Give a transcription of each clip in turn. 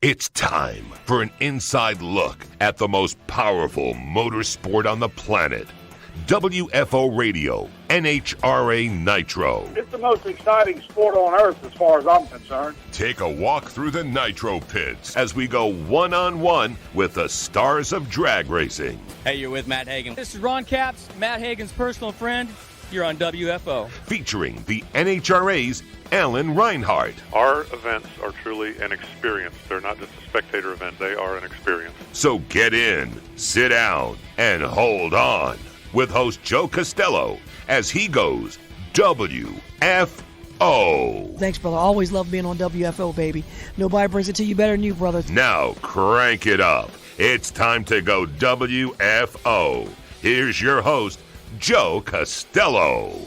It's time for an inside look at the most powerful motorsport on the planet. WFO Radio, NHRA Nitro. It's the most exciting sport on earth as far as I'm concerned. Take a walk through the Nitro pits as we go one-on-one with the stars of drag racing. Hey, you're with Matt Hagan. This is Ron Capps, Matt Hagan's personal friend. You're on WFO. Featuring the NHRA's Alan Reinhart. Our events are truly an experience. They're not just a spectator event. They are an experience. So get in, sit down, and hold on with host Joe Castello as he goes WFO. Thanks, brother. Always love being on WFO, baby. Nobody brings it to you better than you, brother. Now crank it up. It's time to go WFO. Here's your host, Joe Castello.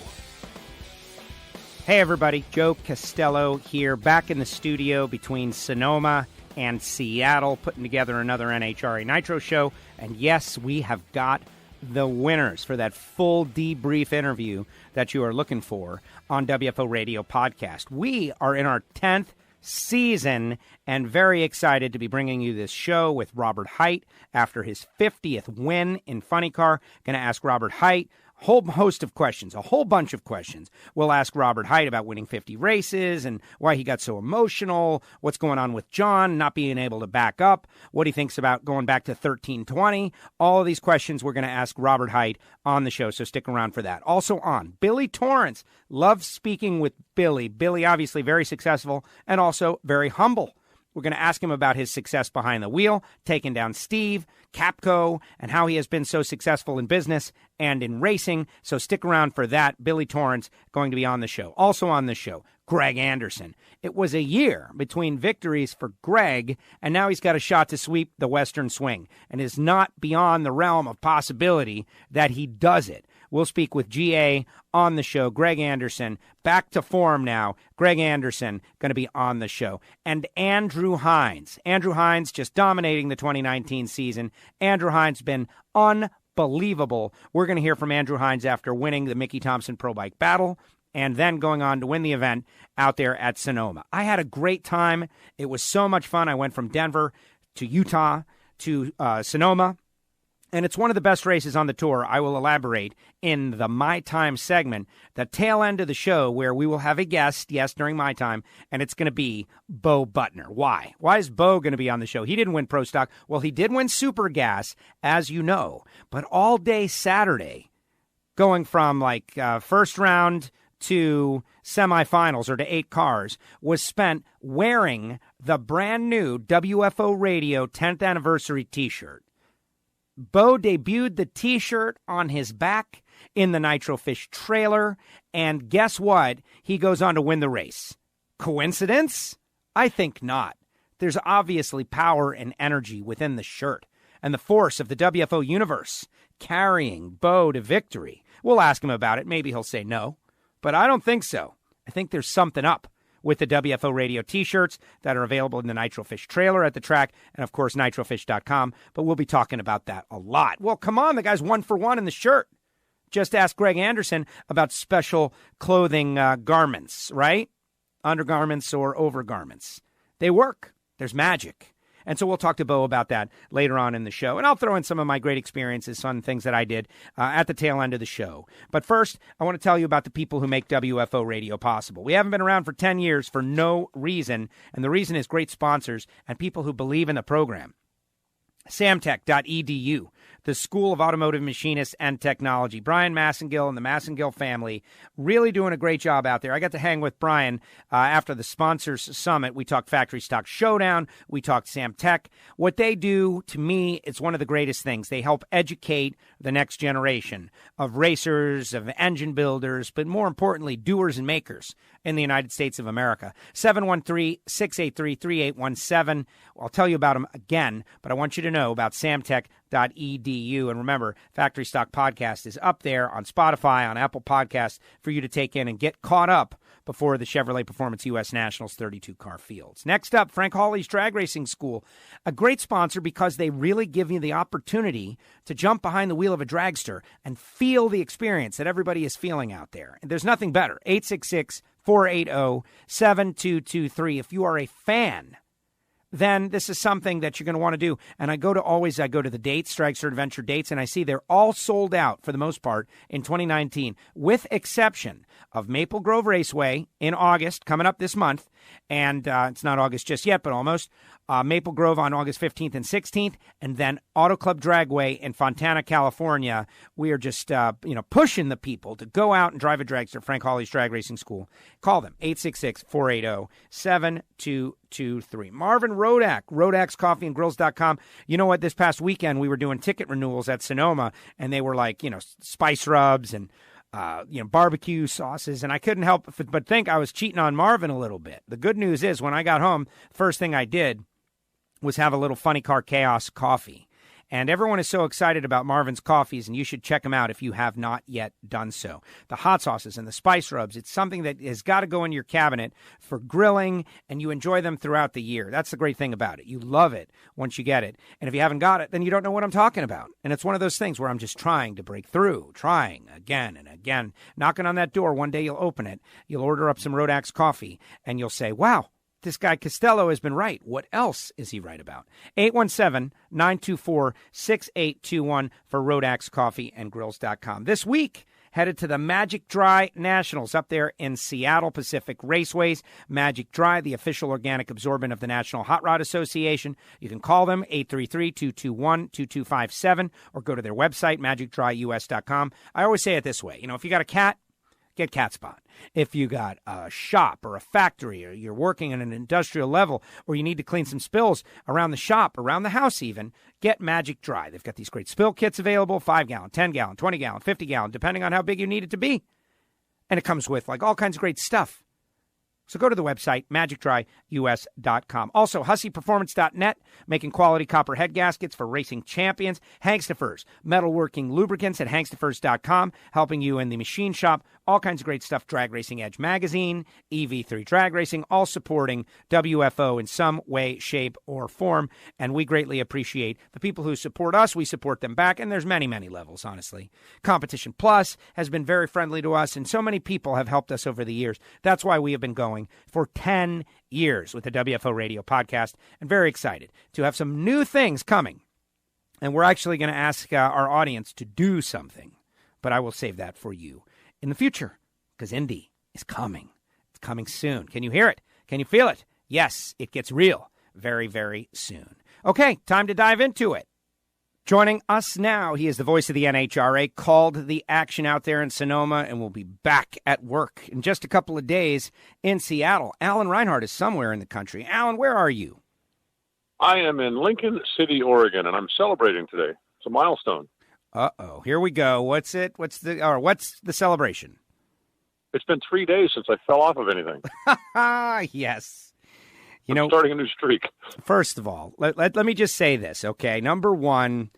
Hey everybody, Joe Castello here, back in the studio between Sonoma and Seattle, putting together another NHRA Nitro show. And yes, we have got the winners for that full debrief interview that you are looking for on WFO Radio Podcast. We are in our 10th season and very excited to be bringing you this show with Robert Hight after his 50th win in Funny Car. Going to ask Robert Hight a whole host of questions, a whole bunch of questions. We'll ask Robert Hight about winning 50 races and why he got so emotional, what's going on with John not being able to back up, what he thinks about going back to 1320. All of these questions we're going to ask Robert Hight on the show, so stick around for that. Also on, Billy Torrence. Love speaking with Billy. Billy, obviously very successful and also very humble. We're going to ask him about his success behind the wheel, taking down Steve, Capco, and how he has been so successful in business and in racing. So stick around for that. Billy Torrence going to be on the show. Also on the show, Greg Anderson. It was a year between victories for Greg, and now he's got a shot to sweep the Western Swing, and is not beyond the realm of possibility that he does it. We'll speak with GA on the show. Greg Anderson, back to form now. Greg Anderson going to be on the show. And Andrew Hines. Andrew Hines just dominating the 2019 season. Andrew Hines been unbelievable. We're going to hear from Andrew Hines after winning the Mickey Thompson Pro Bike Battle and then going on to win the event out there at Sonoma. I had a great time. It was so much fun. I went from Denver to Utah to Sonoma. And it's one of the best races on the tour. I will elaborate in the My Time segment, the tail end of the show, where we will have a guest, yes, during My Time, and it's going to be Bo Butner. Why? Why is Bo going to be on the show? He didn't win Pro Stock. Well, he did win Super Gas, as you know. But all day Saturday, going from first round to semifinals or to 8 cars, was spent wearing the brand new WFO Radio 10th anniversary T-shirt. Bo debuted the T-shirt on his back in the Nitro Fish trailer, and guess what? He goes on to win the race. Coincidence? I think not. There's obviously power and energy within the shirt and the force of the WFO universe carrying Bo to victory. We'll ask him about it. Maybe he'll say no, but I don't think so. I think there's something up with the WFO Radio T-shirts that are available in the Nitro Fish trailer at the track, and of course, nitrofish.com, but we'll be talking about that a lot. Well, come on, the guy's 1 for 1 in the shirt. Just ask Greg Anderson about special clothing garments, right? Undergarments or overgarments. They work. There's magic. And so we'll talk to Bo about that later on in the show. And I'll throw in some of my great experiences, some things that I did at the tail end of the show. But first, I want to tell you about the people who make WFO Radio possible. We haven't been around for 10 years for no reason, and the reason is great sponsors and people who believe in the program. Samtech.edu, the School of Automotive Machinists and Technology. Brian Massengill and the Massengill family really doing a great job out there. I got to hang with Brian after the Sponsors Summit. We talked Factory Stock Showdown. We talked Samtech. What they do, to me, it's one of the greatest things. They help educate the next generation of racers, of engine builders, but more importantly, doers and makers in the United States of America. 713-683-3817. I'll tell you about them again, but I want you to know about samtech.edu. And remember, Factory Stock Podcast is up there on Spotify, on Apple Podcasts for you to take in and get caught up before the Chevrolet Performance U.S. Nationals 32-car fields. Next up, Frank Hawley's Drag Racing School, a great sponsor because they really give you the opportunity to jump behind the wheel of a dragster and feel the experience that everybody is feeling out there. And there's nothing better. 866-480-7223. If you are a fan, then this is something that you're going to want to do. And I go to the dates, Strikes or Adventure dates, and I see they're all sold out for the most part in 2019, with exception of Maple Grove Raceway in August, coming up this month. And it's not August just yet, but almost. Maple Grove on August 15th and 16th, and then Auto Club Dragway in Fontana, California. We are just, pushing the people to go out and drive a dragster, Frank Hawley's Drag Racing School. Call them, 866-480-7223. Marvin Rodak, RodaxCoffeeandGrills.com. You know what? This past weekend, we were doing ticket renewals at Sonoma, and they were like, spice rubs and barbecue sauces, and I couldn't help but think I was cheating on Marvin a little bit. The good news is when I got home, first thing I did was have a little Funny Car Chaos coffee. And everyone is so excited about Marvin's coffees, and you should check them out if you have not yet done so. The hot sauces and the spice rubs, it's something that has got to go in your cabinet for grilling, and you enjoy them throughout the year. That's the great thing about it. You love it once you get it. And if you haven't got it, then you don't know what I'm talking about. And it's one of those things where I'm just trying to break through, trying again and again, knocking on that door. One day you'll open it, you'll order up some Rodax coffee, and you'll say, wow, this guy Castello has been right. What else is he right about? 817-924-6821 for RodaxCoffeeandGrills.com. This week, headed to the Magic Dry Nationals up there in Seattle Pacific Raceways. Magic Dry, the official organic absorbent of the National Hot Rod Association. You can call them 833-221-2257 or go to their website, magicdryus.com. I always say it this way. If you got a cat, get Cat Spot. If you got a shop or a factory, or you're working on an industrial level, or you need to clean some spills around the shop, around the house even, get Magic Dry. They've got these great spill kits available, 5-gallon, 10-gallon, 20-gallon, 50-gallon, depending on how big you need it to be. And it comes with all kinds of great stuff. So go to the website, magicdryus.com. Also, HusseyPerformance.net, making quality copper head gaskets for racing champions. Hangstafers, metalworking lubricants at hangstafers.com, helping you in the machine shop. All kinds of great stuff. Drag Racing Edge Magazine, EV3 Drag Racing, all supporting WFO in some way, shape, or form. And we greatly appreciate the people who support us. We support them back. And there's many, many levels, honestly. Competition Plus has been very friendly to us, and so many people have helped us over the years. That's why we have been going for 10 years with the WFO Radio podcast, and very excited to have some new things coming. And we're actually going to ask our audience to do something, but I will save that for you in the future, because Indy is coming. It's coming soon. Can you hear it? Can you feel it? Yes, it gets real very, very soon. Okay, time to dive into it. Joining us now, he is the voice of the NHRA, called the action out there in Sonoma, and will be back at work in just a couple of days in Seattle. Alan Reinhart is somewhere in the country. Alan, where are you? I am in Lincoln City, Oregon, and I'm celebrating today. It's a milestone. Uh-oh. Here we go. What's the celebration? It's been 3 days since I fell off of anything. Yes. I'm starting a new streak. First of all, let me just say this, okay? Number one,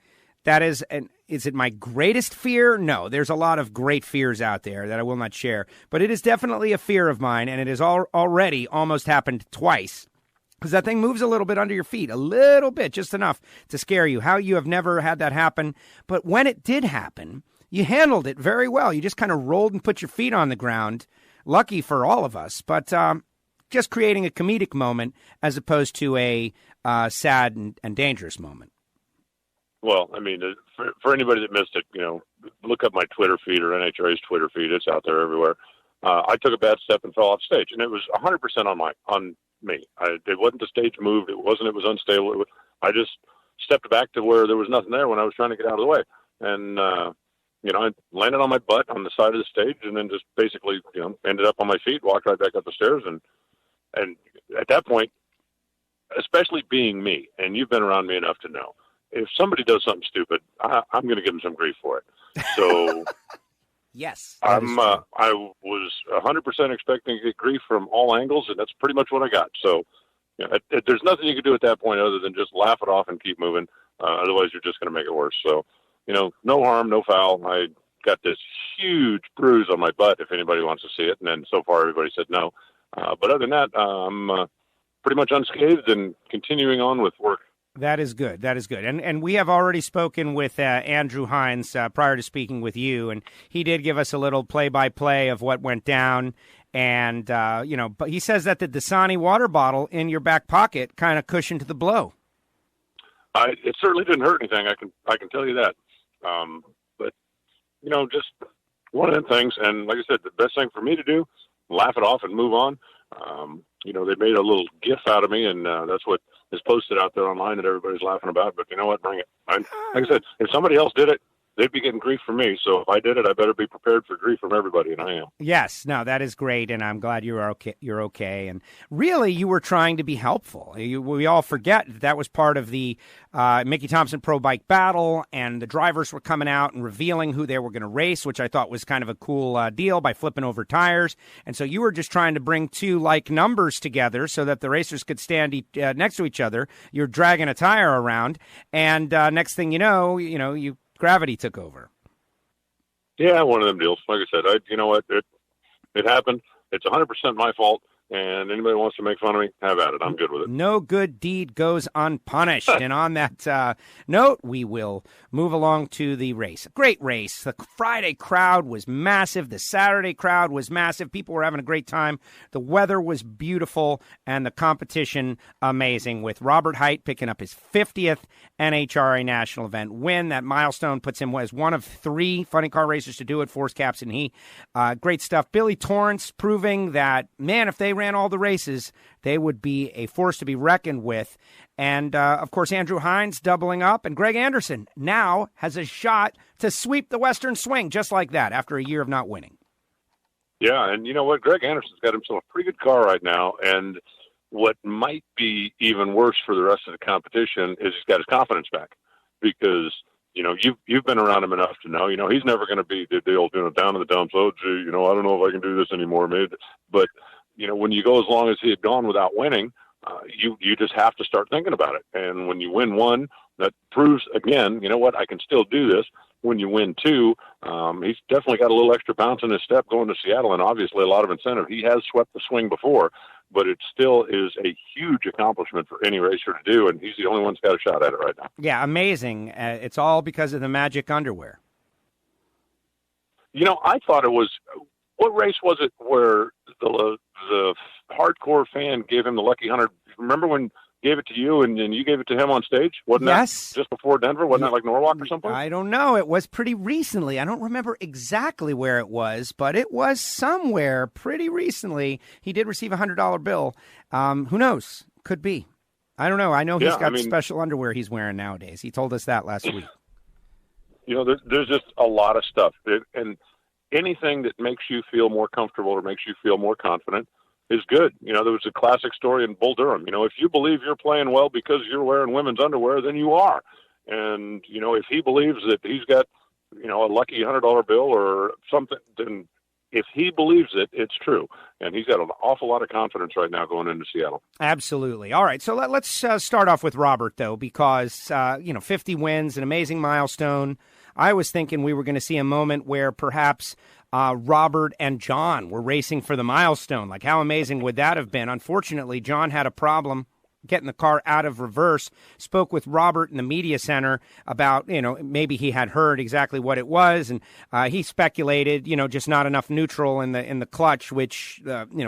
is it my greatest fear? No, there's a lot of great fears out there that I will not share, but it is definitely a fear of mine, and it has already almost happened twice, because that thing moves a little bit under your feet, a little bit, just enough to scare you. How you have never had that happen, but when it did happen, you handled it very well. You just kind of rolled and put your feet on the ground. Lucky for all of us, but just creating a comedic moment as opposed to a sad and dangerous moment. Well, I mean, for anybody that missed it, look up my Twitter feed or NHRA's Twitter feed. It's out there everywhere. I took a bad step and fell off stage, and it was 100% on me. It wasn't the stage moved. It was unstable. I just stepped back to where there was nothing there when I was trying to get out of the way. And, I landed on my butt on the side of the stage, and then just basically, ended up on my feet, walked right back up the stairs, and at that point, especially being me, and you've been around me enough to know, if somebody does something stupid, I'm going to give them some grief for it. So, yes, I was 100% expecting to get grief from all angles, and that's pretty much what I got. So, there's nothing you can do at that point other than just laugh it off and keep moving. Otherwise, you're just going to make it worse. So, no harm, no foul. I got this huge bruise on my butt, if anybody wants to see it. And then so far, everybody said no. But other than that, I'm pretty much unscathed and continuing on with work. That is good. That is good. And we have already spoken with Andrew Hines prior to speaking with you, and he did give us a little play-by-play of what went down. And, but he says that the Dasani water bottle in your back pocket kind of cushioned the blow. It certainly didn't hurt anything. I can tell you that. But, just one of them things. And like I said, the best thing for me to do, laugh it off and move on. They made a little GIF out of me, and that's what is posted out there online that everybody's laughing about. But you know what? Bring it. Like I said, if somebody else did it, they'd be getting grief from me. So if I did it, I better be prepared for grief from everybody, and I am. Yes, no, that is great, and I'm glad you're okay. You're okay, and really, you were trying to be helpful. We all forget that was part of the Mickey Thompson Pro Bike Battle, and the drivers were coming out and revealing who they were going to race, which I thought was kind of a cool deal by flipping over tires. And so you were just trying to bring two like numbers together so that the racers could stand next to each other. You're dragging a tire around, and next thing you know, gravity took over. Yeah, one of them deals. Like I said, you know what? It happened. It's 100% my fault. And anybody wants to make fun of me, have at it. I'm good with it. No good deed goes unpunished. And on that note, we will move along to the race. A great race. The Friday crowd was massive. The Saturday crowd was massive. People were having a great time. The weather was beautiful, and the competition amazing, with Robert Hight picking up his 50th NHRA national event win. That milestone puts him as one of 3 funny car racers to do it, Force Caps and he. Great stuff. Billy Torrence proving that, man, if they ran all the races, they would be a force to be reckoned with. And, of course, Andrew Hines doubling up. And Greg Anderson now has a shot to sweep the Western Swing just like that after a year of not winning. Yeah, and you know what? Greg Anderson's got himself a pretty good car right now. And what might be even worse for the rest of the competition is he's got his confidence back. Because, you've been around him enough to know, he's never going to be the old, down in the dumps. Oh, gee, I don't know if I can do this anymore. Maybe. But, when you go as long as he had gone without winning, you just have to start thinking about it. And when you win one, that proves, again, I can still do this. When you win 2, he's definitely got a little extra bounce in his step going to Seattle, and obviously a lot of incentive. He has swept the swing before, but it still is a huge accomplishment for any racer to do, and he's the only one that's got a shot at it right now. Yeah, amazing. It's all because of the magic underwear. I thought it was – what race was it where the hardcore fan gave him the Lucky 100? Remember when gave it to you and you gave it to him on stage? Wasn't yes. That just before Denver? Wasn't that like Norwalk or something? I don't know. It was pretty recently. I don't remember exactly where it was, but it was somewhere pretty recently. He did receive a $100 bill. Who knows? Could be. I don't know. I know he's got special underwear he's wearing nowadays. He told us that last week. There's just a lot of stuff. And anything that makes you feel more comfortable or makes you feel more confident is good. There was a classic story in Bull Durham. If you believe you're playing well because you're wearing women's underwear, then you are. And, if he believes that he's got, a lucky $100 bill or something, then if he believes it, it's true. And he's got an awful lot of confidence right now going into Seattle. Absolutely. All right. So let's start off with Robert, though, because, 50 wins, an amazing milestone. I was thinking we were going to see a moment where perhaps Robert and John were racing for the milestone. Like, how amazing would that have been? Unfortunately, John had a problem getting the car out of reverse. Spoke with Robert in the media center about, maybe he had heard exactly what it was, and he speculated, just not enough neutral in the clutch, which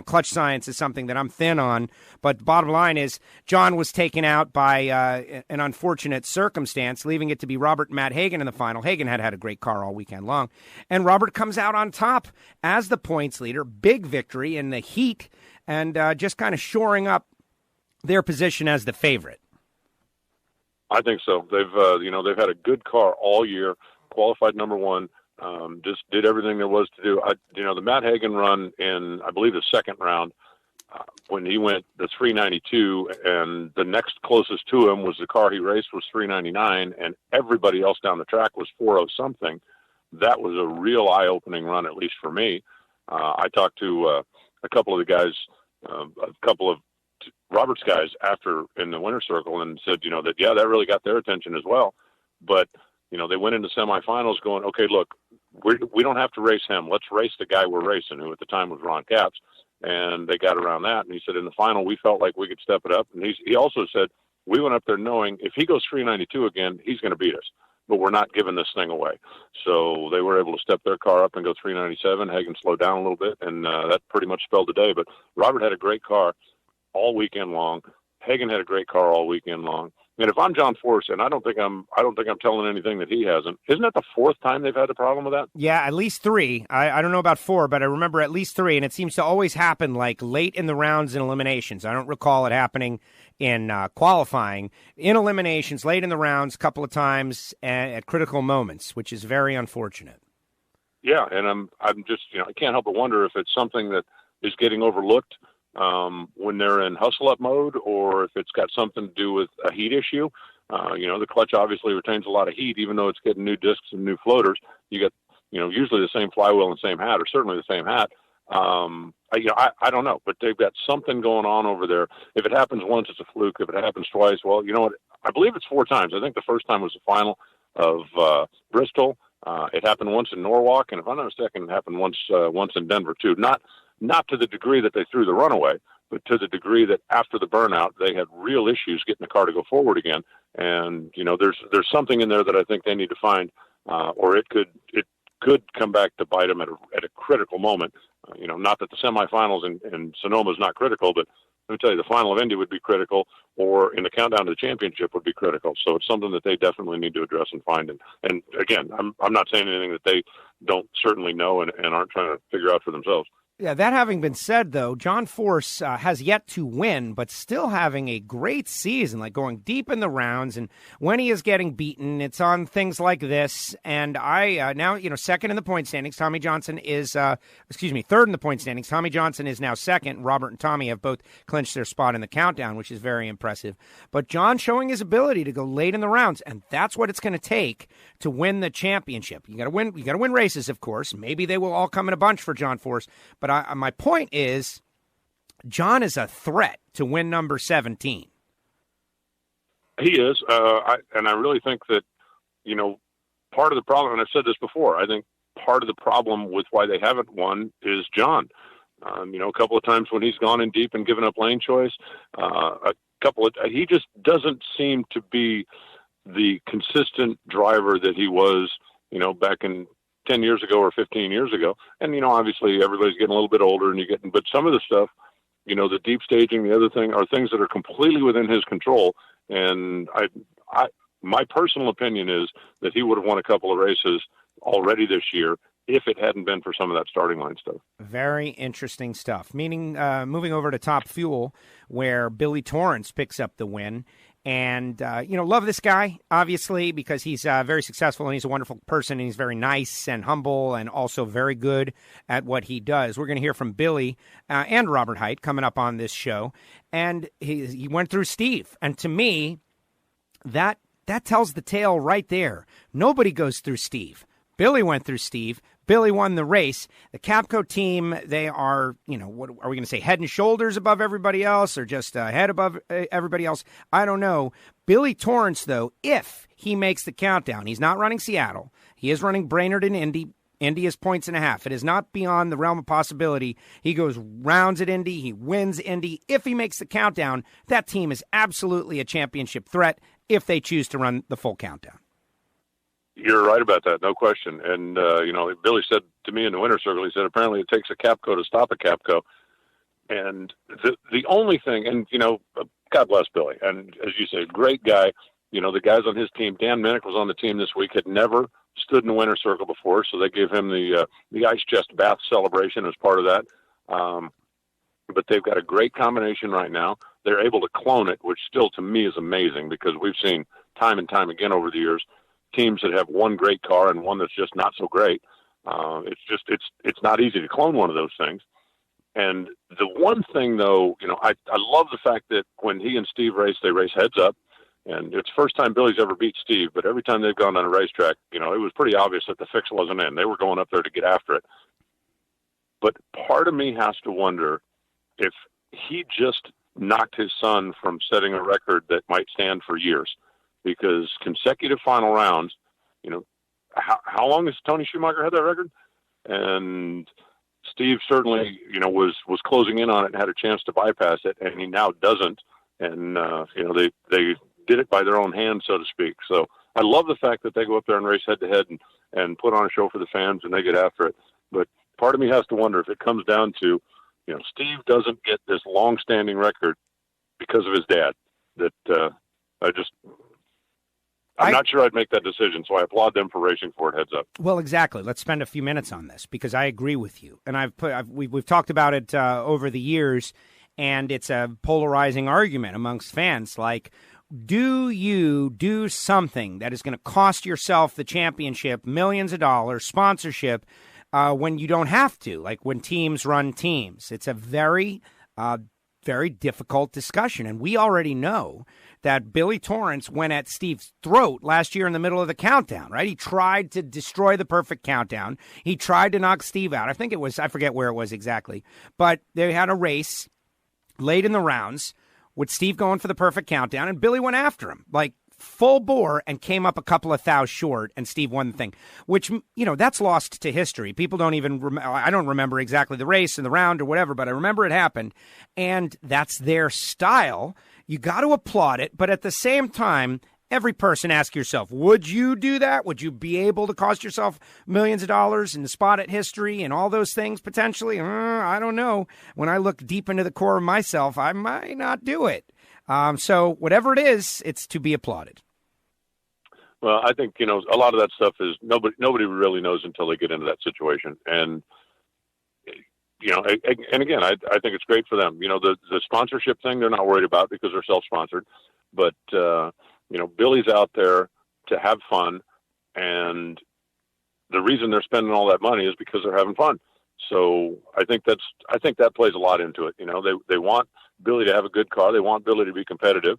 clutch science is something that I'm thin on. But the bottom line is John was taken out by an unfortunate circumstance, leaving it to be Robert and Matt Hagan in the final. Hagan had a great car all weekend long, and Robert comes out on top as the points leader. Big victory in the heat, and just kind of shoring up their position as the favorite. I think so. They've had a good car all year, qualified number 1, just did everything there was to do. The Matt Hagan run in, I believe, the second round, when he went the 392, and the next closest to him was the car he raced was 399, and everybody else down the track was 40 something. That was a real eye-opening run, at least for me. I talked to a couple of the guys, a couple of Robert's guys after in the winner's circle, and said, that really got their attention as well. But, they went into semifinals going, okay, look, we don't have to race him. Let's race the guy we're racing, who at the time was Ron Capps. And they got around that. And he said, in the final, we felt like we could step it up. And he also said, we went up there knowing if he goes 392 again, he's going to beat us. but we're not giving this thing away. So they were able to step their car up and go 397. Hagan slowed down a little bit, and that pretty much spelled the day. But Robert had a great car all weekend long. Hagan had a great car all weekend long. And if I'm John Force, and I don't think I'm telling anything that he hasn't. Isn't that the fourth time they've had a problem with that? Yeah, at least three. I don't know about four, but I remember at least three, and it seems to always happen like late in the rounds and eliminations. I don't recall it happening in qualifying. In eliminations, late in the rounds, a couple of times at critical moments, which is very unfortunate. Yeah, and I'm just, I can't help but wonder if it's something that is getting overlooked when they're in hustle-up mode, or if it's got something to do with a heat issue. The clutch obviously retains a lot of heat, even though it's getting new discs and new floaters. You get, usually the same flywheel and same hat, or certainly the same hat. I don't know, but they've got something going on over there. If it happens once, it's a fluke. If it happens twice, well, you know what? I believe it's 4 times. I think the first time was the final of Bristol. It happened once in Norwalk, and if I'm not mistaken, it happened once in Denver too. Not to the degree that they threw the runaway, but to the degree that after the burnout, they had real issues getting the car to go forward again. And there's something in there that I think they need to find, or it could come back to bite them at a critical moment. Not that the semifinals in Sonoma is not critical, but let me tell you, the final of Indy would be critical, or in the countdown to the championship would be critical. So it's something that they definitely need to address and find. And again, I'm not saying anything that they don't certainly know and aren't trying to figure out for themselves. Yeah, that having been said, though, John Force has yet to win, but still having a great season, like going deep in the rounds. And when he is getting beaten, it's on things like this. And I now, second in the point standings. Tommy Johnson is, third in the point standings. Tommy Johnson is now second. Robert and Tommy have both clinched their spot in the countdown, which is very impressive. But John showing his ability to go late in the rounds, and that's what it's going to take to win the championship. You got to win. You got to win races, of course. Maybe they will all come in a bunch for John Force, but my point is, John is a threat to win number 17. He is, and I really think that, part of the problem, and I've said this before, I think part of the problem with why they haven't won is John. A couple of times when he's gone in deep and given up lane choice, he just doesn't seem to be the consistent driver that he was, back in 10 years ago or 15 years ago. And, obviously everybody's getting a little bit older and but some of the stuff, the deep staging, the other thing are things that are completely within his control. And my personal opinion is that he would have won a couple of races already this year if it hadn't been for some of that starting line stuff. Very interesting stuff. Moving over to Top Fuel, where Billy Torrence picks up the win. And, love this guy, obviously, because he's very successful and he's a wonderful person and he's very nice and humble and also very good at what he does. We're going to hear from Billy and Robert Hight coming up on this show. And he went through Steve. And to me, that tells the tale right there. Nobody goes through Steve. Billy went through Steve. Billy won the race. The Capco team, they are, what are we going to say, head and shoulders above everybody else or just head above everybody else? I don't know. Billy Torrence, though, if he makes the countdown, he's not running Seattle. He is running Brainerd and Indy. Indy is 1.5 points. It is not beyond the realm of possibility. He goes rounds at Indy. He wins Indy. If he makes the countdown, that team is absolutely a championship threat if they choose to run the full countdown. You're right about that, no question. And, Billy said to me in the winner's circle, he said, apparently it takes a Capco to stop a Capco. And the only thing, and, God bless Billy. And as you say, great guy. The guys on his team, Dan Minnick was on the team this week, had never stood in the winner's circle before. So they gave him the ice chest bath celebration as part of that. But they've got a great combination right now. They're able to clone it, which still to me is amazing because we've seen time and time again over the years, teams that have one great car and one that's just not so great. It's not easy to clone one of those things. And the one thing though, I love the fact that when he and Steve race, they race heads up, and it's the first time Billy's ever beat Steve, but every time they've gone on a racetrack, it was pretty obvious that the fix wasn't in. They were going up there to get after it. But part of me has to wonder if he just knocked his son from setting a record that might stand for years. Because consecutive final rounds, how long has Tony Schumacher had that record? And Steve certainly, was closing in on it and had a chance to bypass it, and he now doesn't. And, they did it by their own hand, so to speak. So I love the fact that they go up there and race head to head and put on a show for the fans and they get after it. But part of me has to wonder if it comes down to, Steve doesn't get this long-standing record because of his dad. That I'm not sure I'd make that decision, so I applaud them for racing for it. Heads up. Well, exactly. Let's spend a few minutes on this because I agree with you, and we've talked about it over the years, and it's a polarizing argument amongst fans. Like, do you do something that is going to cost yourself the championship, millions of dollars, sponsorship, when you don't have to? Like when teams run teams, it's a very, very difficult discussion, and we already know that Billy Torrence went at Steve's throat last year in the middle of the countdown, right? He tried to destroy the perfect countdown. He tried to knock Steve out. I forget where it was exactly, but they had a race late in the rounds with Steve going for the perfect countdown, and Billy went after him, like full bore, and came up a couple of thou short, and Steve won the thing, which, that's lost to history. People don't even I don't remember exactly the race and the round or whatever, but I remember it happened, and that's their style. You got to applaud it, but at the same time, every person ask yourself, would you do that? Would you be able to cost yourself millions of dollars in the spot at history and all those things potentially? I don't know. When I look deep into the core of myself, I might not do it. So whatever it is, it's to be applauded. Well, I think, a lot of that stuff is nobody really knows until they get into that situation. And, and again, I think it's great for them. The sponsorship thing, they're not worried about because they're self-sponsored. But, Billy's out there to have fun. And the reason they're spending all that money is because they're having fun. So I think that plays a lot into it. They want Billy to have a good car. They want Billy to be competitive.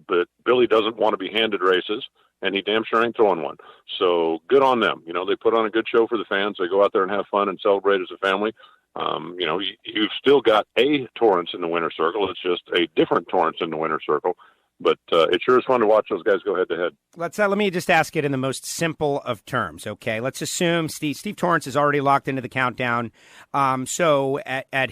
But Billy doesn't want to be handed races, and he damn sure ain't throwing one. So good on them. They put on a good show for the fans. They go out there and have fun and celebrate as a family. You've still got a Torrence in the winner's circle. It's just a different Torrence in the winner's circle. But it sure is fun to watch those guys go head to head. Let me just ask it in the most simple of terms, okay? Let's assume Steve Torrence is already locked into the countdown. So at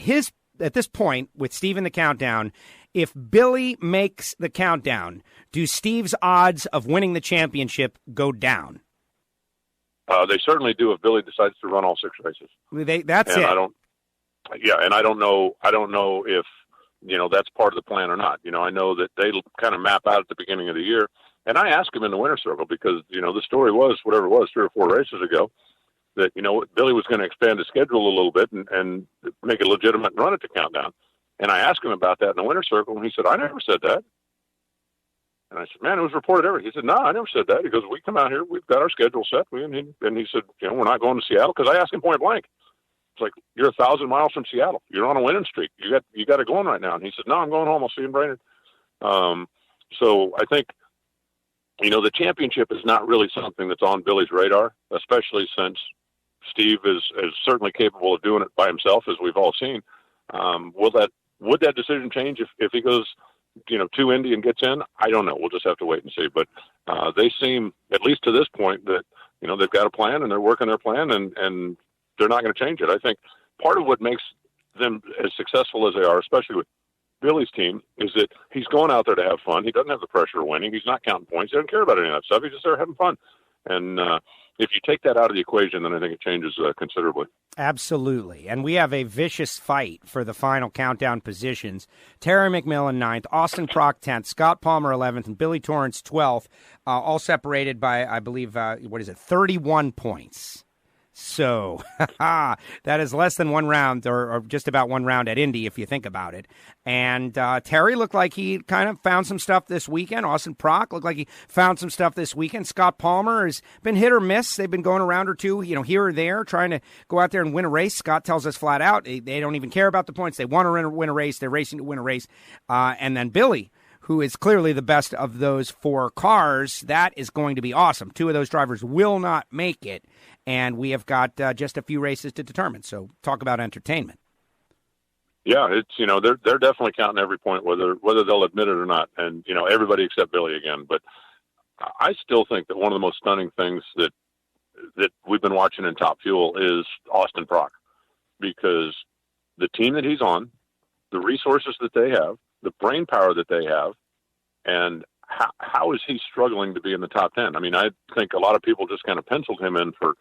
this point, with Steve in the countdown, if Billy makes the countdown, do Steve's odds of winning the championship go down? They certainly do if Billy decides to run all 6 races. That's it. I don't know if that's part of the plan or not. I know that they kind of map out at the beginning of the year, and I asked him in the winner's circle because the story was whatever it was 3 or 4 races ago that Billy was going to expand his schedule a little bit and make a legitimate run at the countdown. And I asked him about that in the winner's circle, and he said, I never said that. And I said, man, it was reported everywhere. He said, no, I never said that. He goes, we come out here, we've got our schedule set. And he said, we're not going to Seattle. Because I asked him point blank. It's like, you're 1,000 miles from Seattle. You're on a winning streak. You got it going right now. And he said, no, I'm going home. I'll see you in Brainerd. So I think, the championship is not really something that's on Billy's radar, especially since Steve is certainly capable of doing it by himself, as we've all seen. Would that decision change if he goes, to Indy and gets in? I don't know. We'll just have to wait and see. But they seem, at least to this point, that they've got a plan and they're working their plan and they're not going to change it. I think part of what makes them as successful as they are, especially with Billy's team, is that he's going out there to have fun. He doesn't have the pressure of winning. He's not counting points. He doesn't care about any of that stuff. He's just there having fun. And if you take that out of the equation, then I think it changes considerably. Absolutely. And we have a vicious fight for the final countdown positions. Terry McMillan 9th, Austin Prock 10th, Scott Palmer 11th, and Billy Torrence 12th, all separated by, I believe, 31 points. So that is less than one round or just about one round at Indy, if you think about it. And Terry looked like he kind of found some stuff this weekend. Austin Prock looked like he found some stuff this weekend. Scott Palmer has been hit or miss. They've been going a round or two, here or there, trying to go out there and win a race. Scott tells us flat out they don't even care about the points. They want to win a race. They're racing to win a race. And then Billy, who is clearly the best of those 4 cars, that is going to be awesome. 2 of those drivers will not make it. And we have got just a few races to determine. So talk about entertainment. Yeah, it's they're definitely counting every point, whether they'll admit it or not, and everybody except Billy again. But I still think that one of the most stunning things that we've been watching in Top Fuel is Austin Prock, because the team that he's on, the resources that they have, the brain power that they have, and how is he struggling to be in the top 10? I mean, I think a lot of people just kind of penciled him in for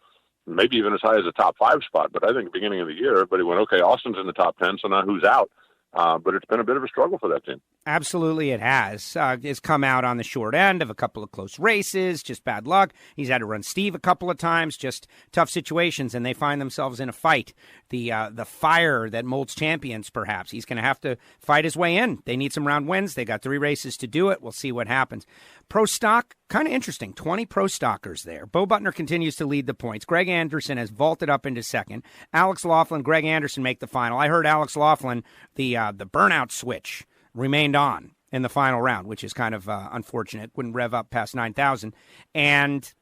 maybe even as high as a top 5 spot. But I think at the beginning of the year, everybody went, okay, Austin's in the top 10, so now who's out? But it's been a bit of a struggle for that team. Absolutely it has. It's come out on the short end of a couple of close races, just bad luck. He's had to run Steve a couple of times, just tough situations, and they find themselves in a fight. The fire that molds champions, perhaps. He's going to have to fight his way in. They need some round wins. They got 3 races to do it. We'll see what happens. Pro stock, kind of interesting. 20 pro stockers there. Bo Butner continues to lead the points. Greg Anderson has vaulted up into second. Alex Laughlin, Greg Anderson make the final. I heard Alex Laughlin, the burnout switch remained on in the final round, which is kind of unfortunate. Wouldn't rev up past 9,000. And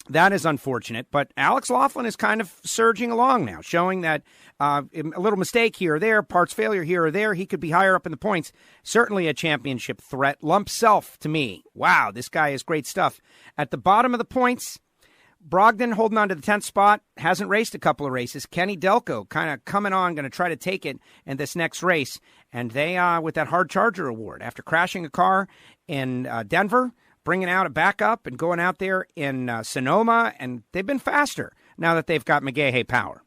that is unfortunate, but Alex Laughlin is kind of surging along now, showing that a little mistake here or there, parts failure here or there, he could be higher up in the points. Certainly a championship threat. Lump self to me. Wow, this guy is great stuff. At the bottom of the points, Brogdon holding on to the 10th spot, hasn't raced a couple of races. Kenny Delco kind of coming on, going to try to take it in this next race. And they, with that hard charger award, after crashing a car in Denver, bringing out a backup and going out there in Sonoma, and they've been faster now that they've got McGahey power.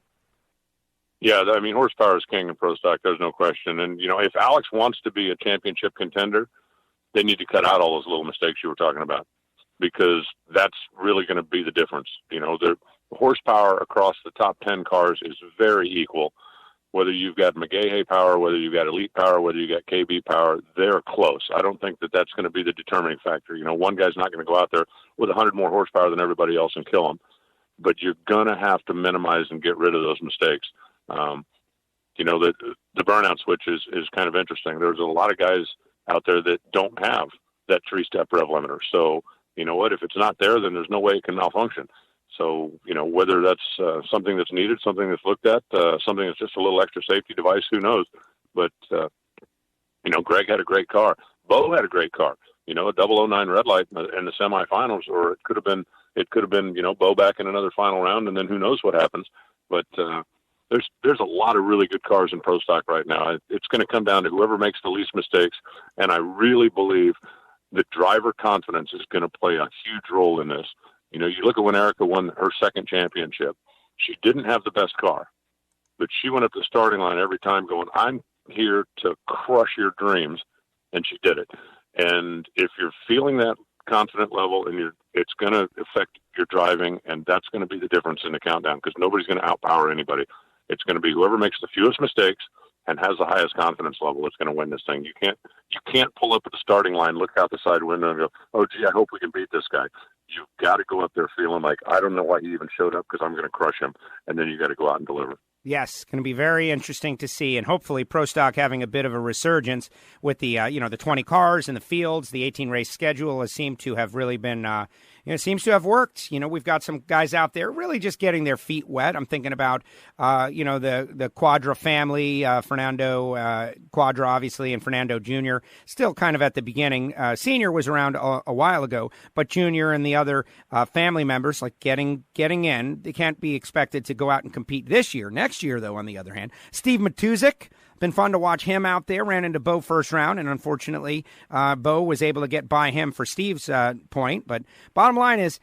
Yeah, I mean, horsepower is king in pro stock, there's no question. And, you know, if Alex wants to be a championship contender, they need to cut out all those little mistakes you were talking about, because that's really going to be the difference. You know, the horsepower across the top 10 cars is very equal. Whether you've got McGahey power, whether you've got elite power, whether you got KB power, they're close. I don't think that that's going to be the determining factor. You know, one guy's not going to go out there with 100 more horsepower than everybody else and kill them, but you're going to have to minimize and get rid of those mistakes. You know, the burnout switch is kind of interesting. There's a lot of guys out there that don't have that 3-step rev limiter. So, you know what, if it's not there, then there's no way it can malfunction. So, you know, whether that's something that's needed, something that's looked at, something that's just a little extra safety device, who knows? But, you know, Greg had a great car. Bo had a great car. You know, a 009 red light in the semifinals, or it could have been, you know, Bo back in another final round, and then who knows what happens. But there's a lot of really good cars in pro stock right now. It's going to come down to whoever makes the least mistakes, and I really believe that driver confidence is going to play a huge role in this. You know, you look at when Erica won her second championship. She didn't have the best car, but she went up to the starting line every time going, I'm here to crush your dreams, and she did it. And if you're feeling that confident level, and it's going to affect your driving, and that's going to be the difference in the countdown, because nobody's going to outpower anybody. It's going to be whoever makes the fewest mistakes and has the highest confidence level is going to win this thing. You can't pull up at the starting line, look out the side window, and go, oh, gee, I hope we can beat this guy. You've got to go up there feeling like, I don't know why he even showed up, because I'm going to crush him. And then you got to go out and deliver. Yes, going to be very interesting to see, and hopefully Pro Stock having a bit of a resurgence with the the 20 cars in the fields. The 18 race schedule has seemed to have really been seems to have worked. You know, we've got some guys out there really just getting their feet wet. I'm thinking about the Quadra family, Fernando Quadra obviously, and Fernando Jr. Still kind of at the beginning. Senior was around a while ago, but Junior and the other family members like getting in. They can't be expected to go out and compete this year. Next year, though, on the other hand, Steve Matuzik, been fun to watch him out there. Ran into Bo first round, and unfortunately, Bo was able to get by him for Steve's point. But bottom line is,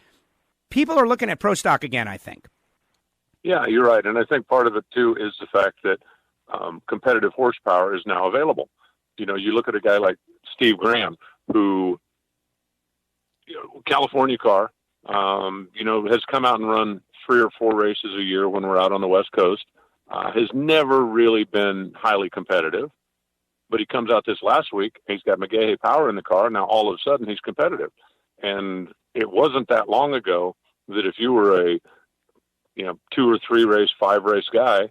people are looking at Pro Stock again, I think. Yeah, you're right. And I think part of it, too, is the fact that competitive horsepower is now available. You know, you look at a guy like Steve Graham, who, California car, has come out and run 3 or 4 races a year when we're out on the West Coast. Has never really been highly competitive, but he comes out this last week, and he's got McGahey power in the car. Now, all of a sudden, he's competitive. And it wasn't that long ago that if you were a, 2 or 3 race, 5 race guy,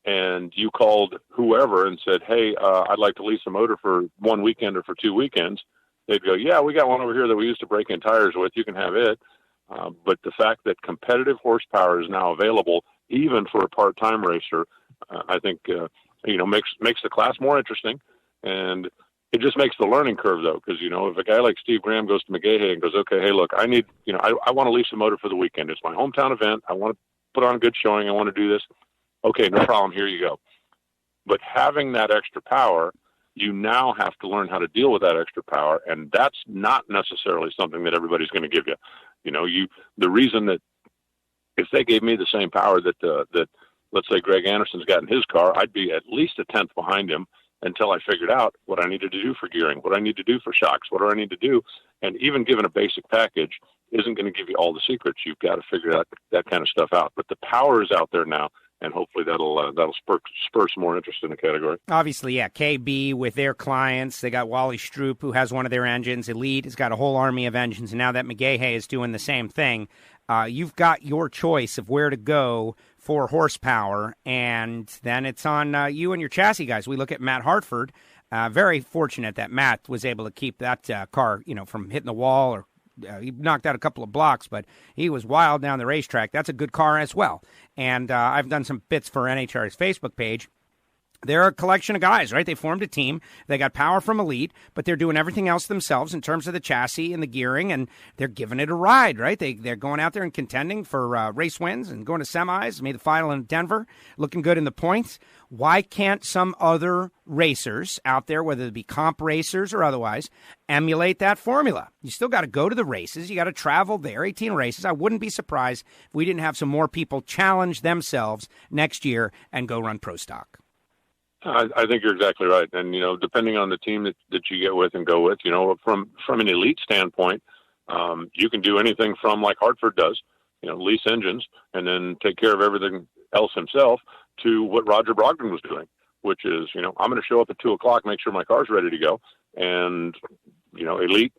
and you called whoever and said, hey, I'd like to lease a motor for 1 weekend or for 2 weekends, they'd go, yeah, we got one over here that we used to break in tires with. You can have it. But the fact that competitive horsepower is now available, even for a part-time racer, I think, makes the class more interesting. And it just makes the learning curve, though, because, if a guy like Steve Graham goes to McGahey and goes, okay, hey, look, I need, I want to lease a motor for the weekend. It's my hometown event. I want to put on a good showing. I want to do this. Okay, no problem. Here you go. But having that extra power you now have to learn how to deal with that extra power, and that's not necessarily something that everybody's going to give you. The reason that if they gave me the same power that let's say Greg Anderson's got in his car, I'd be at least a tenth behind him until I figured out what I needed to do for gearing, what I need to do for shocks, what do I need to do. And even given a basic package isn't going to give you all the secrets. You've got to figure that kind of stuff out. But the power is out there now, and hopefully that'll spur some more interest in the category. Obviously, yeah, KB with their clients. They got Wally Stroop, who has one of their engines. Elite has got a whole army of engines, and now that McGahey is doing the same thing. You've got your choice of where to go for horsepower, and then it's on you and your chassis guys. We look at Matt Hartford. Very fortunate that Matt was able to keep that car, from hitting the wall, or he knocked out a couple of blocks, but he was wild down the racetrack. That's a good car as well. And I've done some bits for NHRA's Facebook page. They're a collection of guys, right? They formed a team. They got power from Elite, but they're doing everything else themselves in terms of the chassis and the gearing, and they're giving it a ride, right? They're going out there and contending for race wins and going to semis. Made the final in Denver, looking good in the points. Why can't some other racers out there, whether it be comp racers or otherwise, emulate that formula? You still got to go to the races. You got to travel there, 18 races. I wouldn't be surprised if we didn't have some more people challenge themselves next year and go run pro stock. I think you're exactly right. And, depending on the team that you get with and go with, from an Elite standpoint, you can do anything from like Hartford does, lease engines and then take care of everything else himself, to what Roger Brogdon was doing, which is, I'm going to show up at 2:00, make sure my car's ready to go. And, Elite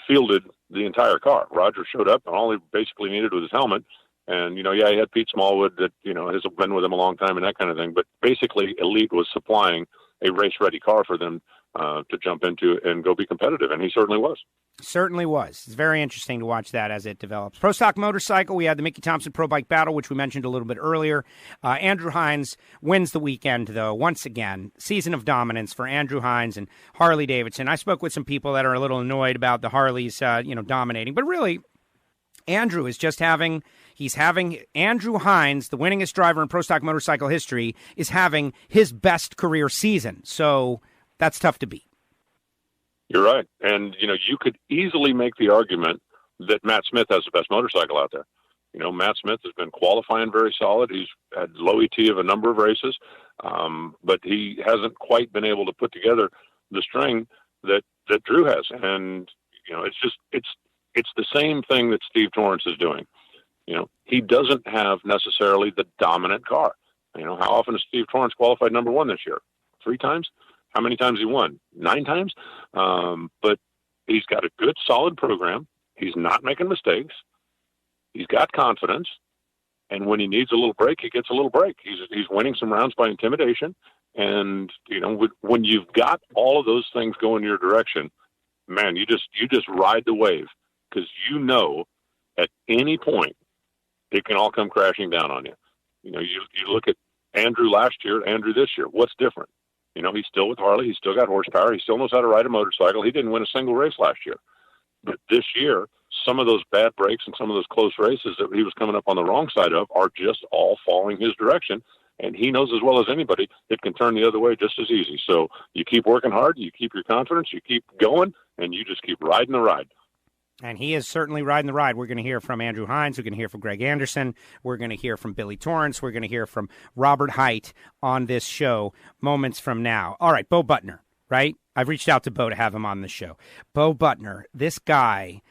fielded the entire car. Roger showed up and all he basically needed was his helmet. And, he had Pete Smallwood that, has been with him a long time and that kind of thing. But basically, Elite was supplying a race-ready car for them to jump into and go be competitive. And he certainly was. Certainly was. It's very interesting to watch that as it develops. Pro Stock Motorcycle, we had the Mickey Thompson Pro Bike Battle, which we mentioned a little bit earlier. Andrew Hines wins the weekend, though, once again. Season of dominance for Andrew Hines and Harley Davidson. I spoke with some people that are a little annoyed about the Harleys, dominating. But really, Andrew is just having Andrew Hines, the winningest driver in Pro Stock Motorcycle history, is having his best career season. So that's tough to beat. You're right. And, you could easily make the argument that Matt Smith has the best motorcycle out there. Matt Smith has been qualifying very solid. He's had low ET of a number of races, but he hasn't quite been able to put together the string that Drew has. And, it's the same thing that Steve Torrence is doing. He doesn't have necessarily the dominant car. How often has Steve Torrence qualified number one this year? 3 times? How many times he won? 9 times? But he's got a good, solid program. He's not making mistakes. He's got confidence. And when he needs a little break, he gets a little break. He's winning some rounds by intimidation. And, when you've got all of those things going your direction, man, you just ride the wave, because at any point it can all come crashing down on you. You look at Andrew last year, Andrew this year. What's different? He's still with Harley. He's still got horsepower. He still knows how to ride a motorcycle. He didn't win a single race last year. But this year, some of those bad breaks and some of those close races that he was coming up on the wrong side of are just all falling his direction. And he knows as well as anybody it can turn the other way just as easy. So you keep working hard, you keep your confidence, you keep going, and you just keep riding the ride. And he is certainly riding the ride. We're going to hear from Andrew Hines. We're going to hear from Greg Anderson. We're going to hear from Billy Torrence. We're going to hear from Robert Hight on this show moments from now. All right, Bo Butner, right? I've reached out to Bo to have him on the show. Bo Butner, this guy,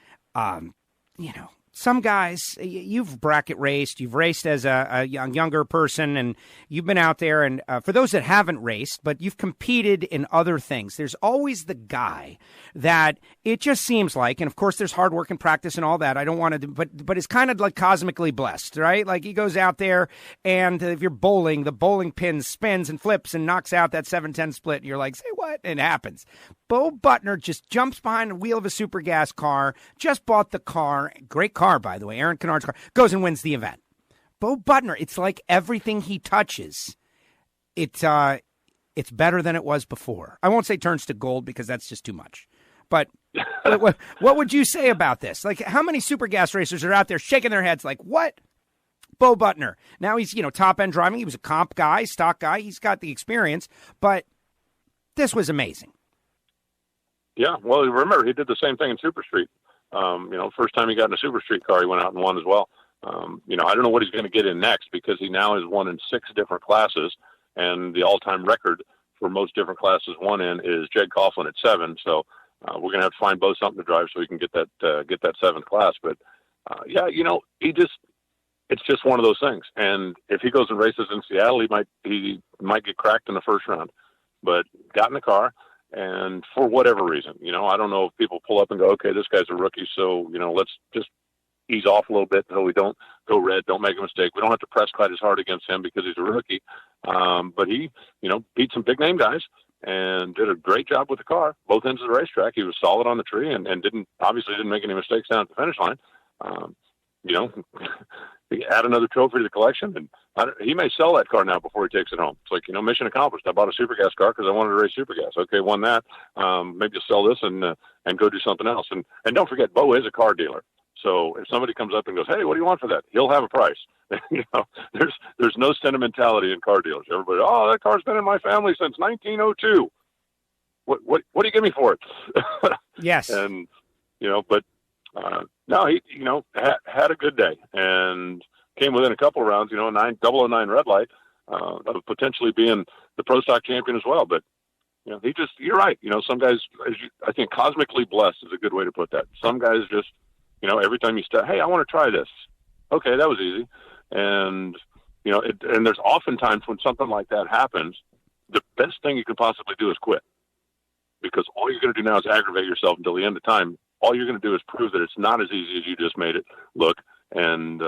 some guys, you've bracket raced, you've raced as a younger person, and you've been out there, and for those that haven't raced, but you've competed in other things, there's always the guy that it just seems like, and of course there's hard work and practice and all that, I don't want to, but it's kind of like cosmically blessed, right? Like he goes out there, and if you're bowling, the bowling pin spins and flips and knocks out that 7-10 split, and you're like, say what? And it happens. Bo Butner just jumps behind the wheel of a super gas car, just bought the car, great car, by the way, Aaron Kennard's car, goes and wins the event. Bo Butner, it's like everything he touches, it's better than it was before. I won't say turns to gold because that's just too much. But what would you say about this? Like, how many super gas racers are out there shaking their heads like, what? Bo Butner. Now he's, top-end driving. He was a comp guy, stock guy. He's got the experience. But this was amazing. Yeah, well, remember, he did the same thing in Super Street. First time he got in a Super Street car, he went out and won as well. I don't know what he's going to get in next, because he now has won in 6 different classes, and the all-time record for most different classes won in is Jed Coughlin at 7. So we're going to have to find Bo something to drive so he can get that 7th class. But it's just one of those things. And if he goes and races in Seattle, he might get cracked in the first round. But got in the car, and for whatever reason, I don't know if people pull up and go, okay, this guy's a rookie, so let's just ease off a little bit so we don't go red, don't make a mistake. We don't have to press quite as hard against him because he's a rookie. But he, beat some big name guys and did a great job with the car, both ends of the racetrack. He was solid on the tree and didn't make any mistakes down at the finish line. Add another trophy to the collection, and he may sell that car now before he takes it home. It's like, mission accomplished. I bought a super gas car because I wanted to race super gas. Okay, won that. Maybe you'll sell this and go do something else. And don't forget, Bo is a car dealer. So if somebody comes up and goes, hey, what do you want for that? He'll have a price. There's no sentimentality in car dealers. Everybody, oh, that car's been in my family since 1902. What do you give me for it? Yes. And, but no, he, had a good day and came within a couple of rounds, 009 red light, of potentially being the Pro Stock champion as well. But, you're right. Some guys, I think cosmically blessed is a good way to put that. Some guys just, every time you start, hey, I want to try this. Okay, that was easy. And, and there's oftentimes when something like that happens, the best thing you can possibly do is quit. Because all you're going to do now is aggravate yourself until the end of time. All you're going to do is prove that it's not as easy as you just made it look. And,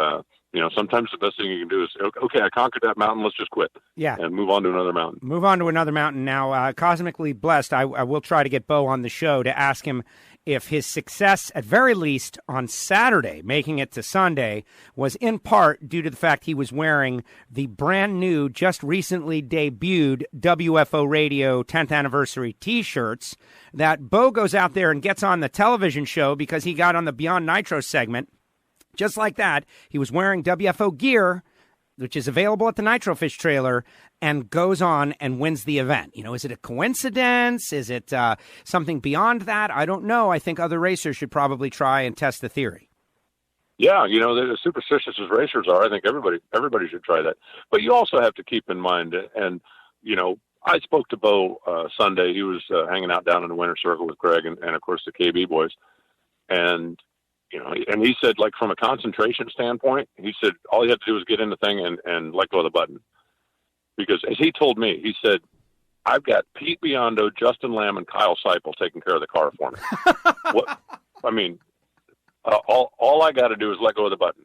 sometimes the best thing you can do is, okay, I conquered that mountain. Let's just quit. Yeah. And move on to another mountain. Move on to another mountain. Now, cosmically blessed, I will try to get Bo on the show to ask him if his success, at very least on Saturday, making it to Sunday, was in part due to the fact he was wearing the brand new, just recently debuted WFO Radio 10th Anniversary T-shirts that Bo goes out there and gets on the television show because he got on the Beyond Nitro segment. Just like that, he was wearing WFO gear, which is available at the Nitro Fish trailer, and goes on and wins the event. Is it a coincidence? Is it something beyond that? I don't know. I think other racers should probably try and test the theory. Yeah, they're as superstitious as racers are. I think everybody should try that. But you also have to keep in mind, and, I spoke to Bo Sunday. He was hanging out down in the winner's circle with Greg and, of course, the KB boys. And, and he said, like, from a concentration standpoint, he said, all you have to do is get in the thing and let go of the button. Because as he told me, he said, I've got Pete Biondo, Justin Lamb, and Kyle Seipel taking care of the car for me. All I got to do is let go of the button.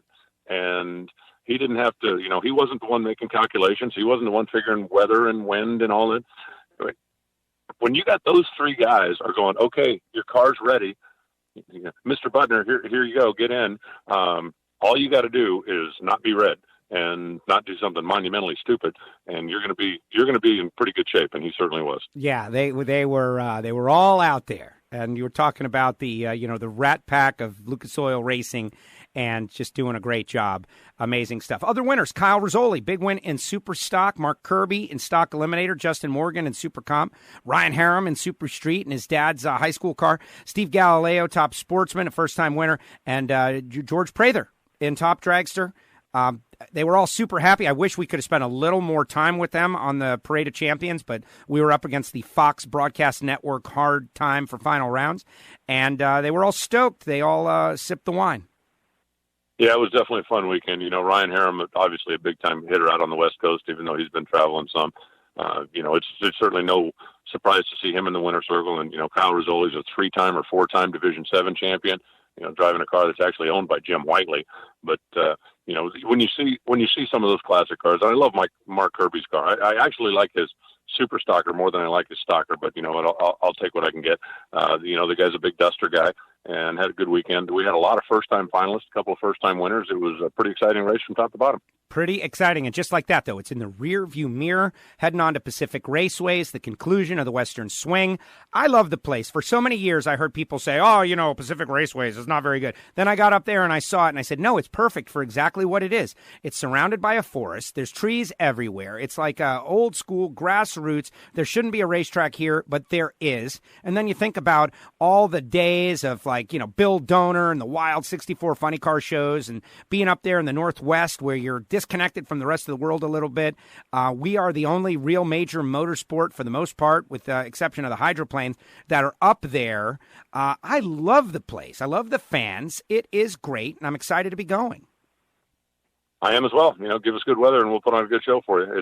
And he didn't have to, he wasn't the one making calculations. He wasn't the one figuring weather and wind and all that. When you got those 3 guys are going, okay, your car's ready. Mr. Butner, here you go, get in. All you got to do is not be red and not do something monumentally stupid, and you're going to be in pretty good shape. And he certainly was. Yeah, they were all out there, and you were talking about the the Rat Pack of Lucas Oil Racing, and just doing a great job. Amazing stuff. Other winners: Kyle Rizzoli, big win in Super Stock. Mark Kirby in Stock Eliminator. Justin Morgan in Super Comp. Ryan Harem in Super Street in his dad's high school car. Steve Galileo, Top Sportsman, a first-time winner. And George Prather in Top Dragster. They were all super happy. I wish we could have spent a little more time with them on the Parade of Champions, but we were up against the Fox Broadcast Network hard time for final rounds. And they were all stoked. They all sipped the wine. Yeah, it was definitely a fun weekend. Ryan Harem, obviously a big-time hitter out on the West Coast, even though he's been traveling some. It's certainly no surprise to see him in the winner's circle. And, Kyle Rizzoli's a 3-time or 4-time Division 7 champion, driving a car that's actually owned by Jim Whiteley. But, when you see some of those classic cars, I love Mark Kirby's car. I actually like his Super Stocker more than I like his Stocker, but I'll take what I can get. The guy's a big duster guy, and had a good weekend. We had a lot of first-time finalists, a couple of first-time winners. It was a pretty exciting race from top to bottom. Pretty exciting. And just like that, though, it's in the rear view mirror, heading on to Pacific Raceways, the conclusion of the Western Swing. I love the place. For so many years, I heard people say, oh, Pacific Raceways is not very good. Then I got up there and I saw it and I said, no, it's perfect for exactly what it is. It's surrounded by a forest. There's trees everywhere. It's like old school grassroots. There shouldn't be a racetrack here, but there is. And then you think about all the days of Bill Donor and the Wild 64 funny car shows and being up there in the Northwest where you're disconnected from the rest of the world a little bit. We are the only real major motorsport, for the most part, with the exception of the hydroplanes, that are up there. I love the place. I love the fans. It is great, and I'm excited to be going. I am as well. Give us good weather, and we'll put on a good show for you.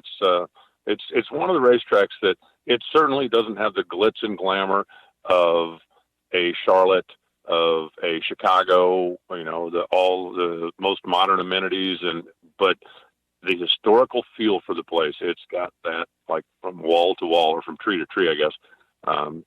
It's one of the racetracks that it certainly doesn't have the glitz and glamour of a Charlotte, of a Chicago, all the most modern amenities, but the historical feel for the place, it's got that, like, from wall to wall or from tree to tree, I guess.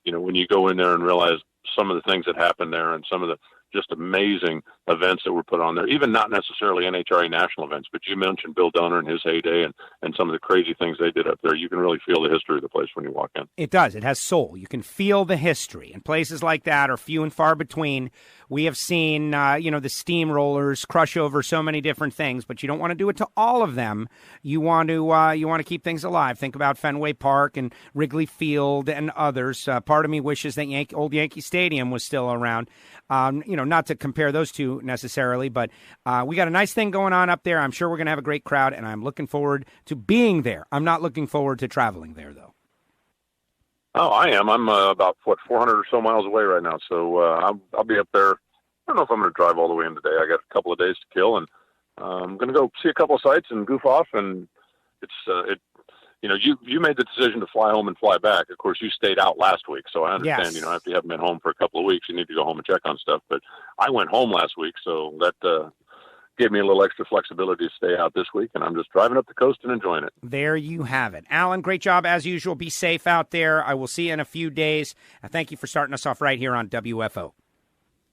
When you go in there and realize some of the things that happened there and some of the just amazing events that were put on there, even not necessarily NHRA national events, but you mentioned Bill Donor in his heyday and some of the crazy things they did up there. You can really feel the history of the place when you walk in. It does. It has soul. You can feel the history, and places like that are few and far between. We have seen, the steamrollers crush over so many different things, but you don't want to do it to all of them. You want to keep things alive. Think about Fenway Park and Wrigley Field and others. Part of me wishes that old Yankee Stadium was still around. Not to compare those two necessarily, but we got a nice thing going on up there. I'm sure we're going to have a great crowd, and I'm looking forward to being there. I'm not looking forward to traveling there, though. Oh, I am. I'm about 400 or so miles away right now, so I'll be up there. I don't know if I'm going to drive all the way in today. I got a couple of days to kill, and I'm going to go see a couple of sites and goof off. And you made the decision to fly home and fly back. Of course, you stayed out last week, so I understand. Yes. After you haven't been home for a couple of weeks, you need to go home and check on stuff. But I went home last week, so that gave me a little extra flexibility to stay out this week, and I'm just driving up the coast and enjoying it. There you have it. Alan, great job as usual. Be safe out there. I will see you in a few days. Thank you for starting us off right here on WFO.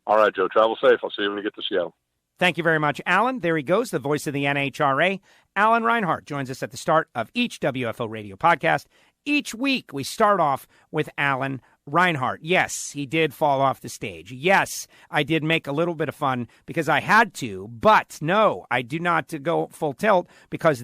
All right, Joe. Travel safe. I'll see you when you get to Seattle. Thank you very much, Alan. There he goes, the voice of the NHRA. Alan Reinhart joins us at the start of each WFO radio podcast. Each week, we start off with Alan Reinhart. Yes, he did fall off the stage. Yes, I did make a little bit of fun because I had to, but no, I do not go full tilt because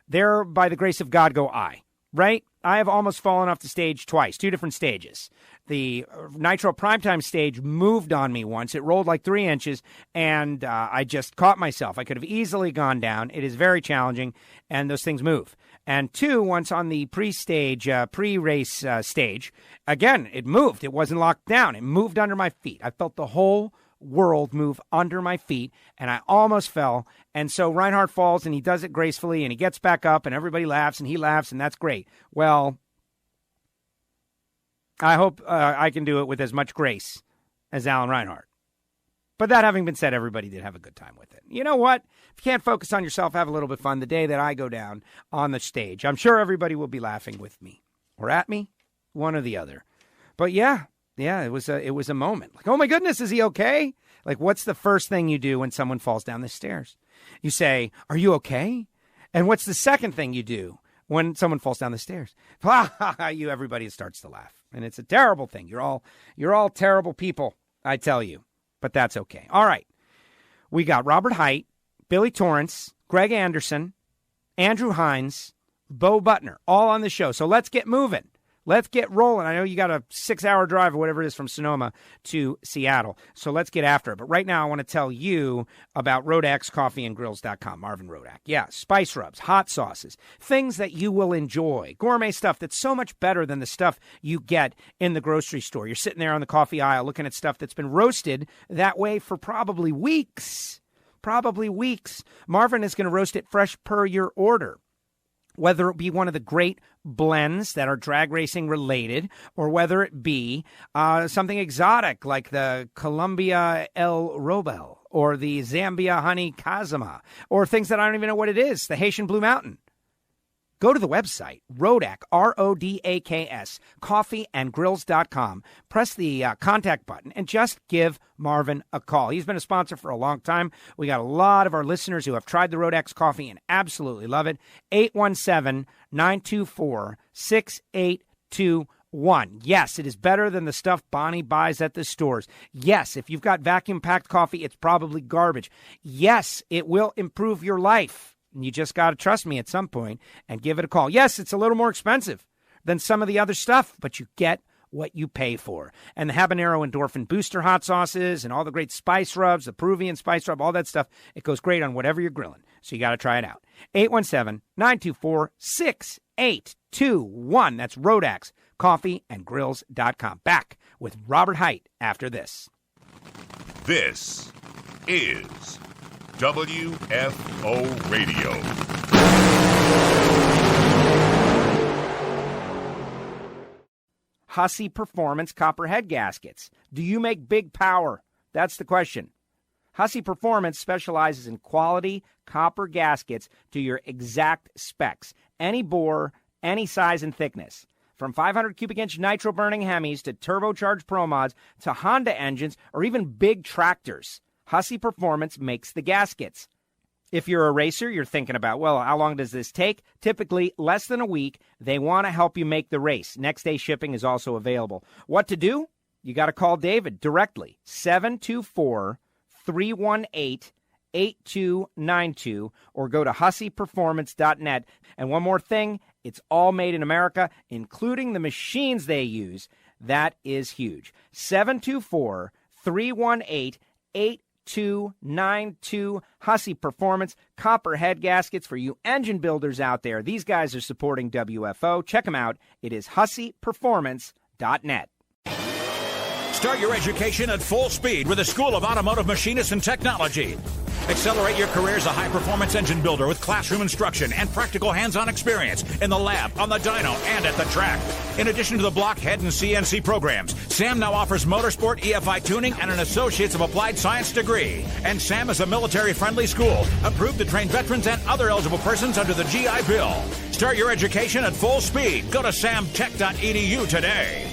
there, by the grace of God, go I, right? I have almost fallen off the stage twice, 2 different stages. The Nitro primetime stage moved on me once. It rolled like 3 inches, and I just caught myself. I could have easily gone down. It is very challenging, and those things move. And 2, once on the pre-race stage, again, it moved. It wasn't locked down. It moved under my feet. I felt the whole world move under my feet, and I almost fell. And so Reinhart falls, and he does it gracefully, and he gets back up, and everybody laughs, and he laughs, and that's great. Well, I hope I can do it with as much grace as Alan Reinhart. But that having been said, everybody did have a good time with it. You know what? If you can't focus on yourself, have a little bit of fun the day that I go down on the stage. I'm sure everybody will be laughing with me or at me, one or the other. But yeah, it was a moment. Like, oh my goodness, is he okay? Like, what's the first thing you do when someone falls down the stairs? You say, are you okay? And what's the second thing you do when someone falls down the stairs? Everybody starts to laugh. And it's a terrible thing. You're all terrible people, I tell you. But that's okay. All right. We got Robert Hight, Billy Torrence, Greg Anderson, Andrew Hines, Bo Butner, all on the show. So let's get moving. Let's get rolling. I know you got a 6-hour drive or whatever it is from Sonoma to Seattle. So let's get after it. But right now I want to tell you about Rodak'sCoffeeandGrills.com. Marvin Rodak. Yeah, spice rubs, hot sauces, things that you will enjoy. Gourmet stuff that's so much better than the stuff you get in the grocery store. You're sitting there on the coffee aisle looking at stuff that's been roasted that way for probably weeks. Marvin is going to roast it fresh per your order. Whether it be one of the great blends that are drag racing related, or whether it be something exotic like the Colombia El Robel or the Zambia Honey Kazama, or things that I don't even know what it is, the Haitian Blue Mountain. Go to the website, Rodak, R-O-D-A-K-S, coffeeandgrills.com. Press the contact button and just give Marvin a call. He's been a sponsor for a long time. We got a lot of our listeners who have tried the Rodax coffee and absolutely love it. 817-924-6821. Yes, it is better than the stuff Bonnie buys at the stores. Yes, if you've got vacuum-packed coffee, it's probably garbage. Yes, it will improve your life. You just got to trust me at some point and give it a call. Yes, it's a little more expensive than some of the other stuff, but you get what you pay for. And the habanero endorphin booster hot sauces and all the great spice rubs, the Peruvian spice rub, all that stuff, it goes great on whatever you're grilling. So you got to try it out. 817-924-6821. That's Rodax, coffeeandgrills.com. Back with Robert Hight after this. This is WFO Radio. Hussey Performance copper head gaskets. Do you make big power? That's the question. Hussey Performance specializes in quality copper gaskets to your exact specs. Any bore, any size and thickness. From 500 cubic inch nitro burning Hemis to turbocharged Pro Mods to Honda engines or even big tractors. Hussey Performance makes the gaskets. If you're a racer, you're thinking about, well, how long does this take? Typically, less than a week. They want to help you make the race. Next day shipping is also available. What to do? You got to call David directly, 724-318-8292, or go to husseyperformance.net. And one more thing, it's all made in America, including the machines they use. That is huge. 724-318-8292. 292 Hussey Performance copper head gaskets for you engine builders out there. These guys are supporting WFO. Check them out. It is husseyperformance.net. Start your education at full speed with the School of Automotive Machinists and Technology. Accelerate your career as a high-performance engine builder with classroom instruction and practical hands-on experience in the lab, on the dyno, and at the track. In addition to the blockhead and CNC programs, SAM now offers motorsport EFI tuning and an Associates of Applied Science degree. And SAM is a military-friendly school, approved to train veterans and other eligible persons under the GI Bill. Start your education at full speed. Go to samtech.edu today.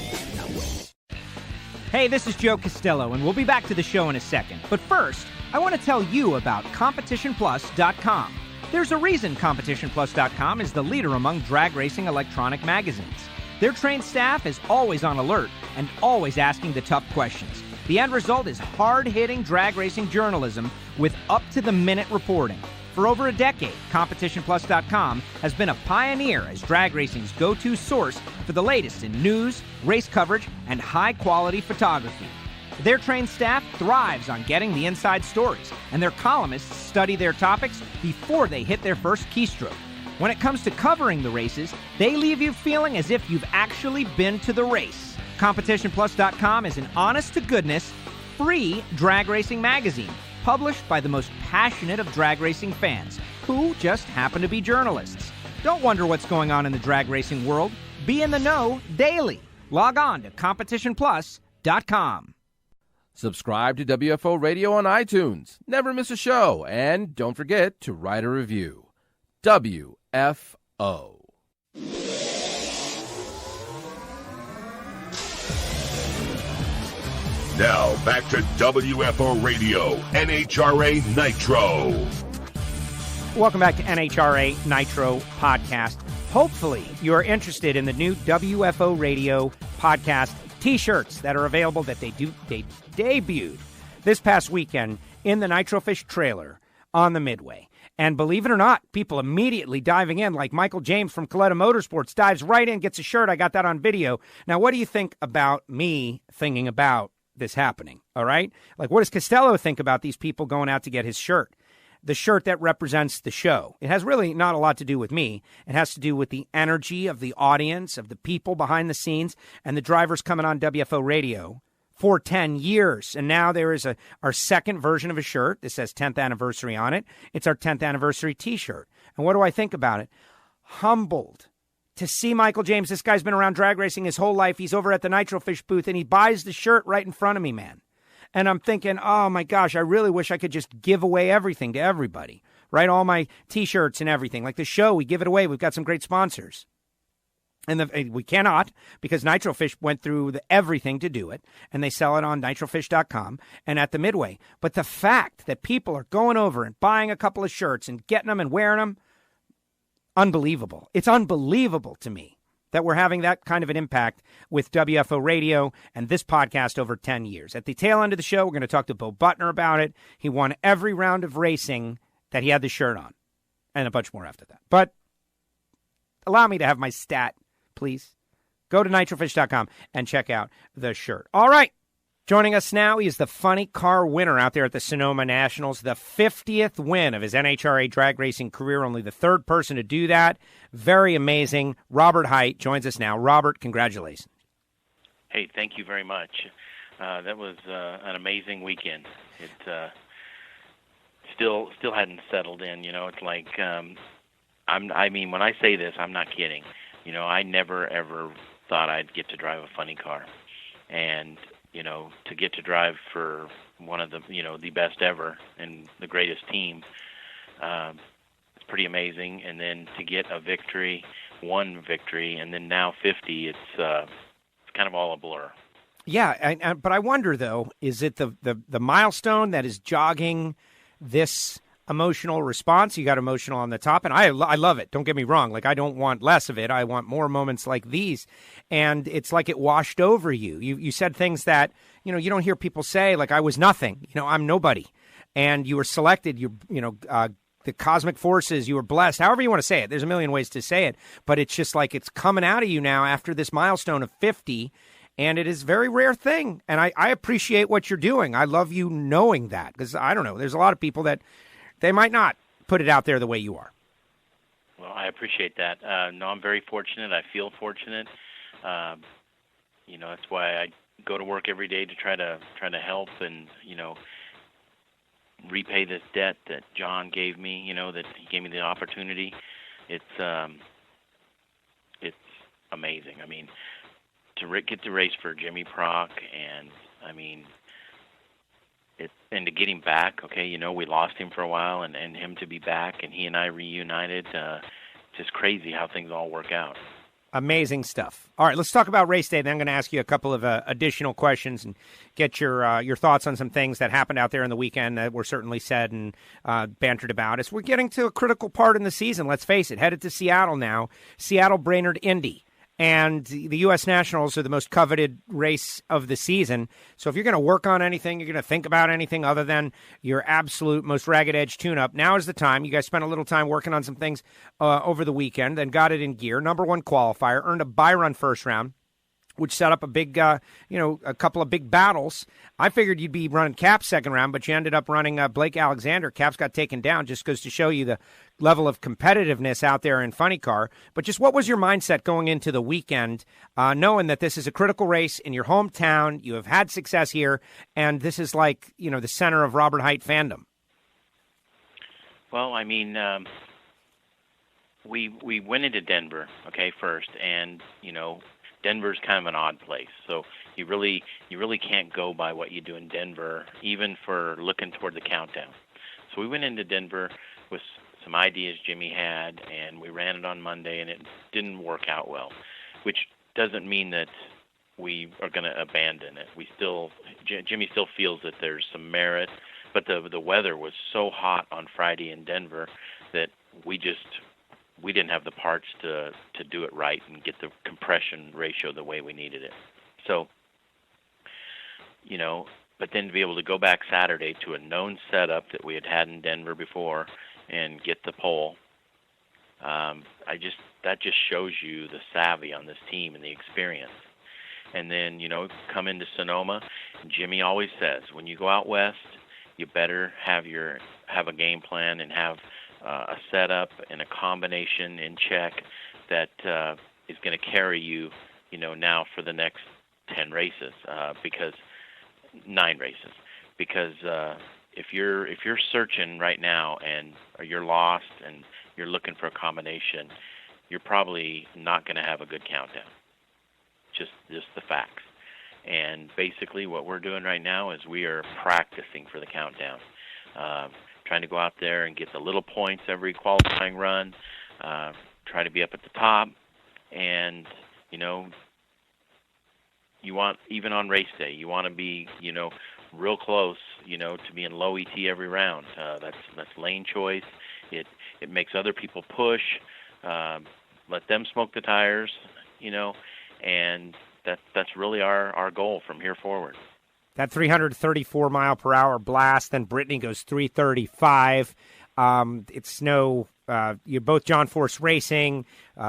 Hey, this is Joe Castello, and we'll be back to the show in a second. But first, I want to tell you about CompetitionPlus.com. There's a reason CompetitionPlus.com is the leader among drag racing electronic magazines. Their trained staff is always on alert and always asking the tough questions. The end result is hard-hitting drag racing journalism with up-to-the-minute reporting. For over a decade, CompetitionPlus.com has been a pioneer as drag racing's go-to source for the latest in news, race coverage, and high-quality photography. Their trained staff thrives on getting the inside stories, and their columnists study their topics before they hit their first keystroke. When it comes to covering the races, they leave you feeling as if you've actually been to the race. CompetitionPlus.com is an honest-to-goodness, free drag racing magazine published by the most passionate of drag racing fans, who just happen to be journalists. Don't wonder what's going on in the drag racing world. Be in the know daily. Log on to CompetitionPlus.com. Subscribe to WFO Radio on iTunes. Never miss a show. And don't forget to write a review. WFO. Now back to WFO Radio, NHRA Nitro. Welcome back to NHRA Nitro Podcast. Hopefully you are interested in the new WFO Radio Podcast T-shirts that are available that they debuted this past weekend in the Nitrofish trailer on the Midway. And believe it or not, people immediately diving in, like Michael James from Coletta Motorsports dives right in, gets a shirt. I got that on video. Now, what do you think about me thinking about this happening? All right? Like, what does Castello think about these people going out to get his shirt? The shirt that represents the show. It has really not a lot to do with me. It has to do with the energy of the audience, of the people behind the scenes, and the drivers coming on WFO Radio for 10 years. And now there is our second version of a shirt. This says 10th anniversary on it. It's our 10th anniversary T-shirt. And what do I think about it? Humbled to see Michael James. This guy's been around drag racing his whole life. He's over at the Nitrofish booth, and he buys the shirt right in front of me, man. And I'm thinking, oh my gosh, I really wish I could just give away everything to everybody, right? All my T-shirts and everything. Like the show, we give it away. We've got some great sponsors. And we cannot, because Nitrofish went through everything to do it, and they sell it on nitrofish.com and at the Midway. But the fact that people are going over and buying a couple of shirts and getting them and wearing them, unbelievable. It's unbelievable to me that we're having that kind of an impact with WFO Radio and this podcast over 10 years. At the tail end of the show, we're going to talk to Bo Butner about it. He won every round of racing that he had the shirt on, and a bunch more after that. But allow me to have my stat, please. Go to nitrofish.com and check out the shirt. All right. Joining us now, he is the funny car winner out there at the Sonoma Nationals, the 50th win of his NHRA drag racing career, only the third person to do that. Very amazing. Robert Hight joins us now. Robert, congratulations. Hey, thank you very much. That was an amazing weekend. It still hadn't settled in. It's like, I mean, when I say this, I'm not kidding. I never, ever thought I'd get to drive a funny car. And to get to drive for one of the, the best ever and the greatest team, it's pretty amazing. And then to get a victory, one victory, and then now 50, it's kind of all a blur. Yeah, but I wonder, though, is it the milestone that is jogging this emotional response? You got emotional on the top, and I love it. Don't get me wrong. Like, I don't want less of it. I want more moments like these. And it's like it washed over you. You said things that, you don't hear people say, like, I was nothing. I'm nobody. And you were selected. The cosmic forces, you were blessed. However you want to say it. There's a million ways to say it. But it's just like it's coming out of you now after this milestone of 50. And it is a very rare thing. And I appreciate what you're doing. I love you knowing that. Because, I don't know, there's a lot of people that they might not put it out there the way you are. Well, I appreciate that. No, I'm very fortunate. I feel fortunate. That's why I go to work every day to try to help and, repay this debt that John gave me, that he gave me the opportunity. It's amazing. I mean, to get to race for Jimmy Prock and, and to get him back, okay, we lost him for a while, and him to be back, and he and I reunited, just crazy how things all work out. Amazing stuff. All right, let's talk about race day. Then I'm going to ask you a couple of additional questions and get your thoughts on some things that happened out there in the weekend that were certainly said and bantered about. As we're getting to a critical part in the season, let's face it, headed to Seattle now. Seattle Brainerd Indy. And the U.S. Nationals are the most coveted race of the season. So if you're going to work on anything, you're going to think about anything other than your absolute most ragged edge tune-up, now is the time. You guys spent a little time working on some things over the weekend, then got it in gear. Number one qualifier, earned a bye-run first round, which set up a big, a couple of big battles. I figured you'd be running Cap's second round, but you ended up running Blake Alexander. Cap's got taken down, just goes to show you the level of competitiveness out there in Funny Car. But just what was your mindset going into the weekend, knowing that this is a critical race in your hometown, you have had success here, and this is like, the center of Robert Hight fandom? Well, we went into Denver, first, and, Denver's kind of an odd place, so you really can't go by what you do in Denver, even for looking toward the countdown. So we went into Denver with some ideas Jimmy had, and we ran it on Monday, and it didn't work out well, which doesn't mean that we are going to abandon it. Jimmy still feels that there's some merit, but the weather was so hot on Friday in Denver that we didn't have the parts to do it right and get the compression ratio the way we needed it. So, but then to be able to go back Saturday to a known setup that we had in Denver before and get the pole, that just shows you the savvy on this team and the experience. And then, come into Sonoma, Jimmy always says, when you go out west, you better have a game plan and have a setup and a combination in check that is going to carry you, now for the next 10 races, because 9 races. Because if you're searching right now and you're lost and you're looking for a combination, you're probably not going to have a good countdown. Just the facts. And basically what we're doing right now is we are practicing for the countdown, trying to go out there and get the little points every qualifying run, try to be up at the top. And, you know, you want, even on race day, you want to be, you know, real close, you know, to being low ET every round. That's lane choice. It makes other people push, let them smoke the tires, you know, and that's really our goal from here forward. That 334 mile per hour blast, then Brittany goes 335. It's no, you're both John Force Racing.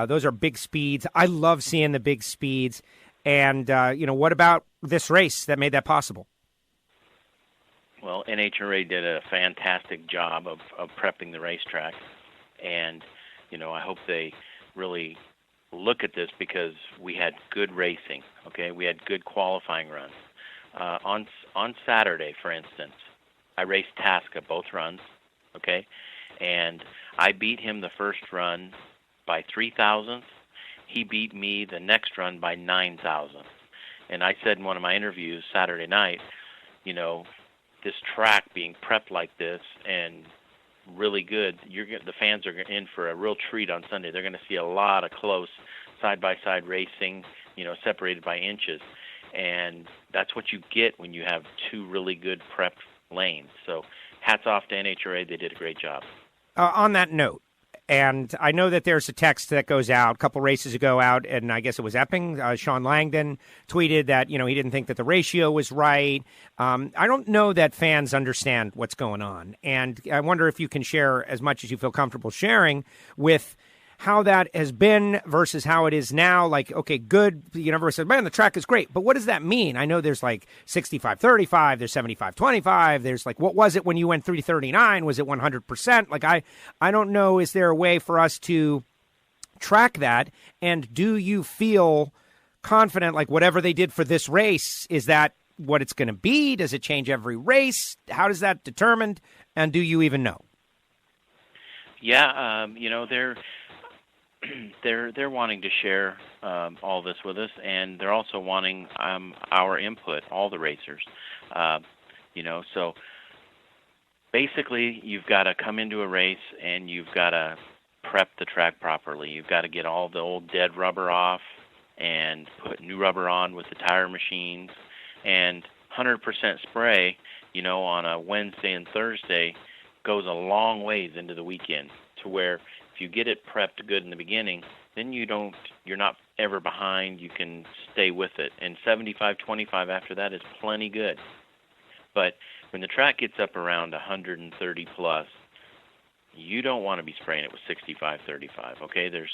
Those are big speeds. I love seeing the big speeds. And, you know, what about this race that made that possible? Well, NHRA did a fantastic job of prepping the racetrack. And, you know, I hope they really look at this because we had good racing, okay? We had good qualifying runs. On Saturday, for instance, I raced Tasca both runs, okay? And I beat him the first run by 3 thousandths. He beat me the next run by 9 thousandths. And I said in one of my interviews Saturday night, you know, this track being prepped like this and really good, the fans are in for a real treat on Sunday. They're going to see a lot of close side-by-side racing, you know, separated by inches. And that's what you get when you have two really good prepped lanes. So hats off to NHRA. They did a great job. On that note, and I know that there's a text that goes out a couple races ago out, and I guess it was Epping. Sean Langdon tweeted that, you know, he didn't think that the ratio was right. I don't know that fans understand what's going on. And I wonder if you can share as much as you feel comfortable sharing with how that has been versus how it is now. Like, okay, good. You know, everyone said, man, the track is great. But what does that mean? I know there's like 65-35, there's 75-25. There's like, what was it when you went 339? Was it 100%? Like, I don't know. Is there a way for us to track that? And do you feel confident, like whatever they did for this race, is that what it's going to be? Does it change every race? How does that determined? And do you even know? Yeah, you know, they're wanting to share all this with us, and they're also wanting our input, all the racers. You know, so basically you've got to come into a race and you've got to prep the track properly. You've got to get all the old dead rubber off and put new rubber on with the tire machines. And 100% spray, you know, on a Wednesday and Thursday goes a long ways into the weekend, to where if you get it prepped good in the beginning, then you're not ever behind. You can stay with it. And 75-25 after that is plenty good. But when the track gets up around 130 plus, you don't want to be spraying it with 65-35, okay? There's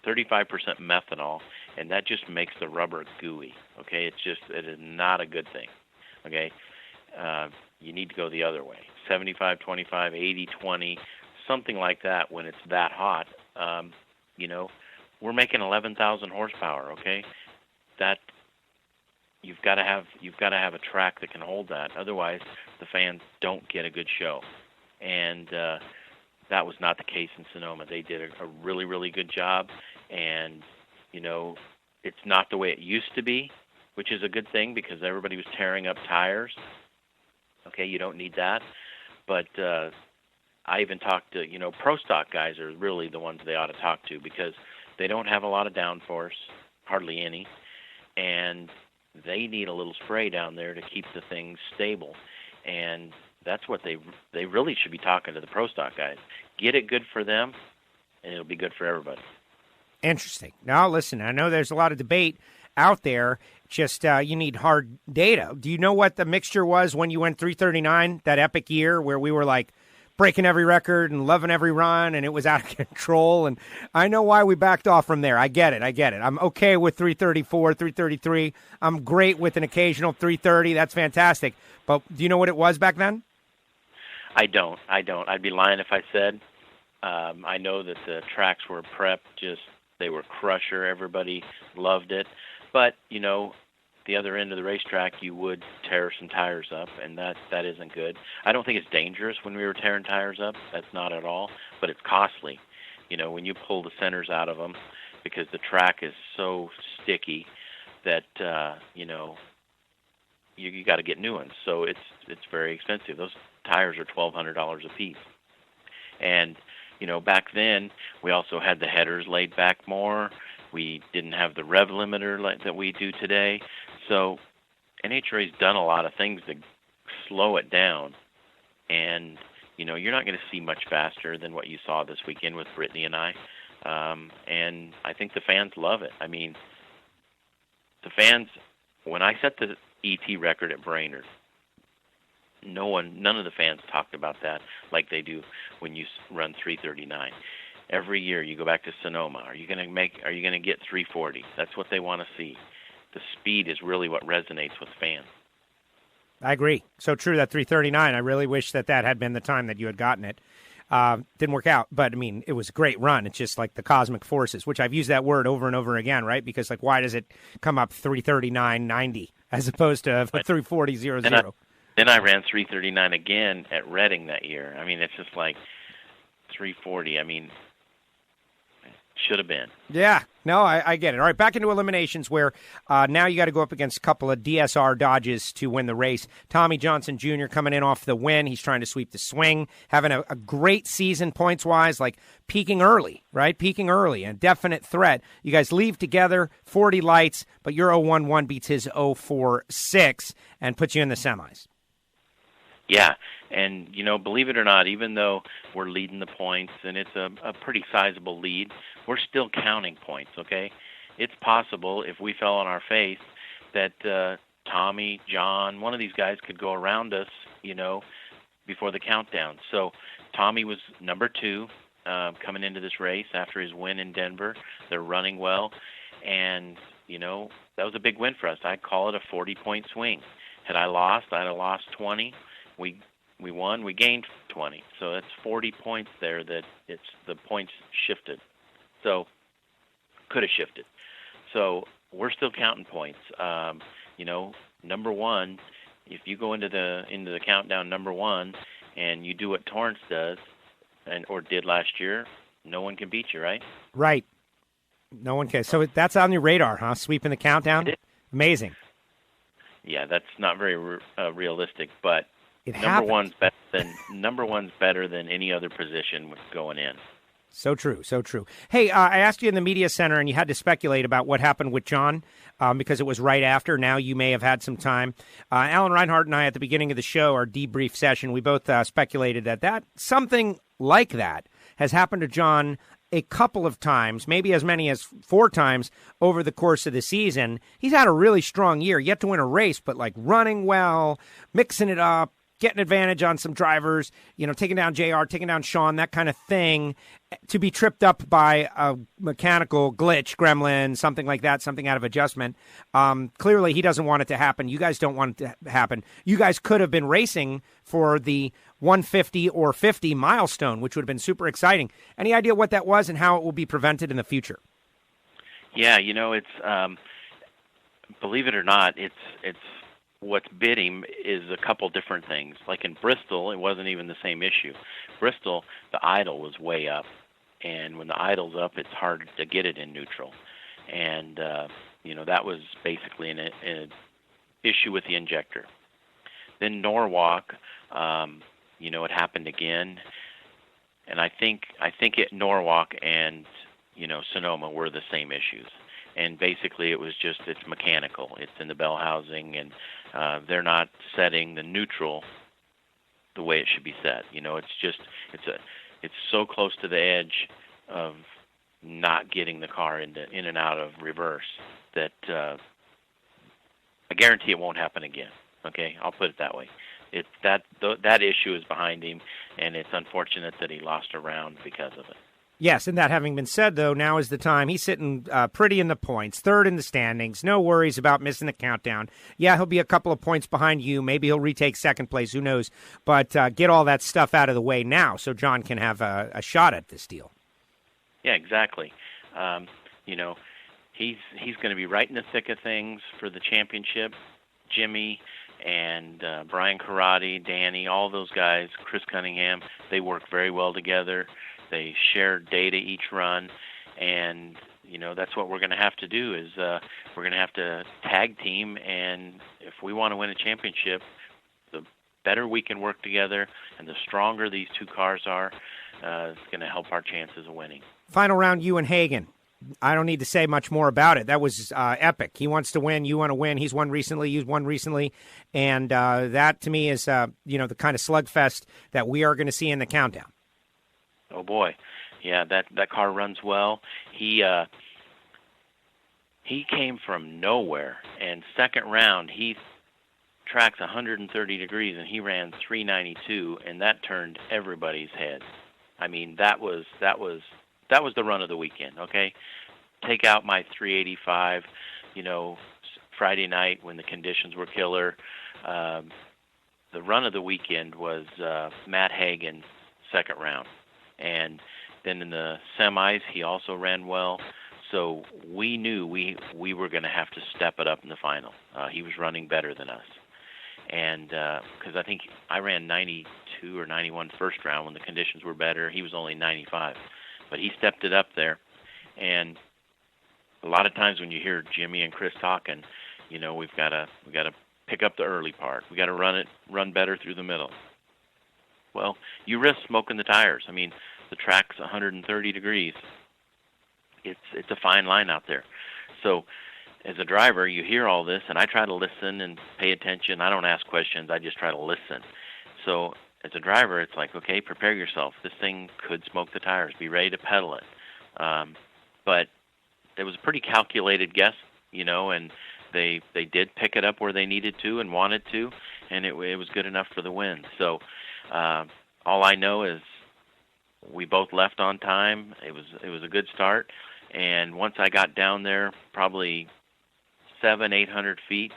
35% methanol, and that just makes the rubber gooey, okay? It is not a good thing, okay? You need to go the other way, 75-25, 80-20, something like that. When it's that hot, you know, we're making 11,000 horsepower. Okay, that you've got to have a track that can hold that. Otherwise, the fans don't get a good show. And that was not the case in Sonoma. They did a really, really good job. And you know, it's not the way it used to be, which is a good thing because everybody was tearing up tires. Okay, you don't need that, but I even talked to, you know, pro stock guys are really the ones they ought to talk to because they don't have a lot of downforce, hardly any, and they need a little spray down there to keep the things stable. And that's what they really should be talking to the pro stock guys. Get it good for them, and it'll be good for everybody. Interesting. Now, listen, I know there's a lot of debate out there. Just you need hard data. Do you know what the mixture was when you went 339, that epic year where we were like, breaking every record and loving every run, and it was out of control? And I know why we backed off from there. I get it. I'm okay with 334, 333. I'm great with an occasional 330. That's fantastic. But do you know what it was back then? I don't. I'd be lying if I said. I know that the tracks were prepped. They were crusher. Everybody loved it. But, you know, the other end of the racetrack, you would tear some tires up, and that isn't good. I don't think it's dangerous when we were tearing tires up. That's not at all, but it's costly. You know, when you pull the centers out of them, because the track is so sticky that, you know, you got to get new ones. So it's very expensive. Those tires are $1,200 a piece. And back then we also had the headers laid back more. We didn't have the rev limiter that we do today. So NHRA's done a lot of things to slow it down. And you're not going to see much faster than what you saw this weekend with Brittany and I. And I think the fans love it. I mean, the fans, when I set the ET record at Brainerd, none of the fans talked about that like they do when you run 339. Every year you go back to Sonoma. Are you going to get 340? That's what they want to see. The speed is really what resonates with fans. I agree. So true, that 339. I really wish that had been the time that you had gotten it. Didn't work out, but I mean, it was a great run. It's just like the cosmic forces, which I've used that word over and over again, right? Because why does it come up 339.90 as opposed to 340.00? Then I ran 339 again at Reading that year. I mean, it's just like 340. I mean, should have been. Yeah, no, I get it. All right, back into eliminations where now you got to go up against a couple of DSR Dodges to win the race. Tommy Johnson Jr. coming in off the win. He's trying to sweep the swing, having a great season points-wise, like peaking early, right? Peaking early, a definite threat. You guys leave together, 40 lights, but your 011 beats his 046 and puts you in the semis. Yeah, and believe it or not, even though we're leading the points and it's a pretty sizable lead, we're still counting points, okay? It's possible if we fell on our face that Tommy, John, one of these guys could go around us, before the countdown. So Tommy was number 2 coming into this race after his win in Denver. They're running well, and, that was a big win for us. I'd call it a 40-point swing. Had I lost, I'd have lost 20. We won. We gained 20. So that's 40 points there that the points shifted. So could have shifted. So we're still counting points. Number 1, if you go into the countdown number 1 and you do what Torrence does or did last year, no one can beat you, right? Right. No one can. So that's on your radar, huh? Sweeping the countdown? Amazing. Yeah, that's not very realistic, but number one's better than any other position going in. So true, so true. Hey, I asked you in the media center, and you had to speculate about what happened with John because it was right after. Now you may have had some time. Alan Reinhart and I, at the beginning of the show, our debrief session, we both speculated that something like that has happened to John a couple of times, maybe as many as 4 times over the course of the season. He's had a really strong year, yet to win a race, but running well, mixing it up, getting advantage on some drivers, taking down JR, taking down Sean, that kind of thing, to be tripped up by a mechanical glitch, gremlin, something like that, something out of adjustment. Clearly, he doesn't want it to happen. You guys don't want it to happen. You guys could have been racing for the 150 or 50 milestone, which would have been super exciting. Any idea what that was and how it will be prevented in the future? Yeah, it's believe it or not, it's what's bit him is a couple different things. Like in Bristol, it wasn't even the same issue. Bristol, the idle was way up, and when the idle's up, it's hard to get it in neutral. And that was basically an issue with the injector. Then Norwalk, it happened again, and I think at Norwalk and Sonoma were the same issues. And basically, it's mechanical. It's in the bell housing, and they're not setting the neutral the way it should be set. It's so close to the edge of not getting the car in and out of reverse that I guarantee it won't happen again. Okay, I'll put it that way. It's that issue is behind him, and it's unfortunate that he lost a round because of it. Yes, and that having been said, though, now is the time. He's sitting pretty in the points, 3rd in the standings. No worries about missing the countdown. Yeah, he'll be a couple of points behind you. Maybe he'll retake 2nd place. Who knows? But get all that stuff out of the way now so John can have a shot at this deal. Yeah, exactly. He's going to be right in the thick of things for the championship. Jimmy and Brian Karate, Danny, all those guys, Chris Cunningham, they work very well together. They share data each run, and that's what we're going to have to do is we're going to have to tag team, and if we want to win a championship, the better we can work together and the stronger these two cars are, it's going to help our chances of winning. Final round, you and Hagan. I don't need to say much more about it. That was epic. He wants to win. You want to win. He's won recently. You've won recently. And that, to me, is the kind of slugfest that we are going to see in the countdown. Oh, boy. Yeah, that car runs well. He came from nowhere, and second round, he tracks 130 degrees, and he ran 392, and that turned everybody's head. I mean, that was the run of the weekend, okay? Take out my 385, Friday night when the conditions were killer. The run of the weekend was Matt Hagan, second round. And then in the semis, he also ran well. So we knew we were going to have to step it up in the final. He was running better than us. And because I think I ran 92 or 91 first round when the conditions were better. He was only 95. But he stepped it up there. And a lot of times when you hear Jimmy and Chris talking, we've got to pick up the early part. We got to run better through the middle. Well, you risk smoking the tires. I mean, the track's 130 degrees. It's a fine line out there. So as a driver, you hear all this, and I try to listen and pay attention. I don't ask questions. I just try to listen. So as a driver, it's like, okay, prepare yourself. This thing could smoke the tires. Be ready to pedal it. But it was a pretty calculated guess, and they did pick it up where they needed to and wanted to, and it was good enough for the win. So all I know is we both left on time. It was a good start. And once I got down there, probably 700-800 feet,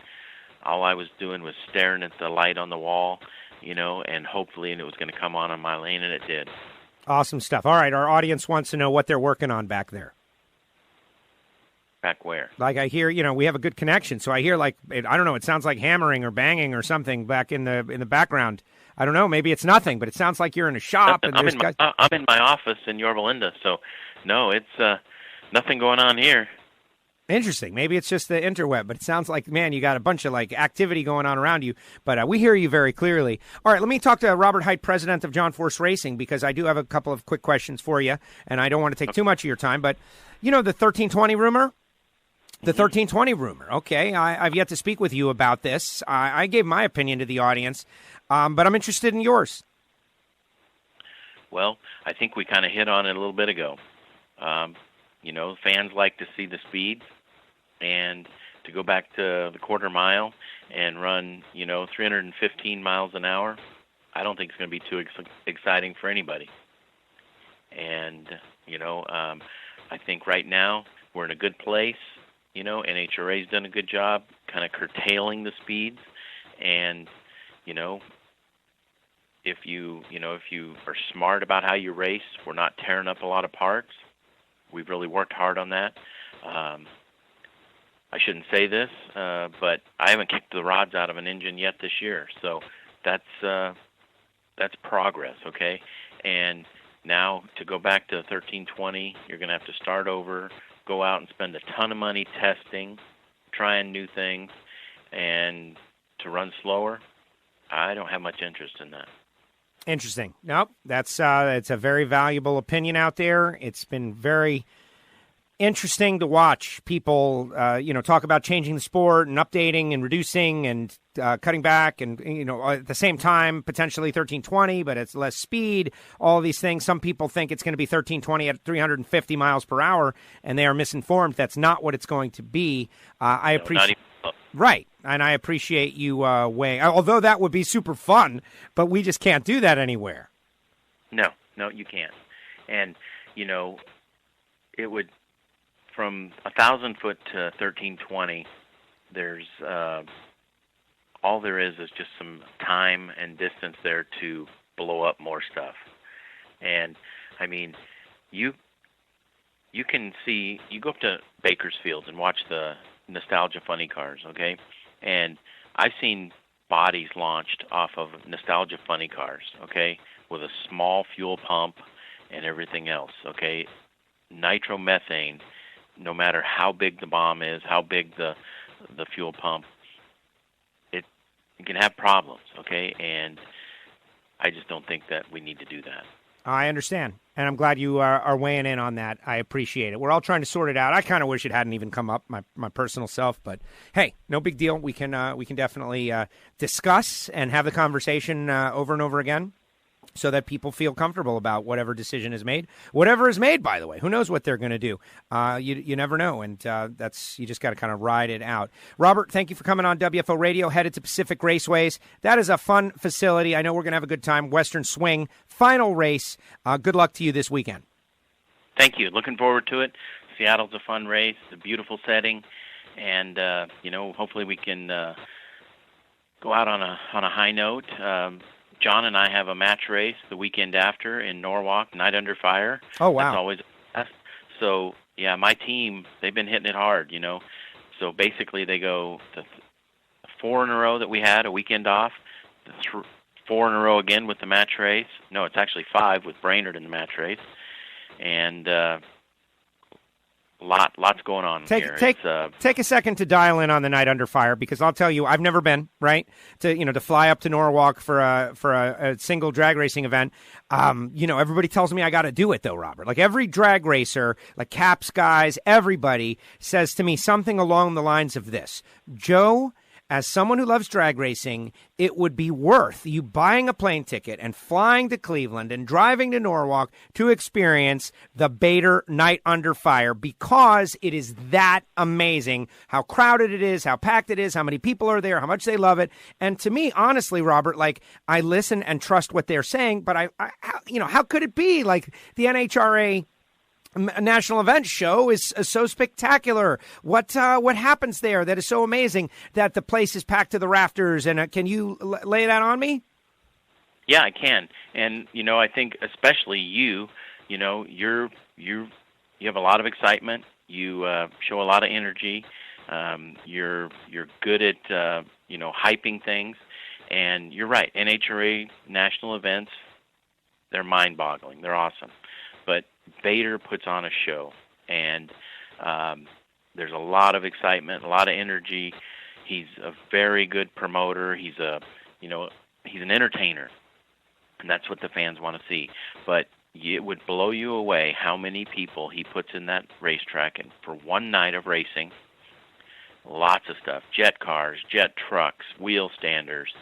all I was doing was staring at the light on the wall, and hopefully it was going to come on my lane, and it did. Awesome stuff. All right, our audience wants to know what they're working on back there. Back where? Like I hear, we have a good connection, so I hear I don't know, it sounds like hammering or banging or something back in the background. I don't know, maybe it's nothing, but it sounds like you're in a shop. I'm in my office in Yorba Linda, so no, it's nothing going on here. Interesting. Maybe it's just the interweb, but it sounds like, man, you got a bunch of activity going on around you. But we hear you very clearly. All right, let me talk to Robert Hight, president of John Force Racing, because I do have a couple of quick questions for you, and I don't want to take too much of your time. But the 1320 rumor? The 1320 rumor. Okay, I've yet to speak with you about this. I gave my opinion to the audience, but I'm interested in yours. Well, I think we kind of hit on it a little bit ago. Fans like to see the speed, and to go back to the quarter mile and run, 315 miles an hour, I don't think it's going to be too exciting for anybody. And, I think right now we're in a good place. NHRA's done a good job kind of curtailing the speeds. And, if you are smart about how you race, we're not tearing up a lot of parts. We've really worked hard on that. I shouldn't say this, but I haven't kicked the rods out of an engine yet this year. So that's progress, okay? And now to go back to 1320, you're going to have to start over, go out and spend a ton of money testing, trying new things, and to run slower, I don't have much interest in that. Interesting. Nope, it's a very valuable opinion out there. It's been very interesting to watch people, talk about changing the sport and updating and reducing and cutting back and, at the same time, potentially 1320, but it's less speed, all these things. Some people think it's going to be 1320 at 350 miles per hour, and they are misinformed. That's not what it's going to be. I appreciate Right, and I appreciate you weighing. Although that would be super fun, but we just can't do that anywhere. No, you can't. And, it would, from 1,000 foot to 1320, there's, all there is just some time and distance there to blow up more stuff. And, I mean, you can see, you go up to Bakersfield and watch the Nostalgia Funny cars, okay? And I've seen bodies launched off of Nostalgia Funny cars, okay, with a small fuel pump and everything else, okay? Nitromethane, no matter how big the bomb is, how big the fuel pump, you can have problems, okay? And I just don't think that we need to do that. I understand, and I'm glad you are weighing in on that. I appreciate it. We're all trying to sort it out. I kind of wish it hadn't even come up, my personal self, but hey, no big deal. We can definitely discuss and have the conversation over and over again, so that people feel comfortable about whatever decision is made. Whatever is made, by the way, who knows what they're going to do? You never know, and you just got to kind of ride it out. Robert, thank you for coming on WFO Radio, headed to Pacific Raceways. That is a fun facility. I know we're going to have a good time. Western Swing, final race. Good luck to you this weekend. Thank you. Looking forward to it. Seattle's a fun race, a beautiful setting, and hopefully we can go out on a high note. John and I have a match race the weekend after in Norwalk, Night Under Fire. Oh, wow. That's always a best. So, yeah, my team, they've been hitting it hard, So basically they go the 4 in a row that we had, a weekend off, 4 in a row again with the match race. No, it's actually 5 with Brainerd in the match race. And lots going on here. Take a second to dial in on the Night Under Fire, because I'll tell you, I've never been, right, to fly up to Norwalk for a single drag racing event. Everybody tells me I got to do it, though, Robert. Like, every drag racer, like Caps guys, everybody says to me something along the lines of this: Joe, as someone who loves drag racing, it would be worth you buying a plane ticket and flying to Cleveland and driving to Norwalk to experience the Bader Night Under Fire, because it is that amazing how crowded it is, how packed it is, how many people are there, how much they love it. And to me, honestly, Robert, like, I listen and trust what they're saying, but how could it be? Like, the NHRA national event show is so spectacular. What happens there that is so amazing that the place is packed to the rafters? And can you lay that on me? Yeah, I can. And I think especially you have a lot of excitement. You show a lot of energy. You're good at hyping things. And you're right. NHRA national events, they're mind-boggling. They're awesome. But Bader puts on a show, and there's a lot of excitement, a lot of energy. He's a very good promoter. He's an entertainer, and that's what the fans want to see. But it would blow you away how many people he puts in that racetrack, and for one night of racing, lots of stuff: jet cars, jet trucks, wheel standers.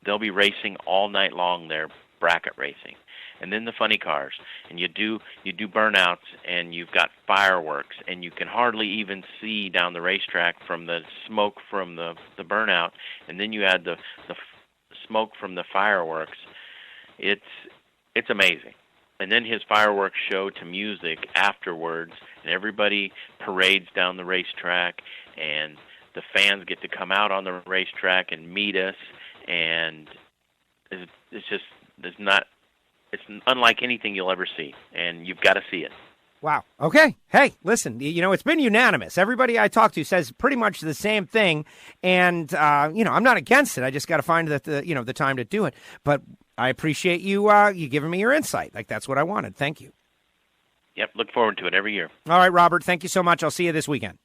They'll be racing all night long there, bracket racing. And then the funny cars, and you do burnouts, and you've got fireworks, and you can hardly even see down the racetrack from the smoke from the burnout, and then you add the smoke from the fireworks. It's amazing. And then his fireworks show to music afterwards, and everybody parades down the racetrack, and the fans get to come out on the racetrack and meet us, and it's unlike anything you'll ever see, and you've got to see it. Wow. Okay. Hey, listen, it's been unanimous. Everybody I talk to says pretty much the same thing, and, I'm not against it. I just got to find the time to do it. But I appreciate you giving me your insight. Like, that's what I wanted. Thank you. Yep, look forward to it every year. All right, Robert, thank you so much. I'll see you this weekend.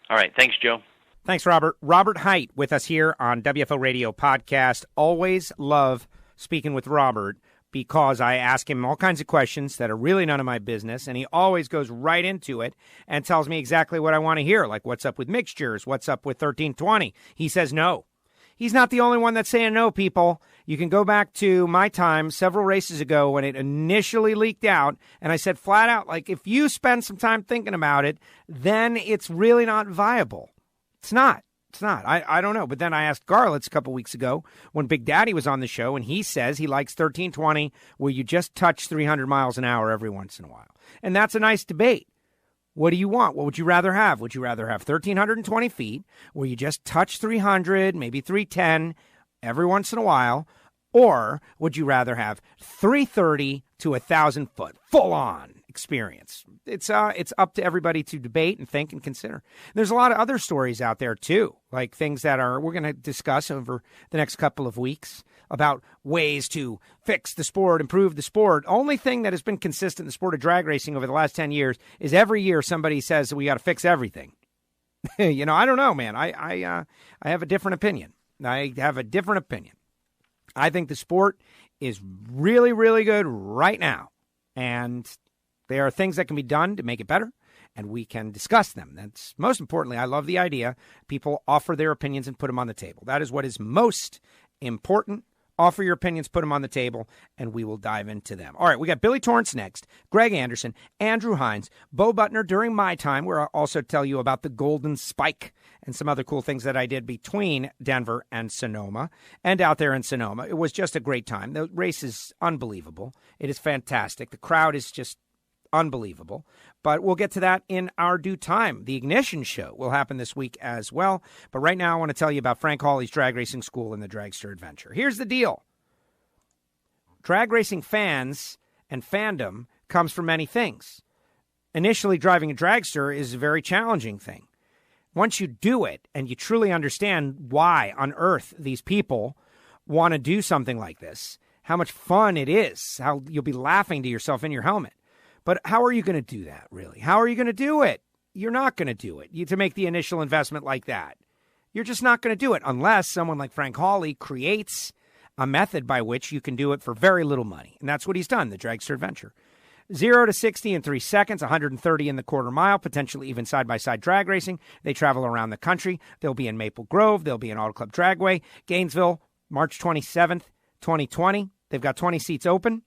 All right, thanks, Joe. Thanks, Robert. Robert Hight with us here on WFO Radio Podcast. Always love speaking with Robert, because I ask him all kinds of questions that are really none of my business, and he always goes right into it and tells me exactly what I want to hear, like what's up with mixtures, what's up with 1320. He says no. He's not the only one that's saying no, people. You can go back to my time several races ago when it initially leaked out, and I said flat out, like, if you spend some time thinking about it, then it's really not viable. It's not. It's not. I don't know. But then I asked Garlitz a couple weeks ago when Big Daddy was on the show, and he says he likes 1320, where you just touch 300 miles an hour every once in a while. And that's a nice debate. What do you want? What would you rather have? Would you rather have 1,320 feet, where you just touch 300, maybe 310 every once in a while? Or would you rather have 330 to 1,000 foot, full-on experience? It's up to everybody to debate and think and consider. There's a lot of other stories out there, too, like things that we're going to discuss over the next couple of weeks about ways to fix the sport, improve the sport. Only thing that has been consistent in the sport of drag racing over the last 10 years is every year somebody says we got to fix everything. I don't know, man. I have a different opinion. I have a different opinion. I think the sport is really, really good right now. And there are things that can be done to make it better, and we can discuss them. That's most importantly, I love the idea people offer their opinions and put them on the table. That is what is most important. Offer your opinions, put them on the table, and we will dive into them. All right, we got Billy Torrence next, Greg Anderson, Andrew Hines, Bo Butner during my time, where I'll also tell you about the Golden Spike and some other cool things that I did between Denver and Sonoma and out there in Sonoma. It was just a great time. The race is unbelievable. It is fantastic. The crowd is just unbelievable. But we'll get to that in our due time. The Ignition Show will happen this week as well. But right now I want to tell you about Frank Hawley's Drag Racing School and the Dragster Adventure. Here's the deal. Drag racing fans and fandom comes from many things. Initially, driving a dragster is a very challenging thing. Once you do it and you truly understand why on earth these people want to do something like this, how much fun it is, how you'll be laughing to yourself in your helmet. But how are you going to do that, really? How are you going to do it? You're not going to do it. To make the initial investment like that. You're just not going to do it unless someone like Frank Hawley creates a method by which you can do it for very little money. And that's what he's done, the Dragster Adventure. 0 to 60 in 3 seconds, 130 in the quarter mile, potentially even side-by-side drag racing. They travel around the country. They'll be in Maple Grove. They'll be in Auto Club Dragway. Gainesville, March 27th, 2020. They've got 20 seats open.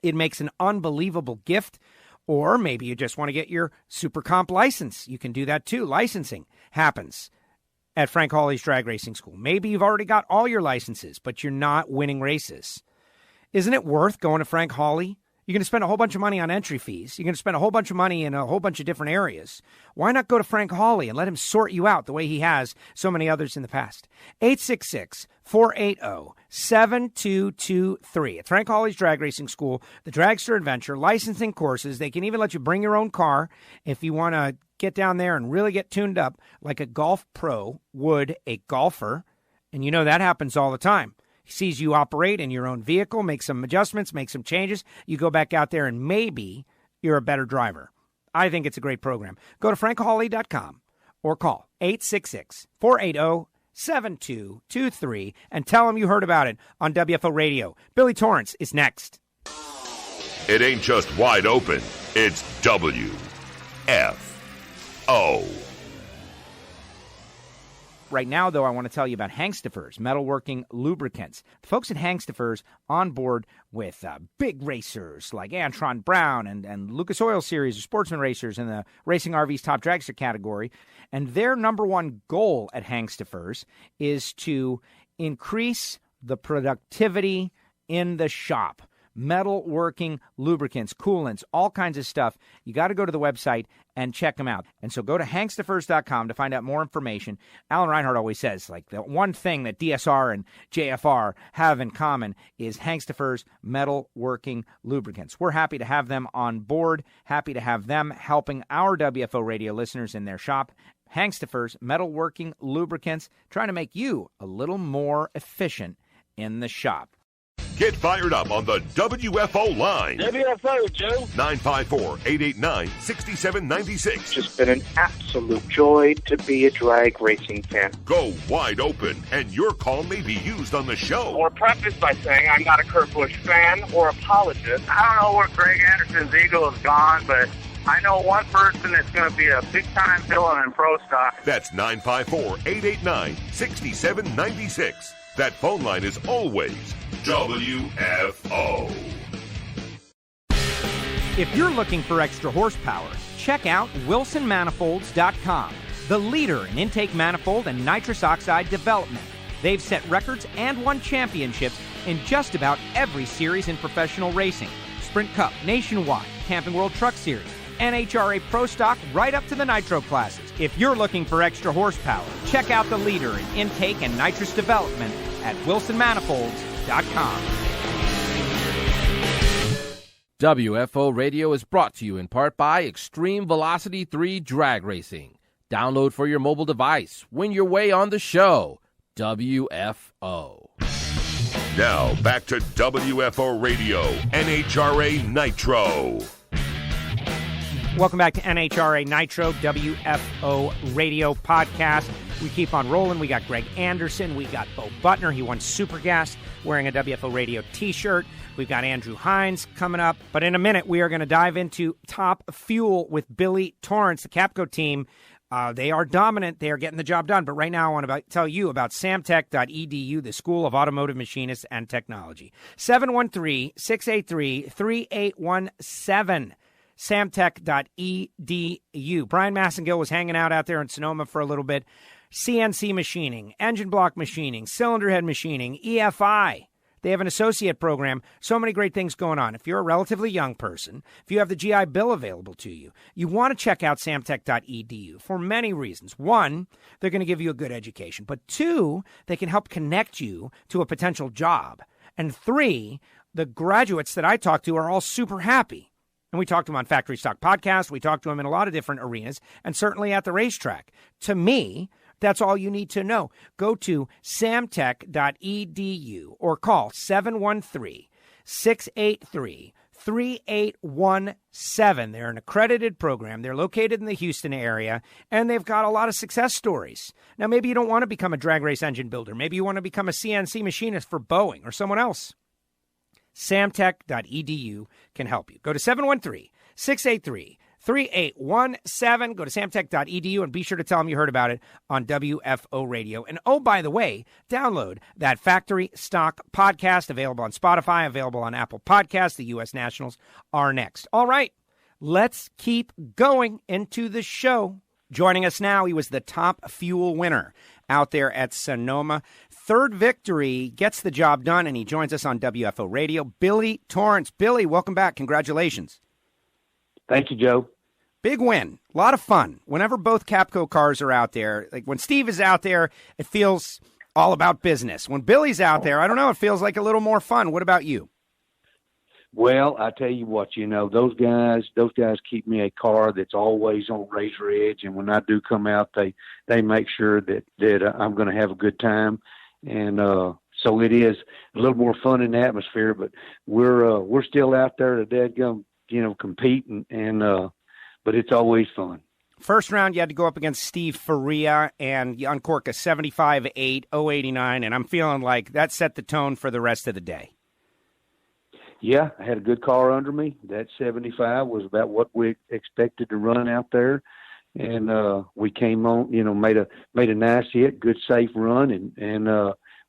It makes an unbelievable gift. Or maybe you just want to get your Super Comp license. You can do that too. Licensing happens at Frank Hawley's Drag Racing School. Maybe you've already got all your licenses, but you're not winning races. Isn't it worth going to Frank Hawley? You're going to spend a whole bunch of money on entry fees. You're going to spend a whole bunch of money in a whole bunch of different areas. Why not go to Frank Hawley and let him sort you out the way he has so many others in the past? 866-480-7223. At Frank Hawley's Drag Racing School, the Dragster Adventure, licensing courses. They can even let you bring your own car if you want to get down there and really get tuned up like a golf pro would a golfer. And you know that happens all the time. He sees you operate in your own vehicle, make some adjustments, make some changes. You go back out there and maybe you're a better driver. I think it's a great program. Go to frankhawley.com or call 866-480-7223 and tell them you heard about it on WFO Radio. Billy Torrence is next. It ain't just wide open. It's WFO. Right now, though, I want to tell you about Hangstafers, metalworking lubricants. The folks at Hangstafers on board with big racers like Antron Brown and Lucas Oil Series, sportsman racers in the Racing RV's top dragster category. And their number one goal at Hangstafers is to increase the productivity in the shop. Metalworking lubricants, coolants, all kinds of stuff. You got to go to the website and check them out. And so go to hangstafers.com to find out more information. Alan Reinhart always says, like, the one thing that DSR and JFR have in common is Hangstafers metalworking lubricants. We're happy to have them on board, happy to have them helping our WFO radio listeners in their shop. Hangstafers metalworking lubricants, trying to make you a little more efficient in the shop. Get fired up on the WFO line. WFO, Joe. 954-889-6796. Just been an absolute joy to be a drag racing fan. Go wide open, and your call may be used on the show. Or preface by saying I'm not a Kurt Busch fan or apologist. I don't know where Greg Anderson's ego is gone, but I know one person that's going to be a big-time villain in pro stock. That's 954-889-6796. That phone line is always WFO. If you're looking for extra horsepower, check out WilsonManifolds.com, the leader in intake manifold and nitrous oxide development. They've set records and won championships in just about every series in professional racing. Sprint Cup, Nationwide, Camping World Truck Series, NHRA Pro Stock, right up to the Nitro classes. If you're looking for extra horsepower, check out the leader in intake and nitrous development at WilsonManifolds.com. WFO Radio is brought to you in part by Extreme Velocity 3 Drag Racing. Download for your mobile device. Win your way on the show. WFO. Now, back to WFO Radio, NHRA Nitro. Welcome back to NHRA Nitro, WFO Radio podcast. We keep on rolling. We got Greg Anderson. We got Bo Butner. He won Super Gas wearing a WFO Radio T-shirt. We've got Andrew Hines coming up. But in a minute, we are going to dive into Top Fuel with Billy Torrence, the Capco team. They are dominant. They are getting the job done. But right now, I want to tell you about samtech.edu, the School of Automotive Machinists and Technology. 713-683-3817. samtech.edu. Brian Massengill was hanging out there in Sonoma for a little bit. CNC machining, engine block machining, cylinder head machining, EFI. They have an associate program. So many great things going on. If you're a relatively young person, if you have the GI Bill available to you, you want to check out samtech.edu for many reasons. One, they're going to give you a good education. But two, they can help connect you to a potential job. And three, the graduates that I talk to are all super happy. And we talk to them on Factory Stock Podcast. We talk to them in a lot of different arenas, and certainly at the racetrack. To me, that's all you need to know. Go to samtech.edu or call 713-683-3817. They're an accredited program. They're located in the Houston area, and they've got a lot of success stories. Now, maybe you don't want to become a drag race engine builder. Maybe you want to become a CNC machinist for Boeing or someone else. samtech.edu can help you. Go to 713-683-3817. Go to samtech.edu and be sure to tell them you heard about it on WFO Radio. And oh, by the way, download that Factory Stock Podcast, available on Spotify, available on Apple Podcasts. The U.S. Nationals are next. All right, let's keep going into the show. Joining us now, he was the Top Fuel winner out there at Sonoma. Third victory, gets the job done, and he joins us on WFO Radio. Billy Torrence. Billy, welcome back. Congratulations. Thank you, Joe. Big win. A lot of fun. Whenever both Capco cars are out there, like when Steve is out there, it feels all about business. When Billy's out there, I don't know, it feels like a little more fun. What about you? Well, I tell you what, those guys keep me a car that's always on razor edge, and when I do come out, they make sure that I'm going to have a good time, and so it is a little more fun in the atmosphere. But we're still out there to dadgum, competing, and but it's always fun. First round, you had to go up against Steve Faria, and you uncork a 75-8, 089, and I'm feeling like that set the tone for the rest of the day. Yeah, I had a good car under me. That 75 was about what we expected to run out there, and we came on, made a nice hit, good safe run, and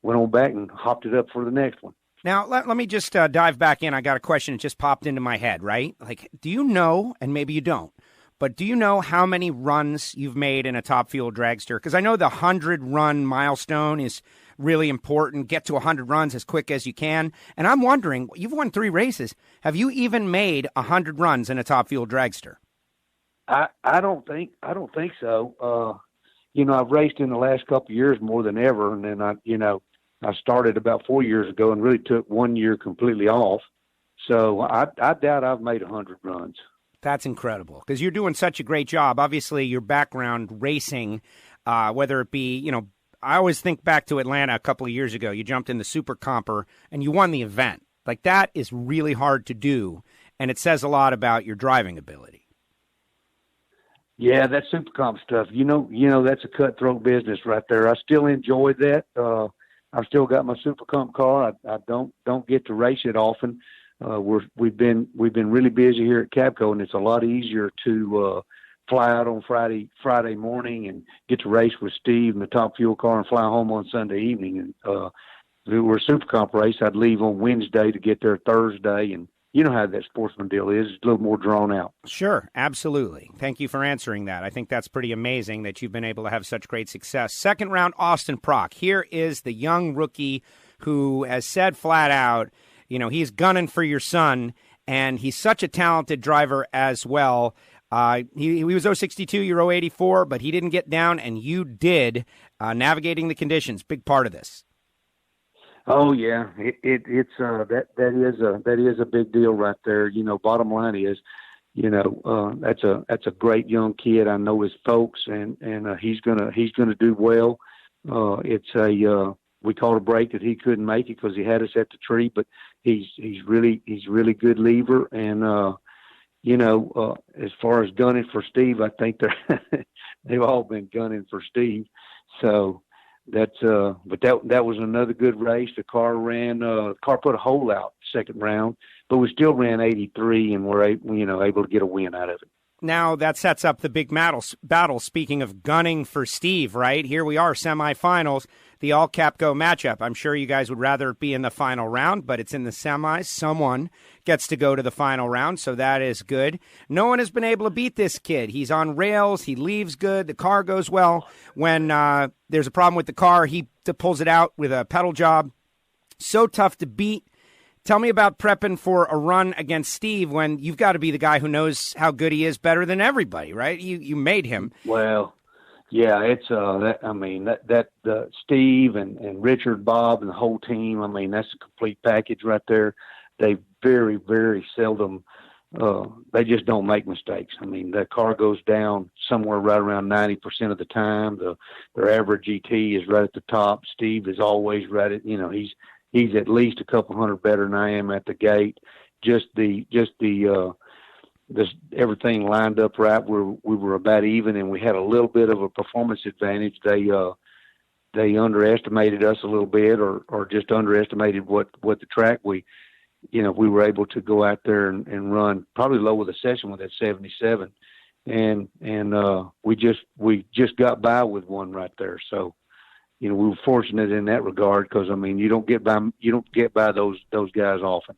went on back and hopped it up for the next one. Now, let me just dive back in. I got a question that just popped into my head, right? Like, do you know, and maybe you don't, but do you know how many runs you've made in a Top Fuel dragster? Because I know the 100-run milestone is really important. Get to 100 runs as quick as you can. And I'm wondering, you've won 3 races. Have you even made 100 runs in a Top Fuel dragster? I don't think so. I've raced in the last couple of years more than ever, and then I started about 4 years ago and really took 1 year completely off. So I doubt I've made 100 runs. That's incredible because you're doing such a great job. Obviously, your background racing, whether it be, I always think back to Atlanta a couple of years ago. You jumped in the Super Comper and you won the event. Like, that is really hard to do, and it says a lot about your driving ability. Yeah, that Super Comp stuff, that's a cutthroat business right there. I still enjoy that. I've still got my Super Comp car. I don't get to race it often. We've been really busy here at Capco, and it's a lot easier to fly out on Friday morning and get to race with Steve in the Top Fuel car and fly home on Sunday evening. And if it were a Super Comp race, I'd leave on Wednesday to get there Thursday, and you know how that sportsman deal is. It's a little more drawn out. Sure, absolutely. Thank you for answering that. I think that's pretty amazing that you've been able to have such great success. Second round, Austin Prock. Here is the young rookie who has said flat out, he's gunning for your son, and he's such a talented driver as well. He was 062, you're 084, but he didn't get down, and you did. Navigating the conditions, big part of this. Oh yeah, that is a big deal right there. Bottom line is, that's a great young kid. I know his folks, and he's gonna do well. We called a break that he couldn't make it because he had us at the tree, but he's really good lever. And as far as gunning for Steve, I think they've all been gunning for Steve. So that's but that was another good race. The car put a hole out second round, but we still ran 83 and were able to get a win out of it. Now that sets up the big battle. Speaking of gunning for Steve, right? Here we are, semifinals, the all-cap go matchup. I'm sure you guys would rather it be in the final round, but it's in the semis. Someone gets to go to the final round, so that is good. No one has been able to beat this kid. He's on rails. He leaves good. The car goes well. When there's a problem with the car, he pulls it out with a pedal job. So tough to beat. Tell me about prepping for a run against Steve when you've got to be the guy who knows how good he is better than everybody, right? You made him. Well, yeah, it's Steve and Richard, Bob, and the whole team. I mean, that's a complete package right there. They very, very seldom. They just don't make mistakes. I mean, that car goes down somewhere right around 90% of the time. Their average ET is right at the top. Steve is always right at. He's at least a couple hundred better than I am at the gate. Just everything lined up right. We were about even, and we had a little bit of a performance advantage. They underestimated us a little bit, or just underestimated what the track we were able to go out there and run probably lower the session with that 77, and we just got by with one right there. So. We were fortunate in that regard because, I mean, you don't get by those guys often.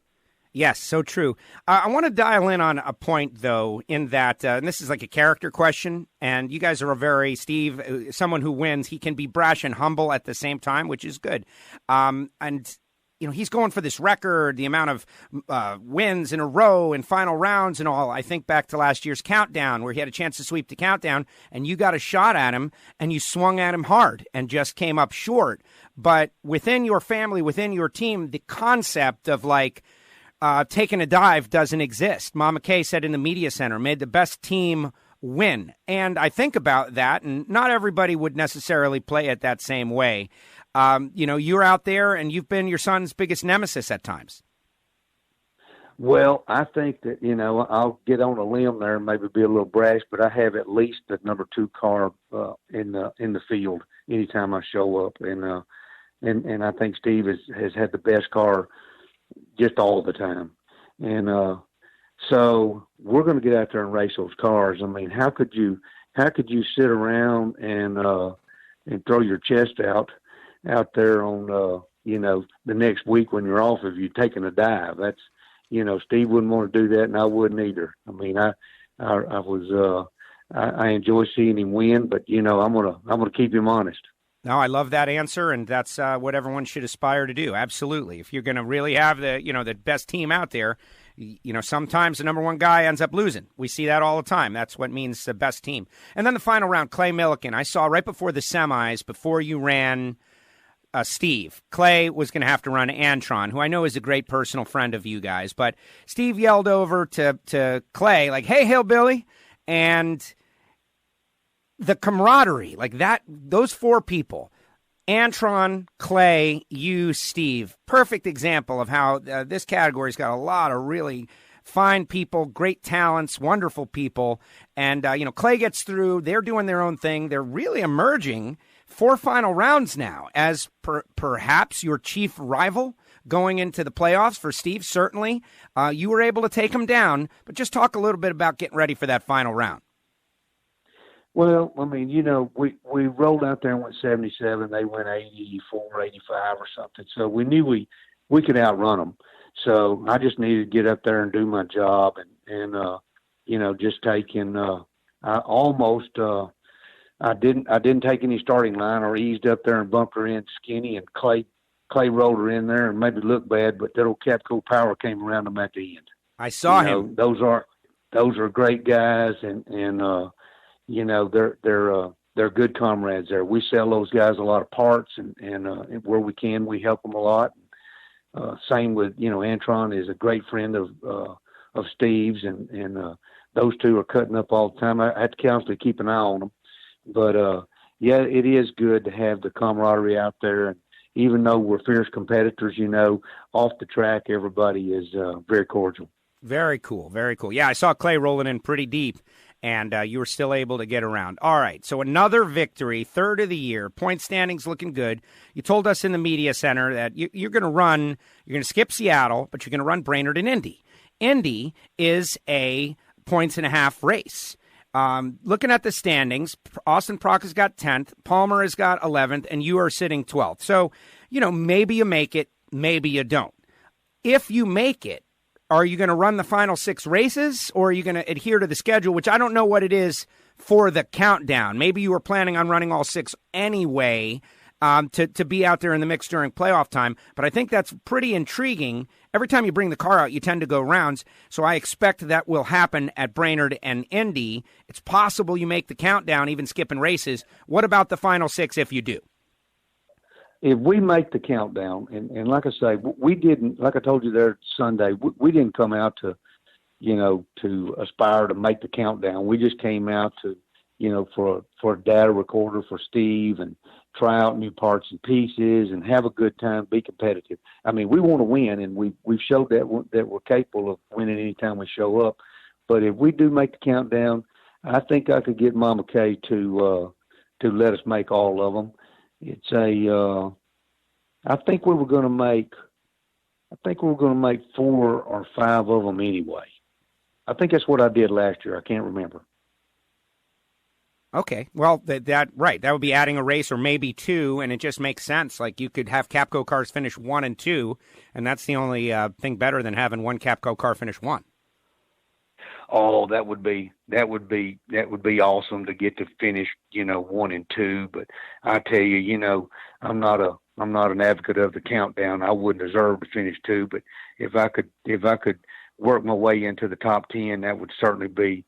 Yes, so true. I want to dial in on a point, though, in that, and this is like a character question, and you guys are Steve, someone who wins, he can be brash and humble at the same time, which is good. And he's going for this record, the amount of wins in a row and final rounds and all. I think back to last year's Countdown where he had a chance to sweep the Countdown and you got a shot at him and you swung at him hard and just came up short. But within your family, within your team, the concept of taking a dive doesn't exist. Mama Kay said in the media center, made the best team win. And I think about that, and not everybody would necessarily play it that same way. You're out there and you've been your son's biggest nemesis at times. Well, I think that, I'll get on a limb there and maybe be a little brash, but I have at least the number 2 car in the field anytime I show up. And I think Steve has had the best car just all the time. And so we're going to get out there and race those cars. I mean, how could you sit around and throw your chest out there on, the next week when you're off if you're taking a dive? That's, Steve wouldn't want to do that, and I wouldn't either. I mean, I enjoy seeing him win, but I'm gonna keep him honest. No, I love that answer, and that's what everyone should aspire to do. Absolutely, if you're going to really have the best team out there, sometimes the number 1 guy ends up losing. We see that all the time. That's what means the best team. And then the final round, Clay Millican. I saw right before the semis, before you ran Steve, Clay was going to have to run Antron, who I know is a great personal friend of you guys. But Steve yelled over to Clay, like, "Hey, Hillbilly," and the camaraderie, like that, those 4 people, Antron, Clay, you, Steve, perfect example of how this category's got a lot of really fine people, great talents, wonderful people. And, Clay gets through. They're doing their own thing. They're really emerging 4 final rounds now as perhaps your chief rival going into the playoffs for Steve. Certainly, you were able to take him down. But just talk a little bit about getting ready for that final round. Well, I mean, we rolled out there and went 77. They went 84, 85 or something. So we knew we could outrun them. So I just needed to get up there and do my job and just taking. I didn't take any starting line or eased up there and bumped her in skinny, and Clay rolled her in there and maybe looked bad, but that old Capco Power came around them at the end. I saw him. Those are great guys, and they're good comrades there. We sell those guys a lot of parts, and where we can, we help them a lot. Same with, Antron is a great friend of Steve's, and those 2 are cutting up all the time. I have to constantly keep an eye on them. But, it is good to have the camaraderie out there. And even though we're fierce competitors, off the track, everybody is very cordial. Very cool. Very cool. Yeah, I saw Clay rolling in pretty deep, and you were still able to get around. All right, so another victory, third of the year. Point standings looking good. You told us in the media center that you're going to skip Seattle, but you're going to run Brainerd and Indy. Indy is a points-and-a-half race. Looking at the standings, Austin Prock has got 10th, Palmer has got 11th, and you are sitting 12th. So, maybe you make it, maybe you don't. If you make it, are you going to run the final 6 races, or are you going to adhere to the schedule, which I don't know what it is for the countdown? Maybe you were planning on running all 6 anyway to be out there in the mix during playoff time, but I think that's pretty intriguing. Every time you bring the car out, you tend to go rounds, so I expect that will happen at Brainerd and Indy. It's possible you make the countdown, even skipping races. What about the final 6 if you do? If we make the countdown, and like I say, we didn't, like I told you there Sunday, we didn't come out to, to aspire to make the countdown. We just came out to, for a data recorder for Steve and try out new parts and pieces and have a good time, be competitive. I mean, we want to win, and we've showed that we're capable of winning anytime we show up. But if we do make the countdown, I think I could get Mama Kay to let us make all of them. It's I think we were going to make 4 or 5 of them anyway. I think that's what I did last year. I can't remember. Okay, well, that would be adding a race or maybe 2, and it just makes sense. Like, you could have Capco cars finish 1 and 2, and that's the only thing better than having one Capco car finish 1. Oh, that would be awesome to get to finish, 1 and 2. But I tell you, I'm not an advocate of the countdown. I wouldn't deserve to finish 2, but if I could work my way into the top 10, that would certainly be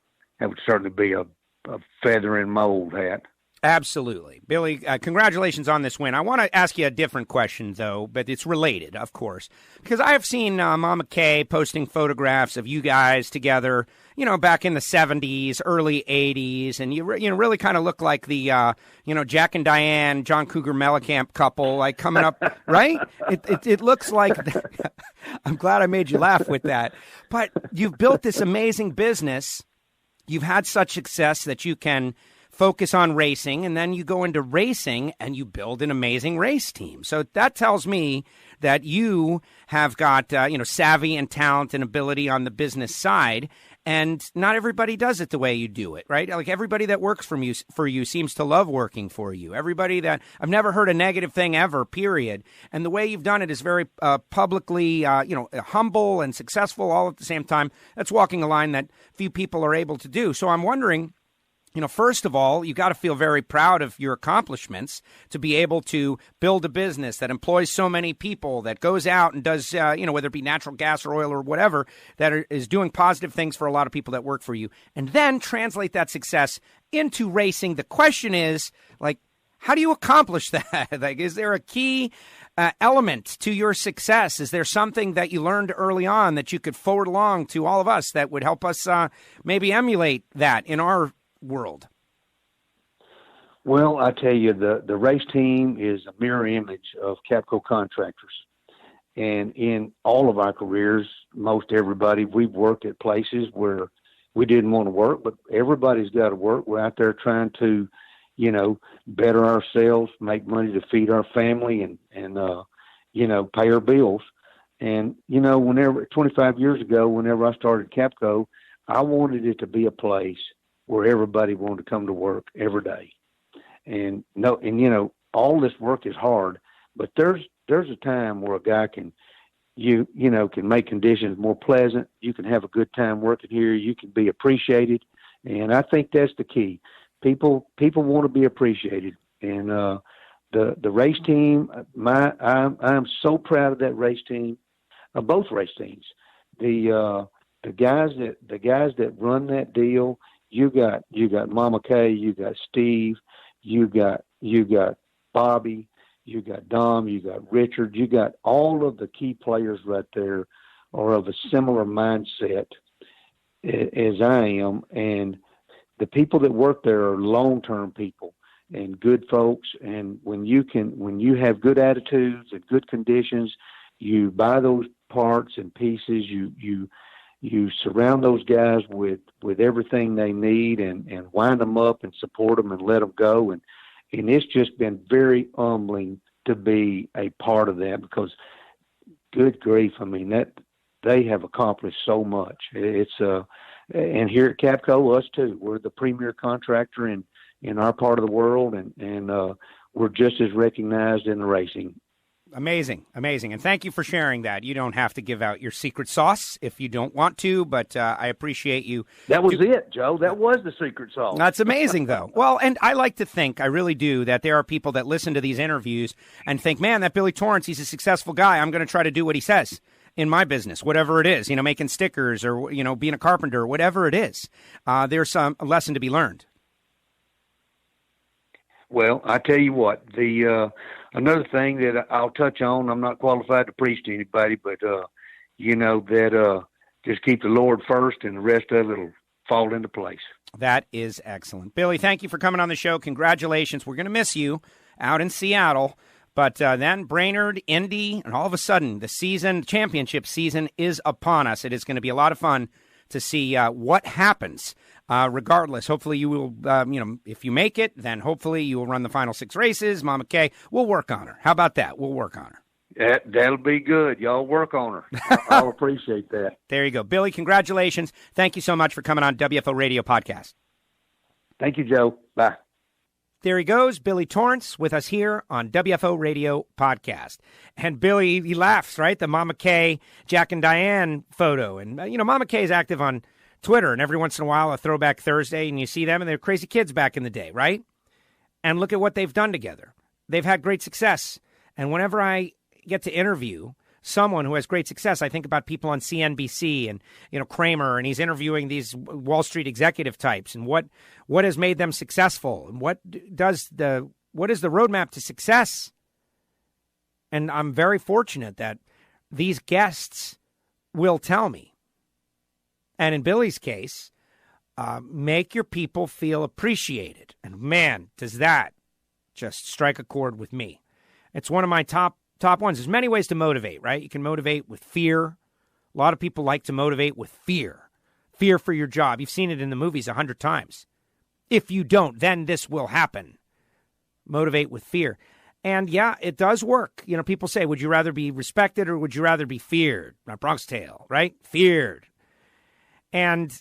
a feather in my old hat. Absolutely. Billy, congratulations on this win. I want to ask you a different question, though, but it's related, of course, because I have seen Mama Kay posting photographs of you guys together, back in the 70s, early 80s, and you really kind of look like the, Jack and Diane, John Cougar Mellencamp couple, like coming up, right? It looks like, I'm glad I made you laugh with that, but you've built this amazing business. You've had such success that you can focus on racing, and then you go into racing and you build an amazing race team. So that tells me that you have got, savvy and talent and ability on the business side, and not everybody does it the way you do it, right? Like, everybody that works for you seems to love working for you. Everybody that I've never heard a negative thing ever, period. And the way you've done it is very publicly, humble and successful all at the same time. That's walking a line that few people are able to do. So I'm wondering, first of all, you got to feel very proud of your accomplishments to be able to build a business that employs so many people, that goes out and does, whether it be natural gas or oil or whatever, that is doing positive things for a lot of people that work for you, and then translate that success into racing. The question is, how do you accomplish that? Is there a key element to your success? Is there something that you learned early on that you could forward along to all of us that would help us maybe emulate that in our world? Well, I tell you, the race team is a mirror image of Capco Contractors. And in all of our careers, most everybody, we've worked at places where we didn't want to work, but everybody's got to work. We're out there trying to, better ourselves, make money to feed our family and pay our bills. And, whenever 25 years ago, whenever I started Capco, I wanted it to be a place where everybody wanted to come to work every day. And all this work is hard, but there's a time where a guy can make conditions more pleasant. You can have a good time working here. You can be appreciated. And I think that's the key. People want to be appreciated. And the race team, I'm so proud of that race team, of both race teams. The guys that run that deal. You got Mama Kay, you got Steve, you got Bobby, you got Dom, you got Richard, you got all of the key players right there are of a similar mindset as I am, and the people that work there are long-term people and good folks. And when you have good attitudes and good conditions, you buy those parts and pieces. you surround those guys with everything they need and wind them up and support them and let them go. And it's just been very humbling to be a part of that, because good grief, I mean, that they have accomplished so much. It's and here at Capco, us too, we're the premier contractor in our part of the world, and we're just as recognized in the racing. Amazing. And thank you for sharing that. You don't have to give out your secret sauce if you don't want to, but I appreciate you. That was it, Joe. That was the secret sauce. That's amazing, though. Well, and I like to think, I really do, that there are people that listen to these interviews and think, man, that Billy Torrence, he's a successful guy. I'm going to try to do what he says in my business, whatever it is, making stickers or, being a carpenter, whatever it is. There's a lesson to be learned. Well, I tell you what, another thing that I'll touch on, I'm not qualified to preach to anybody, but, just keep the Lord first and the rest of it will fall into place. That is excellent. Billy, thank you for coming on the show. Congratulations. We're going to miss you out in Seattle. But then Brainerd, Indy, and all of a sudden the championship season is upon us. It is going to be a lot of fun to see what happens. Regardless, hopefully you will, if you make it, then hopefully you will run the final 6 races. Mama Kay, we'll work on her. How about that? We'll work on her. That'll be good. Y'all work on her. I'll appreciate that. There you go. Billy, congratulations. Thank you so much for coming on WFO Radio Podcast. Thank you, Joe. Bye. There he goes, Billy Torrence, with us here on WFO Radio Podcast. And Billy, he laughs, right? The Mama Kay, Jack and Diane photo. And, Mama Kay is active on Twitter, and every once in a while, a Throwback Thursday, and you see them, and they're crazy kids back in the day, right? And look at what they've done together. They've had great success. And whenever I get to interview someone who has great success, I think about people on CNBC and, Kramer, and he's interviewing these Wall Street executive types and what has made them successful and what is the roadmap to success. And I'm very fortunate that these guests will tell me. And in Billy's case, make your people feel appreciated. And man, does that just strike a chord with me. It's one of my top ones. There's many ways to motivate, right? You can motivate with fear. A lot of people like to motivate with fear. Fear for your job. You've seen it in the movies 100 times. If you don't, then this will happen. Motivate with fear. And yeah, it does work. People say, would you rather be respected or would you rather be feared? My Bronx Tale, right? Feared. And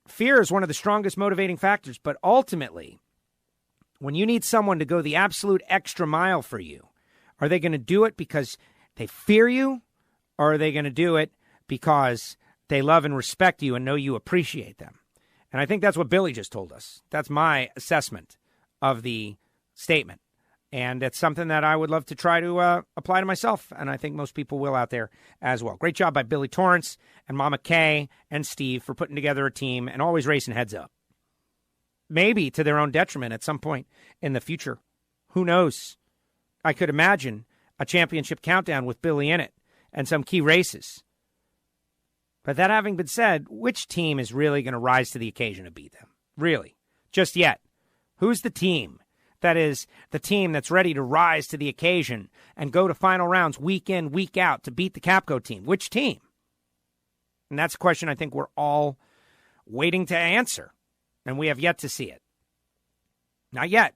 fear is one of the strongest motivating factors. But ultimately, when you need someone to go the absolute extra mile for you, are they going to do it because they fear you? Or are they going to do it because they love and respect you and know you appreciate them? And I think that's what Billy just told us. That's my assessment of the statement. And it's something that I would love to try to apply to myself. And I think most people will out there as well. Great job by Billy Torrence and Mama Kay and Steve for putting together a team and always racing heads up. Maybe to their own detriment at some point in the future. Who knows? I could imagine a championship countdown with Billy in it and some key races. But that having been said, which team is really going to rise to the occasion to beat them? Really? Just yet. Who's the team? That is the team that's ready to rise to the occasion and go to final rounds week in, week out to beat the Capco team. Which team? And that's a question I think we're all waiting to answer, and we have yet to see it. Not yet.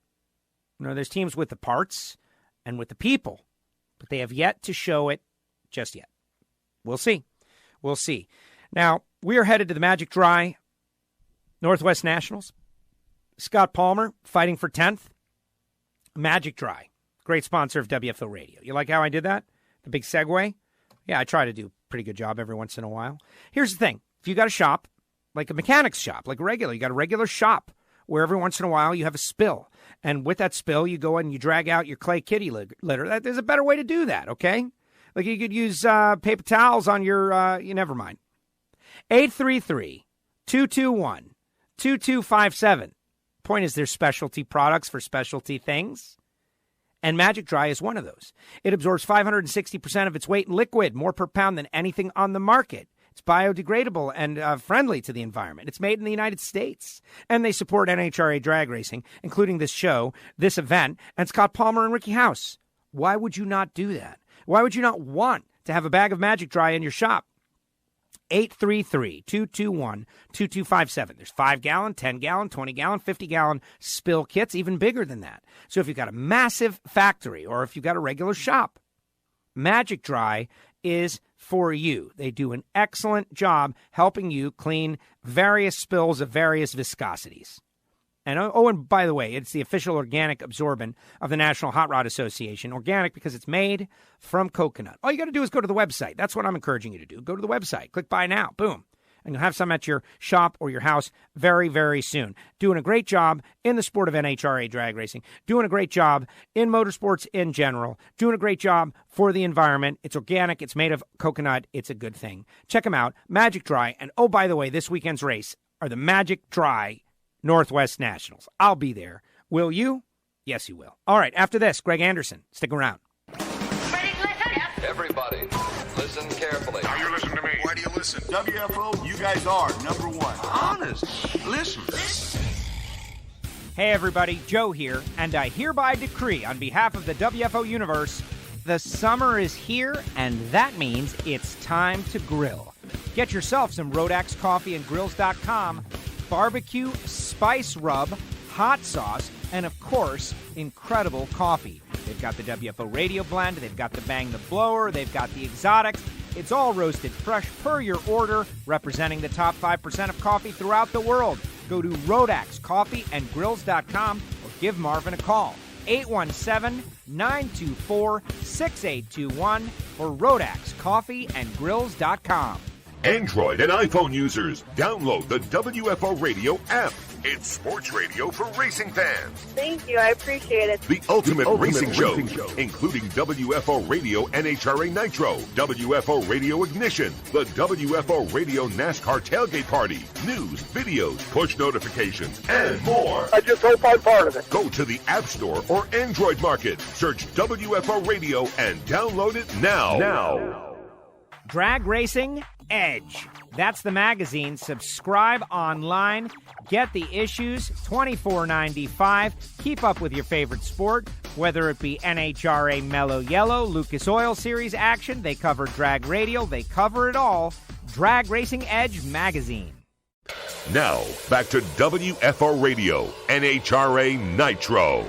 There's teams with the parts and with the people, but they have yet to show it just yet. We'll see. We'll see. Now, we are headed to the Magic Dry Northwest Nationals. Scott Palmer fighting for 10th. Magic Dry, great sponsor of WFO Radio. You like how I did that? The big segue? Yeah, I try to do a pretty good job every once in a while. Here's the thing. If you got a shop, like a mechanic's shop, like you got a regular shop where every once in a while you have a spill. And with that spill, you go and you drag out your clay kitty litter. There's a better way to do that, okay? Like you could use paper towels on your, never mind. 833-221-2257. Point is, there's specialty products for specialty things, and Magic Dry is one of those. It absorbs 560% of its weight in liquid, more per pound than anything on the market. It's biodegradable and friendly to the environment. It's made in the United States, and they support NHRA drag racing, including this show, this event, and Scott Palmer and Ricky House. Why would you not do that? Why would you not want to have a bag of Magic Dry in your shop? 833-221-2257. There's 5-gallon, 10-gallon, 20-gallon, 50-gallon spill kits, even bigger than that. So if you've got a massive factory or if you've got a regular shop, Magic Dry is for you. They do an excellent job helping you clean various spills of various viscosities. And and by the way, it's the official organic absorbent of the National Hot Rod Association. Organic because it's made from coconut. All you got to do is go to the website. That's what I'm encouraging you to do. Go to the website. Click buy now. Boom. And you'll have some at your shop or your house very, very soon. Doing a great job in the sport of NHRA drag racing. Doing a great job in motorsports in general. Doing a great job for the environment. It's organic. It's made of coconut. It's a good thing. Check them out. Magic Dry. And oh, by the way, this weekend's race are the Magic Dry Northwest Nationals. I'll be there. Will you? Yes, you will. All right, after this, Greg Anderson. Stick around. Everybody, listen carefully. Now you listen to me. Why do you listen? WFO, you guys are number one. Honest. Listen. Hey, everybody. Joe here, and I hereby decree on behalf of the WFO universe, the summer is here, and that means it's time to grill. Get yourself some Rodax Coffee and Grills.com barbecue, spice rub, hot sauce, and of course, incredible coffee. They've got the WFO Radio Blend, they've got the Bang the Blower, they've got the exotics. It's all roasted fresh per your order, representing the top 5% of coffee throughout the world. Go to RodaxCoffeeandGrills.com or give Marvin a call. 817-924-6821 or RodaxCoffeeandGrills.com. Android and iPhone users, download the WFO Radio app. It's sports radio for racing fans. Thank you. I appreciate it. The ultimate racing show, including WFO Radio NHRA Nitro, WFO Radio Ignition, the WFO Radio NASCAR Tailgate Party, news, videos, push notifications, and more. I just hope I'm part of it. Go to the App Store or Android Market. Search WFO Radio and download it now. Drag Racing Edge. That's the magazine. Subscribe online. Get the issues, $24.95. Keep up with your favorite sport, whether it be NHRA Mellow Yellow, Lucas Oil Series action. They cover drag radio. They cover it all. Drag Racing Edge magazine. Now, back to WFO Radio, NHRA Nitro.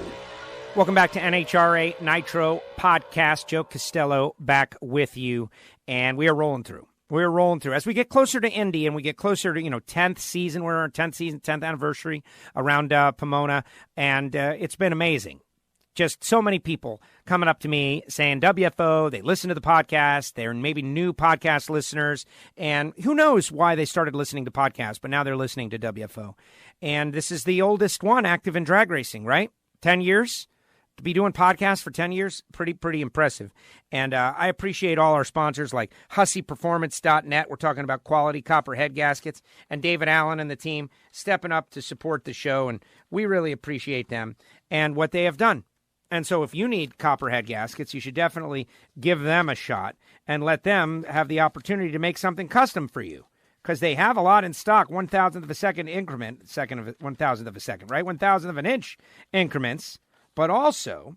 Welcome back to NHRA Nitro podcast. Joe Castello back with you, and we are rolling through. We're rolling through. As we get closer to Indy and we get closer to, 10th season, we're on our 10th season, 10th anniversary around Pomona, and it's been amazing. Just so many people coming up to me saying WFO, they listen to the podcast, they're maybe new podcast listeners, and who knows why they started listening to podcasts, but now they're listening to WFO. And this is the oldest one active in drag racing, right? 10 years? To be doing podcasts for 10 years, pretty impressive. And I appreciate all our sponsors like HusseyPerformance.net. We're talking about quality copper head gaskets. And David Allen and the team stepping up to support the show. And we really appreciate them and what they have done. And so if you need copper head gaskets, you should definitely give them a shot and let them have the opportunity to make something custom for you. Because they have a lot in stock, 1,000th of a second increment, 1,000th of a second, right? 1,000th of an inch increments. But also,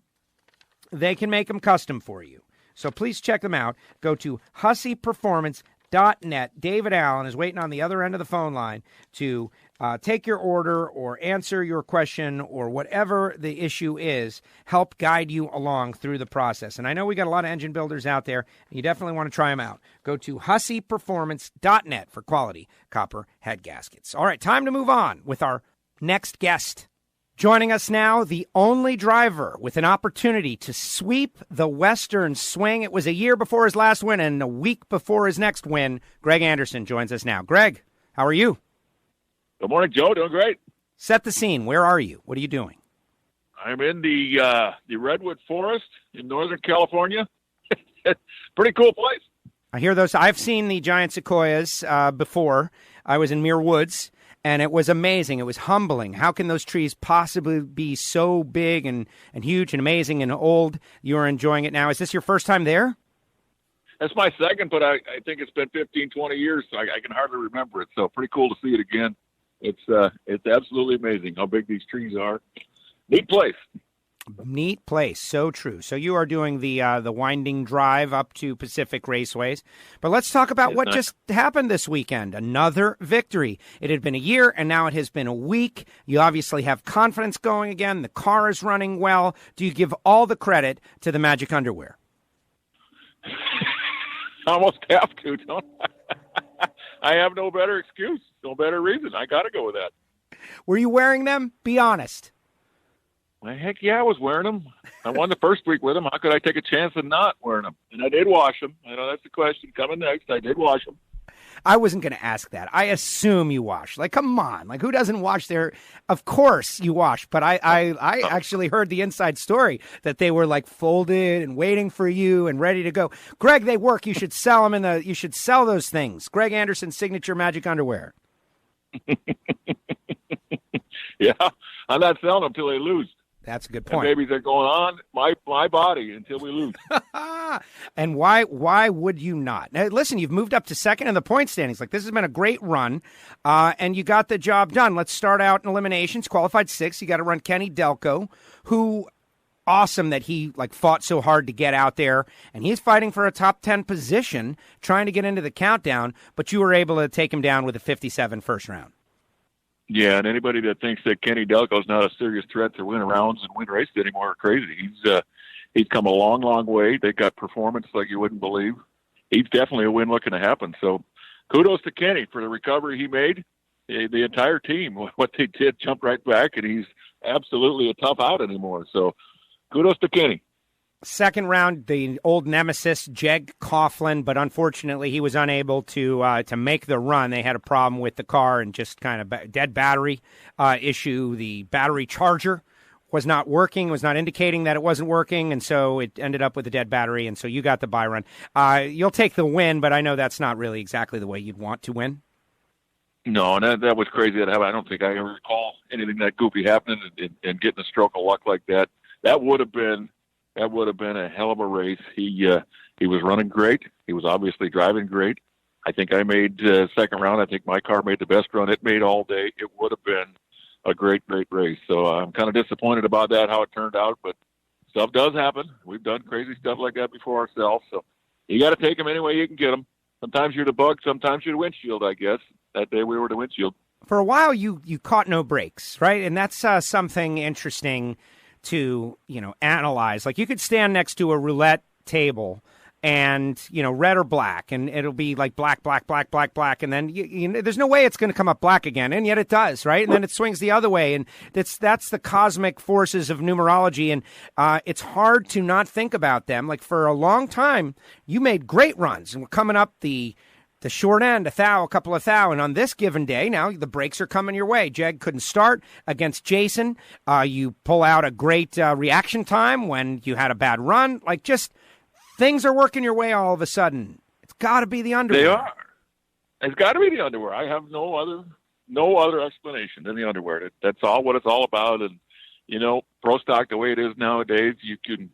they can make them custom for you. So please check them out. Go to HusseyPerformance.net. David Allen is waiting on the other end of the phone line to take your order or answer your question or whatever the issue is, help guide you along through the process. And I know we got a lot of engine builders out there, and you definitely want to try them out. Go to HusseyPerformance.net for quality copper head gaskets. All right, time to move on with our next guest. Joining us now, the only driver with an opportunity to sweep the Western Swing. It was a year before his last win and a week before his next win. Greg Anderson joins us now. Greg, how are you? Good morning, Joe. Doing great. Set the scene. Where are you? What are you doing? I'm in the Redwood Forest in Northern California. Pretty cool place. I hear those. I've seen the giant sequoias before. I was in Muir Woods. And it was amazing. It was humbling. How can those trees possibly be so big and huge and amazing and old? You're enjoying it now. Is this your first time there? That's my second, but I think it's been 15, 20 years, so I can hardly remember it. So pretty cool to see it again. It's absolutely amazing how big these trees are. Neat place. Neat place. So true. So you are doing the winding drive up to Pacific Raceways. But let's talk about what just happened this weekend. Another victory. It had been a year, and now it has been a week. You obviously have confidence going again. The car is running well. Do you give all the credit to the Magic Underwear? I almost have to, don't I? I have no better excuse, no better reason. I got to go with that. Were you wearing them? Be honest. Well, heck yeah, I was wearing them. I won the first week with them. How could I take a chance of not wearing them? And I did wash them. I know that's the question coming next. I did wash them. I wasn't going to ask that. I assume you wash. Like, come on. Like, who doesn't wash their... Of course you wash. But I actually heard the inside story that they were, like, folded and waiting for you and ready to go. Greg, they work. You should sell them you should sell those things. Greg Anderson's Signature Magic Underwear. Yeah, I'm not selling them until they lose. That's a good point. And maybe they're going on my body until we lose. And why would you not? Now, listen, you've moved up to second in the point standings. Like, this has been a great run, and you got the job done. Let's start out in eliminations. Qualified sixth. You got to run Kenny Delco, who... Awesome that he fought so hard to get out there, and he's fighting for a top 10 position, trying to get into the countdown, but you were able to take him down with a 57 first round. Yeah, and anybody that thinks that Kenny Delco's not a serious threat to win rounds and win races anymore are crazy. He's come a long, long way. They got performance like you wouldn't believe. He's definitely a win looking to happen. So kudos to Kenny for the recovery he made. The entire team, what they did, jumped right back, and he's absolutely a tough out anymore. So kudos to Kenny. Second round, the old nemesis, Jeg Coughlin, but unfortunately he was unable to make the run. They had a problem with the car and just kind of dead battery issue. The battery charger was not working, was not indicating that it wasn't working, and so it ended up with a dead battery, and so you got the bye run. You'll take the win, but I know that's not really exactly the way you'd want to win. No, and that was crazy that happened. I don't think I ever recall anything that goofy happening and getting a stroke of luck like that. That would have been a hell of a race. He was running great. He was obviously driving great. I think I made second round. I think my car made the best run it made all day. It would have been a great, great race. So I'm kind of disappointed about that, how it turned out, but stuff does happen. We've done crazy stuff like that before ourselves. So you got to take them any way you can get them. Sometimes you're the bug, sometimes you're the windshield, I guess. That day we were the windshield. For a while you caught no brakes, right? And that's something interesting to, analyze. Like, you could stand next to a roulette table and, red or black, and it'll be like black, black, black, black, black, and then there's no way it's going to come up black again, and yet it does, right? And then it swings the other way, and that's the cosmic forces of numerology, and it's hard to not think about them. Like, for a long time, you made great runs, and we're coming up the short end, a couple of thou, and on this given day, now the brakes are coming your way. Jeg couldn't start against Jason. You pull out a great reaction time when you had a bad run. Like, just things are working your way all of a sudden. It's got to be the underwear. They are. It's got to be the underwear. I have no other explanation than the underwear. That's all what it's all about. And, pro stock the way it is nowadays, you can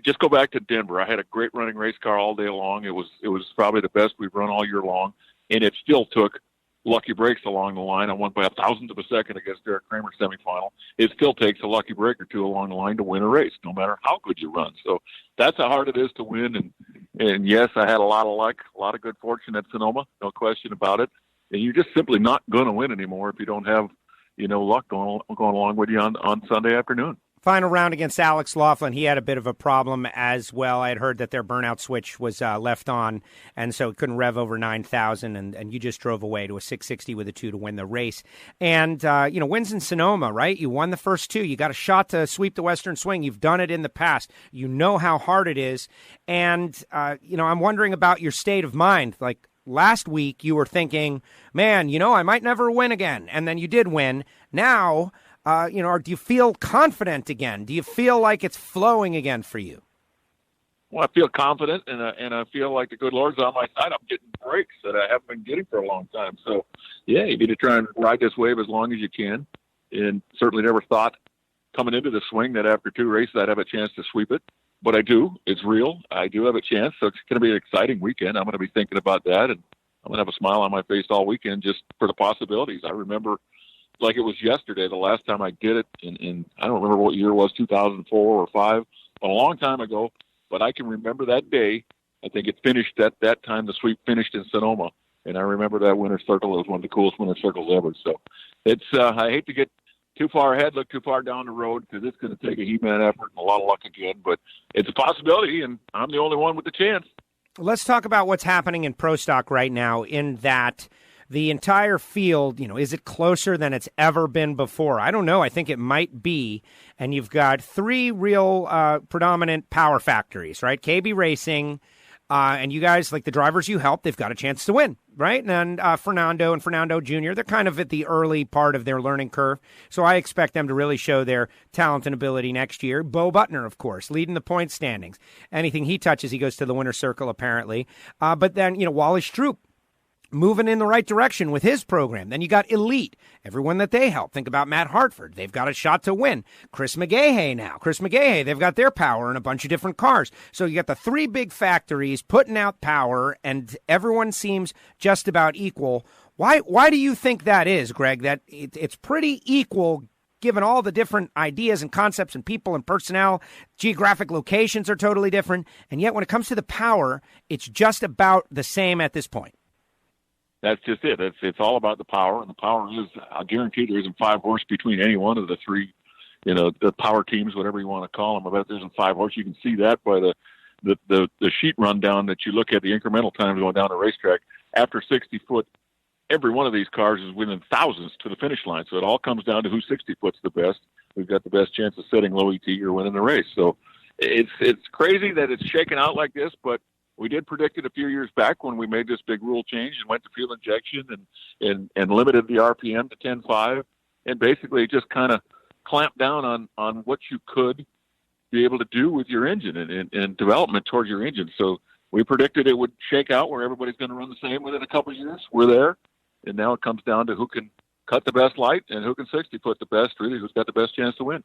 just go back to Denver. I had a great running race car all day long. It was probably the best we've run all year long, and it still took lucky breaks along the line. I won by 1,000th of a second against Derek Kramer's semifinal. It still takes a lucky break or two along the line to win a race, no matter how good you run. So that's how hard it is to win. And yes, I had a lot of luck, a lot of good fortune at Sonoma, no question about it. And you're just simply not going to win anymore if you don't have, luck going along with you on Sunday afternoon. Final round against Alex Laughlin. He had a bit of a problem as well. I had heard that their burnout switch was left on, and so it couldn't rev over 9,000, and you just drove away to a 660 with a 2 to win the race. And, wins in Sonoma, right? You won the first 2. You got a shot to sweep the Western Swing. You've done it in the past. You know how hard it is. And, I'm wondering about your state of mind. Like, last week you were thinking, man, I might never win again. And then you did win. Now... or do you feel confident again? Do you feel like it's flowing again for you? Well, I feel confident, and I feel like the good Lord's on my side. I'm getting breaks that I haven't been getting for a long time. So, yeah, you need to try and ride this wave as long as you can. And certainly never thought coming into the swing that after 2 races I'd have a chance to sweep it. But I do. It's real. I do have a chance. So it's going to be an exciting weekend. I'm going to be thinking about that, and I'm going to have a smile on my face all weekend just for the possibilities. I remember like it was yesterday, the last time I did it in I don't remember what year it was, 2004 or 5, a long time ago, but I can remember that day. I think it finished at that time. The sweep finished in Sonoma, and I remember that winner's circle. It was one of the coolest winner's circles ever. So it's I hate to get too far ahead, look too far down the road, because it's going to take a He-Man effort and a lot of luck again. But it's a possibility, and I'm the only one with the chance. Let's talk about what's happening in Pro Stock right now, in that the entire field, is it closer than it's ever been before? I don't know. I think it might be. And you've got 3 real predominant power factories, right? KB Racing, and you guys, like the drivers you help, they've got a chance to win, right? And Fernando and Fernando Jr., they're kind of at the early part of their learning curve. So I expect them to really show their talent and ability next year. Bo Butner, of course, leading the point standings. Anything he touches, he goes to the winner's circle, apparently. But then, Wally Stroop, moving in the right direction with his program. Then you got Elite, everyone that they help. Think about Matt Hartford. They've got a shot to win. Chris McGahey now. They've got their power in a bunch of different cars. So you got the 3 big factories putting out power, and everyone seems just about equal. Why do you think that is, Greg, that it's pretty equal given all the different ideas and concepts and people and personnel? Geographic locations are totally different, and yet when it comes to the power, it's just about the same at this point? That's just it. It's all about the power, and the power is, I guarantee there isn't 5 horse between any one of the 3, the power teams, whatever you want to call them. I bet there isn't 5 horse. You can see that by the sheet rundown that you look at, the incremental times going down the racetrack. After 60 foot, every one of these cars is within thousands to the finish line. So it all comes down to who 60 foot's the best. We've got the best chance of setting low ET or winning the race. So it's crazy that it's shaken out like this, but we did predict it a few years back when we made this big rule change and went to fuel injection and limited the RPM to 10.5, and basically just kind of clamped down on what you could be able to do with your engine and development towards your engine. So we predicted it would shake out where everybody's going to run the same within a couple of years. We're there, and now it comes down to who can cut the best light and who can 60 foot the best, really, who's got the best chance to win.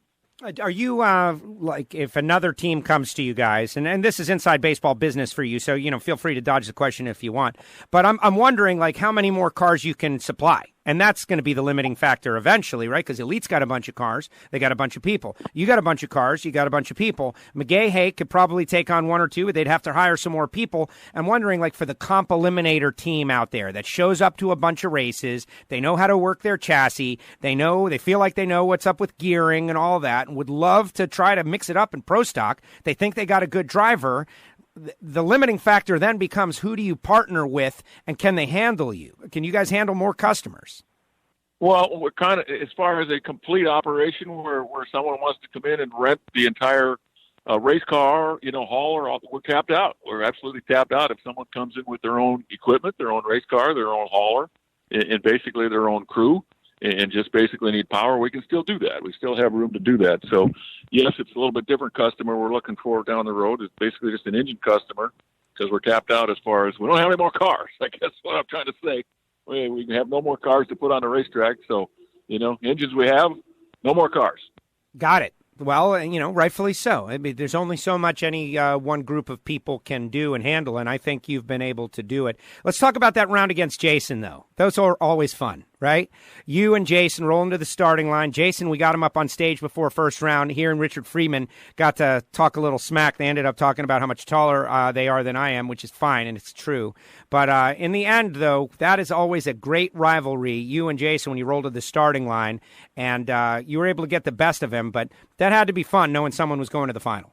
Are you, like, if another team comes to you guys, and this is inside baseball business for you, so, feel free to dodge the question if you want, but I'm wondering, like, how many more cars you can supply? And that's going to be the limiting factor eventually, right? Because Elite's got a bunch of cars. They got a bunch of people. You got a bunch of cars. You got a bunch of people. McGahey could probably take on 1 or 2, but they'd have to hire some more people. I'm wondering, like, for the comp eliminator team out there that shows up to a bunch of races, they know how to work their chassis. They feel like they know what's up with gearing and all that, and would love to try to mix it up in Pro Stock. They think they got a good driver. The limiting factor then becomes, who do you partner with, and can they handle you? Can you guys handle more customers? Well, we're kind of, as far as a complete operation where someone wants to come in and rent the entire race car, hauler, we're tapped out. We're absolutely tapped out. If someone comes in with their own equipment, their own race car, their own hauler, and basically their own crew, and just basically need power, we can still do that. We still have room to do that. So, yes, it's a little bit different customer we're looking for down the road. It's basically just an engine customer, because we're tapped out as far as we don't have any more cars. I guess what I'm trying to say. We have no more cars to put on the racetrack. So, engines we have, no more cars. Got it. Well, rightfully so. I mean, there's only so much any one group of people can do and handle, and I think you've been able to do it. Let's talk about that round against Jason, though. Those are always fun, right? You and Jason rolling to the starting line. Jason, we got him up on stage before first round. He and Richard Freeman got to talk a little smack. They ended up talking about how much taller they are than I am, which is fine, and it's true. But in the end, though, that is always a great rivalry, you and Jason, when you roll to the starting line, and you were able to get the best of him. But that had to be fun, knowing someone was going to the final.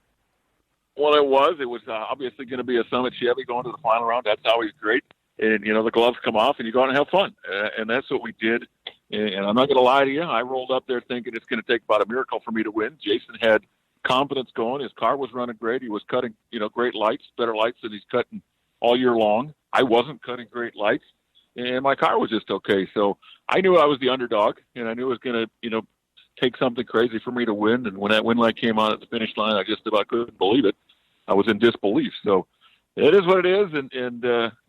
Well, it was. It was obviously going to be a Summit Chevy going to the final round. That's always great. And, the gloves come off and you go out and have fun. And that's what we did. And I'm not going to lie to you. I rolled up there thinking it's going to take about a miracle for me to win. Jason had confidence going. His car was running great. He was cutting, great lights, better lights than he's cutting all year long. I wasn't cutting great lights, and my car was just okay. So I knew I was the underdog, and I knew it was going to, take something crazy for me to win. And when that win light came on at the finish line, I just about couldn't believe it. I was in disbelief. So it is what it is, and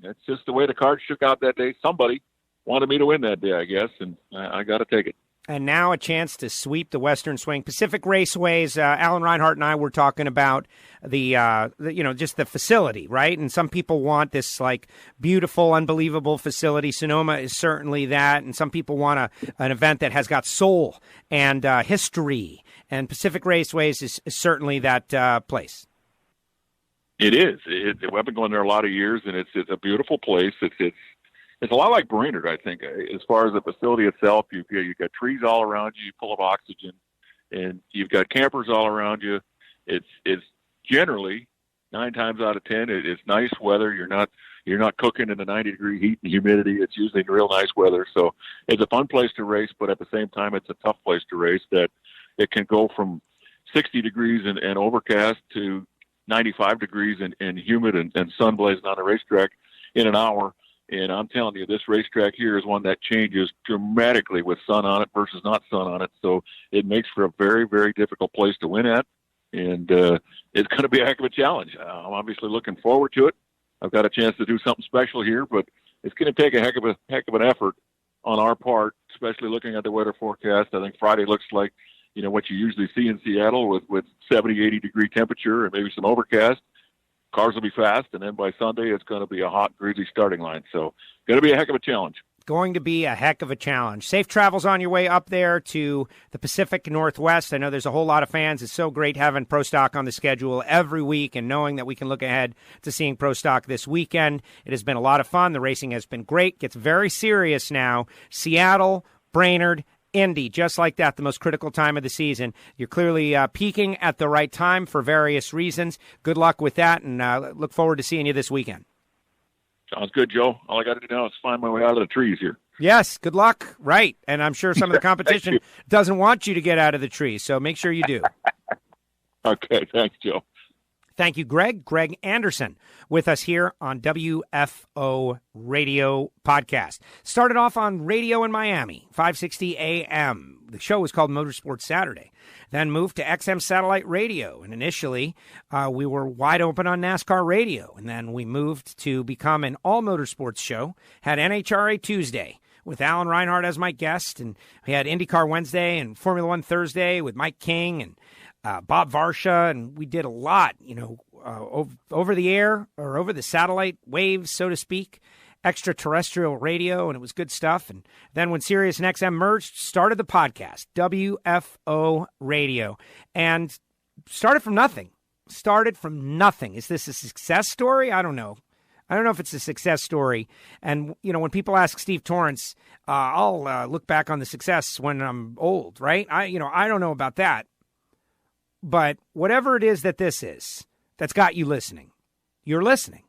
it's just the way the cards shook out that day. Somebody wanted me to win that day, I guess, and I got to take it. And now a chance to sweep the Western Swing. Pacific Raceways, Alan Reinhart and I were talking about just the facility, right? And some people want this, like, beautiful, unbelievable facility. Sonoma is certainly that. And some people want an event that has got soul and history. And Pacific Raceways is certainly that place. It is. I've been going there a lot of years, and it's a beautiful place. It's a lot like Reinhart, I think, as far as the facility itself. You've got trees all around you, full of oxygen, and you've got campers all around you. It's generally 9 times out of 10, it's nice weather. You're not cooking in the 90-degree heat and humidity. It's usually real nice weather, so it's a fun place to race. But at the same time, it's a tough place to race. That it can go from 60 degrees and overcast to 95 degrees and humid and sun blazing on the racetrack in an hour. And I'm telling you, this racetrack here is one that changes dramatically with sun on it versus not sun on it. So it makes for a very, very difficult place to win at. And it's going to be a heck of a challenge. I'm obviously looking forward to it. I've got a chance to do something special here, but it's going to take a heck of an effort on our part, especially looking at the weather forecast. I think Friday looks like, what you usually see in Seattle with 70, 80 degree temperature and maybe some overcast. Cars will be fast, and then by Sunday, it's going to be a hot, greasy starting line. So going to be a heck of a challenge. Going to be a heck of a challenge. Safe travels on your way up there to the Pacific Northwest. I know there's a whole lot of fans. It's so great having Pro Stock on the schedule every week and knowing that we can look ahead to seeing Pro Stock this weekend. It has been a lot of fun. The racing has been great. Gets very serious now. Seattle, Brainerd, Indy, just like that, the most critical time of the season. You're clearly peaking at the right time for various reasons. Good luck with that, and look forward to seeing you this weekend. Sounds good, Joe. All I got to do now is find my way out of the trees here. Yes, good luck. Right, and I'm sure some of the competition doesn't want you to get out of the trees, so make sure you do. Okay, thanks, Joe. Thank you, Greg. Greg Anderson with us here on WFO Radio Podcast. Started off on radio in Miami, 560 AM. The show was called Motorsports Saturday. Then moved to XM Satellite Radio. And initially, we were wide open on NASCAR radio. And then we moved to become an all motorsports show. Had NHRA Tuesday with Alan Reinhart as my guest. And we had IndyCar Wednesday and Formula One Thursday with Mike King and Bob Varsha, and we did a lot, over the air or over the satellite waves, so to speak, extraterrestrial radio, and it was good stuff. And then when Sirius and XM merged, started the podcast, WFO Radio, and started from nothing. Is this a success story? I don't know. I don't know if it's a success story. And, when people ask Steve Torrence, I'll look back on the success when I'm old, right? I don't know about that. But whatever it is that this is, that's got you listening, you're listening.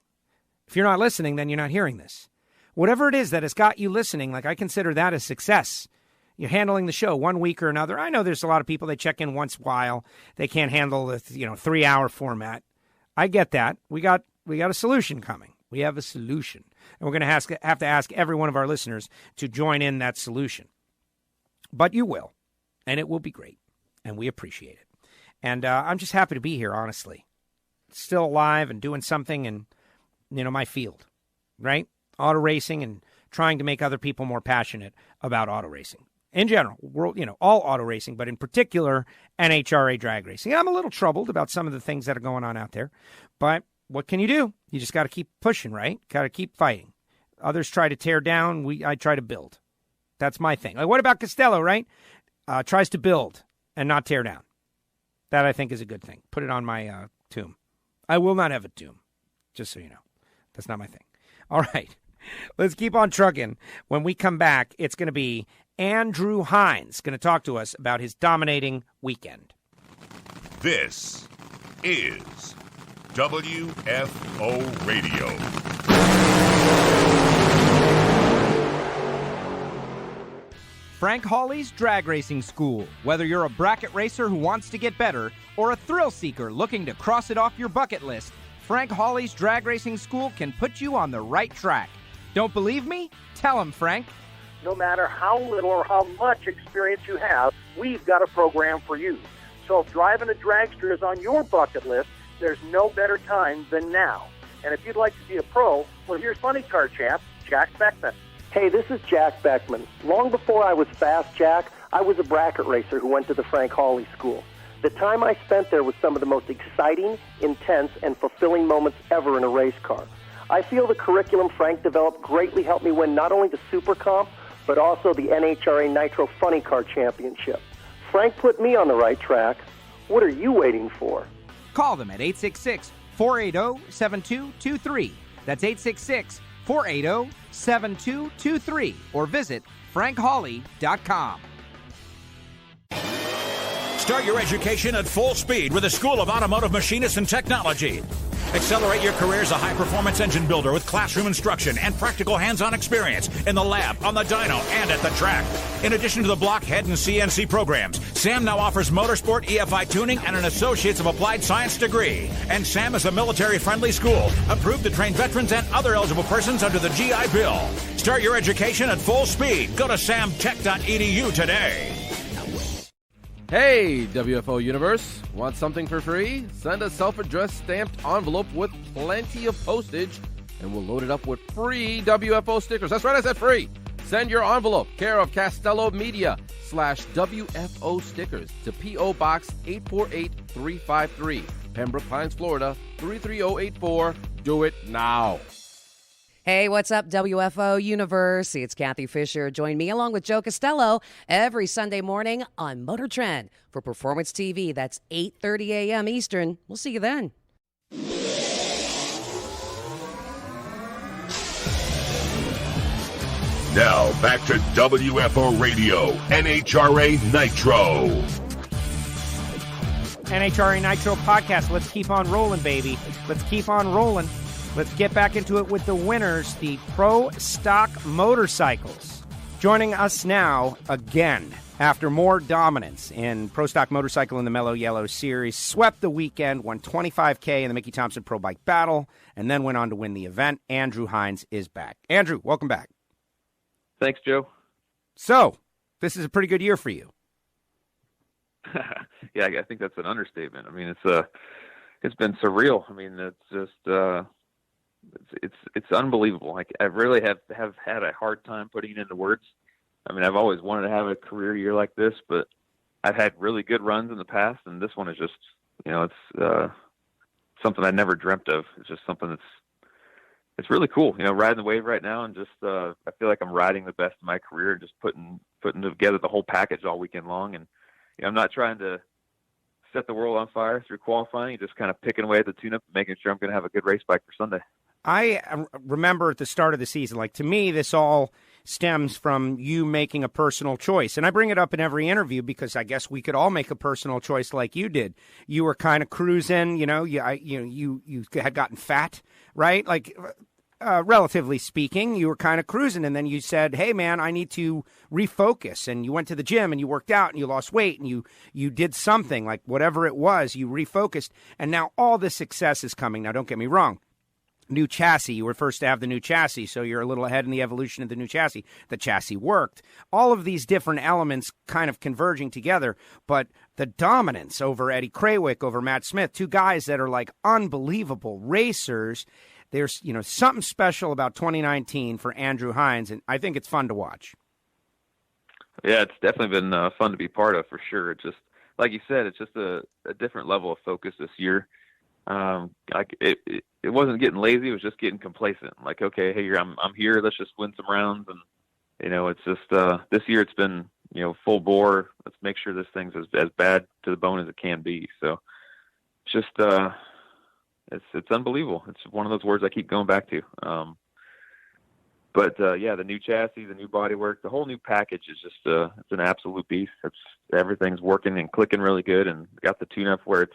If you're not listening, then you're not hearing this. Whatever it is that has got you listening, I consider that a success. You're handling the show one week or another. I know there's a lot of people that check in once in a while. They can't handle the 3-hour format. I get that. We got a solution coming. We have a solution. And we're going to have to ask every one of our listeners to join in that solution. But you will. And it will be great. And we appreciate it. And I'm just happy to be here, honestly. Still alive and doing something in, my field, right? Auto racing and trying to make other people more passionate about auto racing. In general, all auto racing, but in particular, NHRA drag racing. I'm a little troubled about some of the things that are going on out there. But what can you do? You just got to keep pushing, right? Got to keep fighting. Others try to tear down. I try to build. That's my thing. What about Castello, right? Tries to build and not tear down. That, I think, is a good thing. Put it on my tomb. I will not have a tomb, just so you know. That's not my thing. All right. Let's keep on trucking. When we come back, it's going to be Andrew Hines going to talk to us about his dominating weekend. This is WFO Radio. Frank Hawley's Drag Racing School. Whether you're a bracket racer who wants to get better or a thrill seeker looking to cross it off your bucket list, Frank Hawley's Drag Racing School can put you on the right track. Don't believe me? Tell him, Frank. No matter how little or how much experience you have, we've got a program for you. So if driving a dragster is on your bucket list, there's no better time than now. And if you'd like to be a pro, well, here's funny car champ, Jack Beckman. Hey, this is Jack Beckman. Long before I was Fast Jack, I was a bracket racer who went to the Frank Hawley School. The time I spent there was some of the most exciting, intense, and fulfilling moments ever in a race car. I feel the curriculum Frank developed greatly helped me win not only the Super Comp, but also the NHRA Nitro Funny Car Championship. Frank put me on the right track. What are you waiting for? Call them at 866-480-7223. That's 866-480-7223. Or visit frankhawley.com. Start your education at full speed with the School of Automotive Machinists and Technology. Accelerate your career as a high-performance engine builder with classroom instruction and practical hands-on experience in the lab, on the dyno, and at the track. In addition to the blockhead and CNC programs, SAM now offers motorsport, EFI tuning, and an Associates of Applied Science degree. And SAM is a military-friendly school, approved to train veterans and other eligible persons under the GI Bill. Start your education at full speed. Go to samtech.edu today. Hey, WFO Universe. Want something for free? Send a self-addressed stamped envelope with plenty of postage, and we'll load it up with free WFO stickers. That's right, I said free. Send your envelope, care of Castello Media /WFO stickers to P.O. Box 848353, Pembroke Pines, Florida 33084. Do it now. Hey, what's up, WFO Universe? It's Kathy Fisher. Join me along with Joe Castello every Sunday morning on Motor Trend for Performance TV. That's 8:30 a.m. Eastern. We'll see you then. Now, back to WFO Radio, NHRA Nitro. NHRA Nitro podcast. Let's keep on rolling, baby. Let's keep on rolling. Let's get back into it with the winners, the Pro Stock Motorcycles. Joining us now again after more dominance in Pro Stock Motorcycle in the Mellow Yellow Series. Swept the weekend, won $25K in the Mickey Thompson Pro Bike Battle, and then went on to win the event. Andrew Hines is back. Andrew, welcome back. Thanks, Joe. So, this is a pretty good year for you. Yeah, I think that's an understatement. I mean, it's been surreal. I mean, it's just it's unbelievable. Like, I really have had a hard time putting it into words. I mean, I've always wanted to have a career year like this, but I've had really good runs in the past, and this one is just, it's something I never dreamt of. It's just something it's really cool, riding the wave right now, and just I feel like I'm riding the best of my career, just putting together the whole package all weekend long. And I'm not trying to set the world on fire through qualifying, just kind of picking away at the tune-up and making sure I'm going to have a good race bike for Sunday. I remember at the start of the season, like, to me, this all stems from you making a personal choice. And I bring it up in every interview because I guess we could all make a personal choice like you did. You were kind of cruising, you had gotten fat, right? Like, relatively speaking, you were kind of cruising, and then you said, hey, man, I need to refocus. And you went to the gym and you worked out and you lost weight and you did something, like whatever it was, you refocused. And now all this success is coming. Now, don't get me wrong. New chassis. You were first to have the new chassis, so you're a little ahead in the evolution of the new chassis. The chassis worked. All of these different elements kind of converging together, but the dominance over Eddie Krawick, over Matt Smith, two guys that are like unbelievable racers. There's, something special about 2019 for Andrew Hines, and I think it's fun to watch. Yeah, it's definitely been fun to be part of, for sure. It's just, like you said, it's just a different level of focus this year. It wasn't getting lazy. It was just getting complacent. Like, okay, hey, I'm here. Let's just win some rounds. And, it's just, this year it's been, full bore. Let's make sure this thing's as bad to the bone as it can be. So it's just, it's unbelievable. It's one of those words I keep going back to. But the new chassis, the new bodywork, the whole new package is just, it's an absolute beast. Everything's working and clicking really good, and got the tune-up where it's,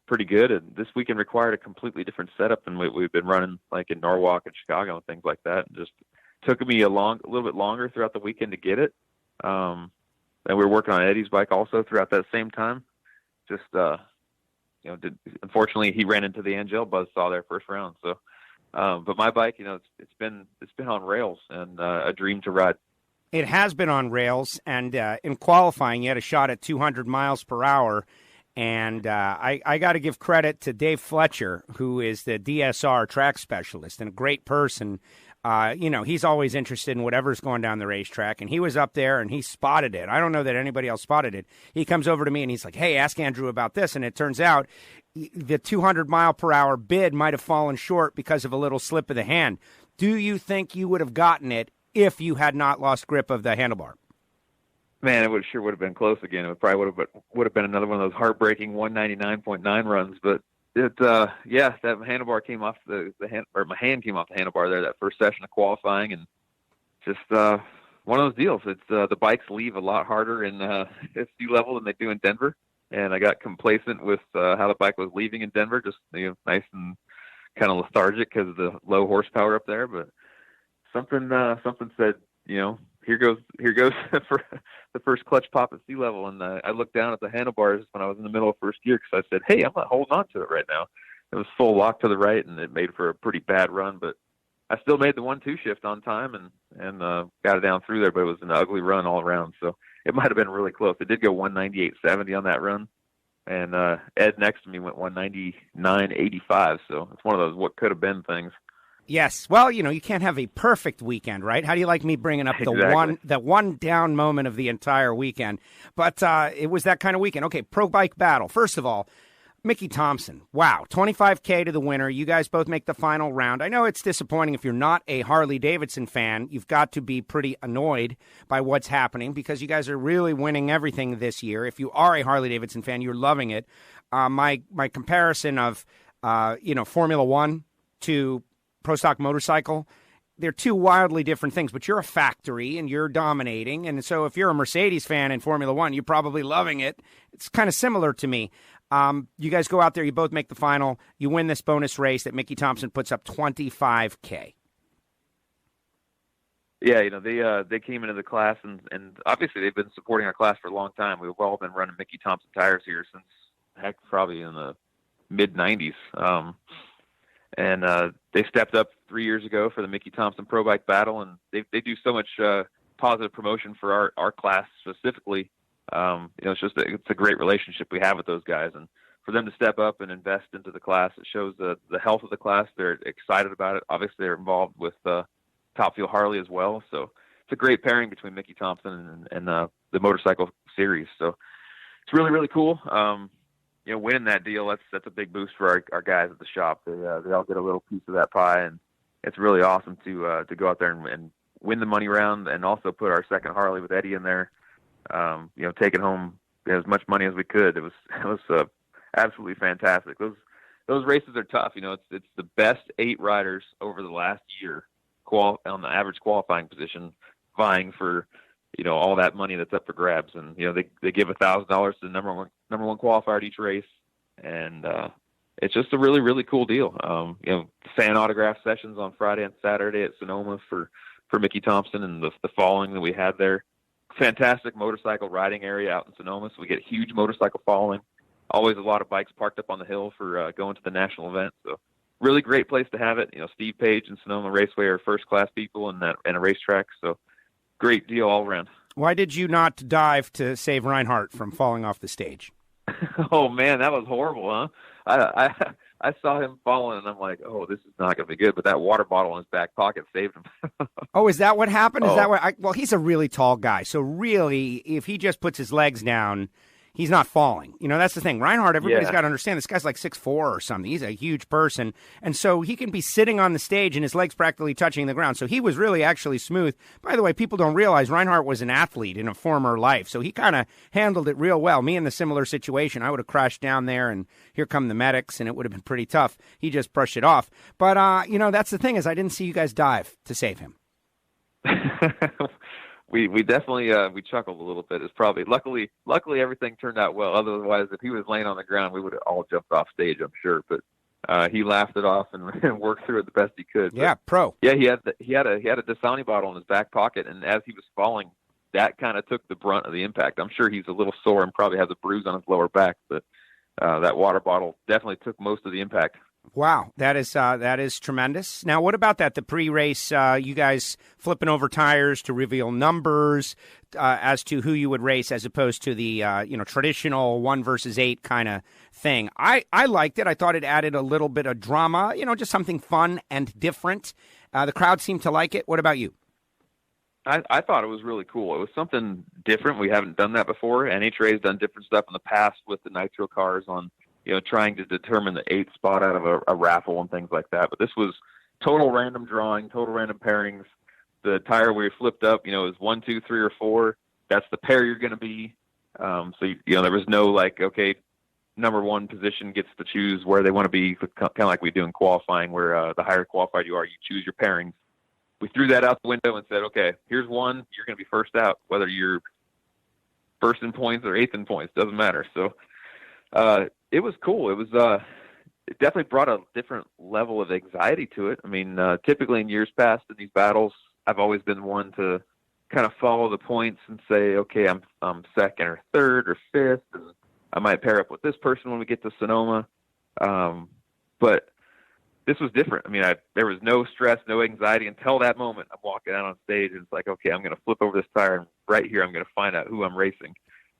pretty good. And this weekend required a completely different setup than we've been running, like in Norwalk and Chicago and things like that. And just took me a little bit longer throughout the weekend to get it. And we were working on Eddie's bike also throughout that same time. Just, unfortunately he ran into the Angel buzzsaw there first round. So, but my bike, it's been on rails and a dream to ride. It has been on rails, and in qualifying, you had a shot at 200 miles per hour. And I got to give credit to Dave Fletcher, who is the DSR track specialist and a great person. he's always interested in whatever's going down the racetrack, and he was up there and he spotted it. I don't know that anybody else spotted it. He comes over to me and he's like, hey, ask Andrew about this. And it turns out the 200 mile per hour bid might have fallen short because of a little slip of the hand. Do you think you would have gotten it if you had not lost grip of the handlebar? Man, it sure would have been close again. It probably would have been another one of those heartbreaking 199.9 runs, but that handlebar came off my hand came off the handlebar there that first session of qualifying, and just one of those deals. It's the bikes leave a lot harder in sea level than they do in Denver, and I got complacent with how the bike was leaving in Denver, just nice and kind of lethargic because of the low horsepower up there. But something said, here goes for the first clutch pop at sea level. And I looked down at the handlebars when I was in the middle of first gear because I said, hey, I'm not holding on to it right now. It was full lock to the right, and it made for a pretty bad run. But I still made the 1-2 shift on time and got it down through there, but it was an ugly run all around. So it might have been really close. It did go 198.70 on that run. And Ed next to me went 199.85. So it's one of those what could have been things. Yes. Well, you can't have a perfect weekend, right? How do you like me bringing up the one down moment of the entire weekend? But it was that kind of weekend. Okay, Pro Bike Battle. First of all, Mickey Thompson. Wow, $25K to the winner. You guys both make the final round. I know it's disappointing if you're not a Harley-Davidson fan. You've got to be pretty annoyed by what's happening because you guys are really winning everything this year. If you are a Harley-Davidson fan, you're loving it. My comparison of Formula One to Pro Stock Motorcycle, they're two wildly different things, but you're a factory and you're dominating. And so if you're a Mercedes fan in Formula One, you're probably loving it. It's kind of similar to me. You guys go out there, you both make the final, you win this bonus race that Mickey Thompson puts up $25K. Yeah, they came into the class, and obviously they've been supporting our class for a long time. We've all been running Mickey Thompson tires here since, probably in the mid-'90s. And they stepped up 3 years ago for the Mickey Thompson Pro Bike Battle, and they do so much positive promotion for our class specifically. It's a great relationship we have with those guys, and for them to step up and invest into the class, it shows the health of the class. They're excited about it. Obviously, they're involved with Top Fuel Harley as well, so it's a great pairing between Mickey Thompson and the motorcycle series. So it's really, really cool. Winning that deal, that's a big boost for our guys at the shop. They all get a little piece of that pie, and it's really awesome to go out there and win the money round, and also put our second Harley with Eddie in there. Taking home as much money as we could. It was absolutely fantastic. Those races are tough. It's the best 8 riders over the last year on the average qualifying position, vying for all that money that's up for grabs. And they give $1,000 to the number one qualifier at each race, and it's just a really, really cool deal. Fan autograph sessions on Friday and Saturday at Sonoma for Mickey Thompson and the following that we had there. Fantastic motorcycle riding area out in Sonoma, so we get huge motorcycle following. Always a lot of bikes parked up on the hill for going to the national event. So really great place to have it. Steve Page and Sonoma Raceway are first-class people and a racetrack. So great deal all around. Why did you not dive to save Reinhart from falling off the stage? Oh, man, that was horrible, huh? I saw him falling, and I'm like, oh, this is not going to be good. But that water bottle in his back pocket saved him. Oh, is that what happened? Is that what? Well, he's a really tall guy. So really, if he just puts his legs down, he's not falling. That's the thing. Reinhart, everybody's got to understand, this guy's like 6'4" or something. He's a huge person. And so he can be sitting on the stage and his legs practically touching the ground. So he was really actually smooth. By the way, people don't realize Reinhart was an athlete in a former life. So he kind of handled it real well. Me in the similar situation, I would have crashed down there and here come the medics and it would have been pretty tough. He just brushed it off. But, that's the thing is I didn't see you guys dive to save him. We definitely we chuckled a little bit. It's probably luckily everything turned out well. Otherwise, if he was laying on the ground, we would have all jumped off stage, I'm sure. But he laughed it off and worked through it the best he could. Yeah, but, pro. Yeah, he had a Dasani bottle in his back pocket, and as he was falling, that kind of took the brunt of the impact. I'm sure he's a little sore and probably has a bruise on his lower back, but that water bottle definitely took most of the impact. Wow, that is tremendous. Now, what about that? The pre-race, you guys flipping over tires to reveal numbers as to who you would race, as opposed to the traditional 1 versus 8 kind of thing. I liked it. I thought it added a little bit of drama. Just something fun and different. The crowd seemed to like it. What about you? I thought it was really cool. It was something different. We haven't done that before. NHRA has done different stuff in the past with the Nitro cars on, trying to determine the 8th spot out of a raffle and things like that. But this was total random drawing, total random pairings. The tire we flipped up, is 1, 2, 3, or 4. That's the pair you're going to be. So, there was no like, okay, number 1 position gets to choose where they want to be, kind of like we do in qualifying, where the higher qualified you are, you choose your pairings. We threw that out the window and said, okay, here's one. You're going to be first out, whether you're first in points or 8th in points, doesn't matter. So it was cool. It was it definitely brought a different level of anxiety to it. I mean, typically in years past in these battles, I've always been one to kind of follow the points and say, okay, I'm second or third or fifth, and I might pair up with this person when we get to Sonoma. But this was different. I mean, there was no stress, no anxiety until that moment. I'm walking out on stage, and it's like, okay, I'm going to flip over this tire, and right here I'm going to find out who I'm racing.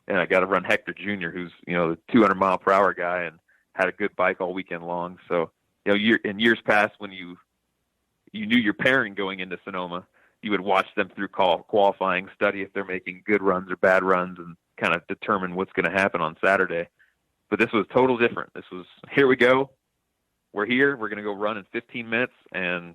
And I got to run Hector Jr., who's, the 200-mile-per-hour guy and had a good bike all weekend long. So, in years past when you knew your pairing going into Sonoma, you would watch them through qualifying, study if they're making good runs or bad runs, and kind of determine what's going to happen on Saturday. But this was total different. This was, here we go. We're here. We're going to go run in 15 minutes, and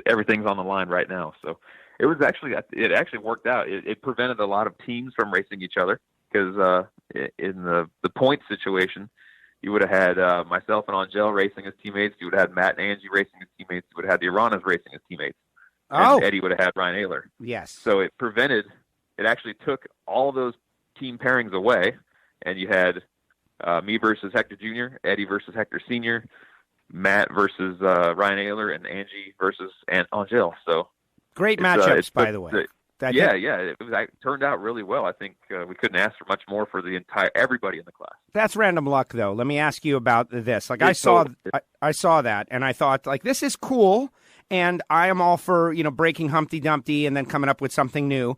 everything's on the line right now. So it actually worked out. It prevented a lot of teams from racing each other, because in the point situation, you would have had myself and Angel racing as teammates. You would have had Matt and Angie racing as teammates. You would have had the Iranas racing as teammates. And Eddie would have had Ryan Ayler. Yes. So it actually took all those team pairings away, and you had me versus Hector Jr., Eddie versus Hector Sr., Matt versus Ryan Ayler, and Angie versus Angel. So great matchups, by the way. It turned out really well. I think we couldn't ask for much more for everybody in the class. That's random luck, though. Let me ask you about this. Like, I saw that, and I thought, like, this is cool. And I am all for, breaking Humpty Dumpty and then coming up with something new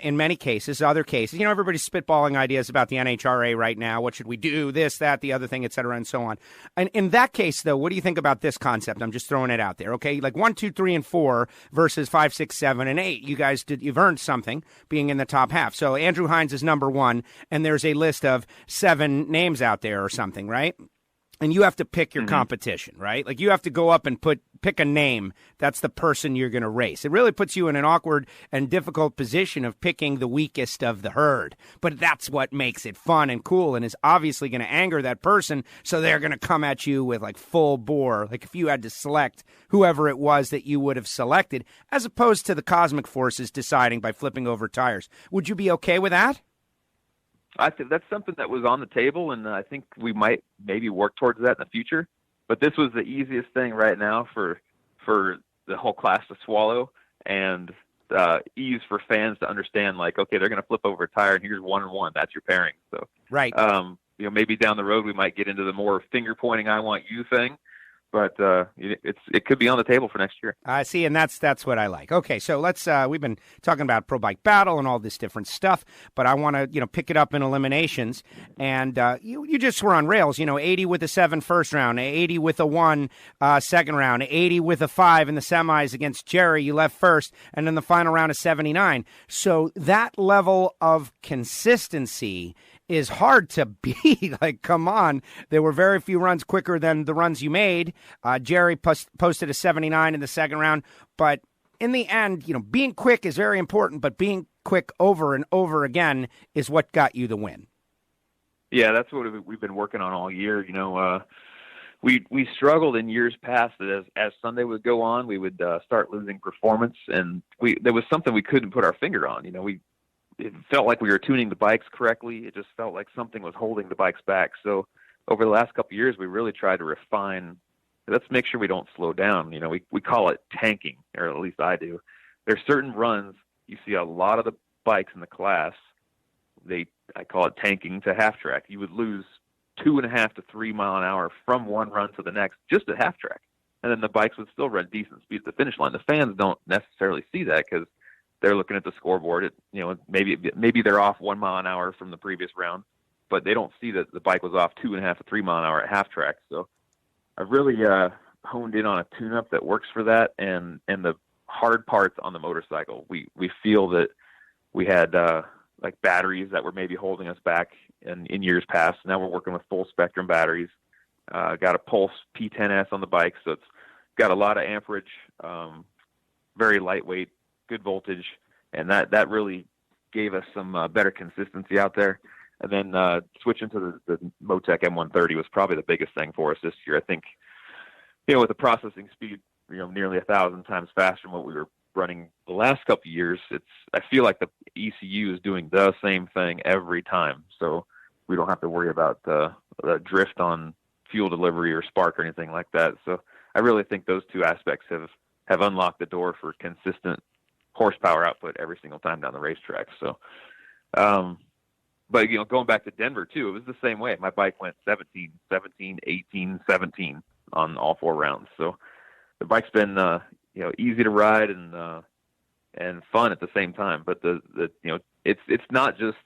in many cases. Other cases, everybody's spitballing ideas about the NHRA right now. What should we do? This, that, the other thing, et cetera, and so on. And in that case, though, what do you think about this concept? I'm just throwing it out there, okay? Like 1, 2, 3, and 4 versus 5, 6, 7, and 8. You've earned something being in the top half. So Andrew Hines is number 1, and there's a list of 7 names out there or something, right? And you have to pick your competition, right? Like, you have to go up and pick a name. That's the person you're going to race. It really puts you in an awkward and difficult position of picking the weakest of the herd. But that's what makes it fun and cool, and is obviously going to anger that person. So they're going to come at you with like full bore. Like if you had to select whoever it was that you would have selected, as opposed to the cosmic forces deciding by flipping over tires. Would you be okay with that? I think that's something that was on the table, and I think we might maybe work towards that in the future. But this was the easiest thing right now for the whole class to swallow, and ease for fans to understand, like, okay, they're going to flip over a tire, and here's 1 and 1. That's your pairing. So right. Maybe down the road we might get into the more finger pointing, I want you thing. But it could be on the table for next year. I see, and that's what I like. Okay, so let's. We've been talking about Pro Bike Battle and all this different stuff, but I want to pick it up in eliminations. And you just were on rails. 80 with a 7 first round, 80 with a 1 second round, 80 with a 5 in the semis against Jerry. You left first, and then the final round is 79. So that level of consistency is hard to beat. Like, come on. There were very few runs quicker than the runs you made. Jerry posted a 79 in the second round. But in the end, being quick is very important, but being quick over and over again is what got you the win. Yeah, that's what we've been working on all year. We struggled in years past that as Sunday would go on, we would start losing performance, and there was something we couldn't put our finger on. It felt like we were tuning the bikes correctly. It just felt like something was holding the bikes back. So over the last couple of years, we really tried to refine. Let's make sure we don't slow down. We call it tanking, or at least I do. There's certain runs you see a lot of the bikes in the class. I call it tanking to half track. You would lose 2.5 to 3 mile an hour from one run to the next, just at half track, and then the bikes would still run decent speed at the finish line. The fans don't necessarily see that because they're looking at the scoreboard. Maybe they're off 1 mile an hour from the previous round, but they don't see that the bike was off 2.5 to 3 mile an hour at half track. So I really honed in on a tune-up that works for that, and the hard parts on the motorcycle. We feel that we had like batteries that were maybe holding us back in years past. Now we're working with full spectrum batteries. Got a Pulse P10S on the bike, so it's got a lot of amperage, very lightweight, good voltage, and that really gave us some better consistency out there. And then switching to the Motec M130 was probably the biggest thing for us this year. I think, with the processing speed, nearly 1,000 times faster than what we were running the last couple of years, I feel like the ECU is doing the same thing every time, so we don't have to worry about the drift on fuel delivery or spark or anything like that. So I really think those two aspects have unlocked the door for consistent horsepower output every single time down the racetrack. So, but going back to Denver too, it was the same way. My bike went 17, 17, 18, 17 on all 4 rounds. So the bike's been easy to ride and fun at the same time. But it's not just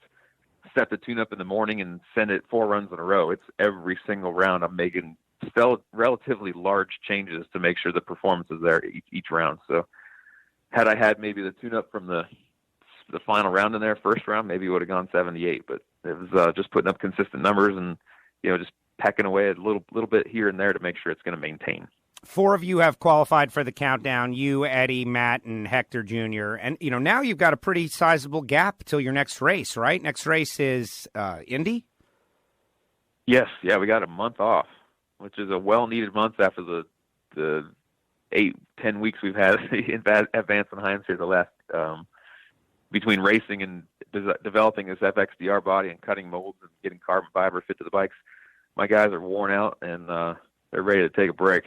set the tune up in the morning and send it 4 runs in a row. It's every single round I'm making relatively large changes to make sure the performance is there each round. So had I had maybe the tune up from the final round in there, first round, maybe it would have gone 78. But it was just putting up consistent numbers and just pecking away a little bit here and there to make sure it's going to maintain. 4 of you have qualified for the countdown, you, Eddie, Matt, and Hector Jr. And, now you've got a pretty sizable gap till your next race, right? Next race is Indy? Yes. Yeah, we got a month off, which is a well-needed month after the 8-10 weeks we've had in Advance and Hines here the last between racing and developing this FXDR body and cutting molds and getting carbon fiber fit to the bikes. My guys are worn out, and they're ready to take a break.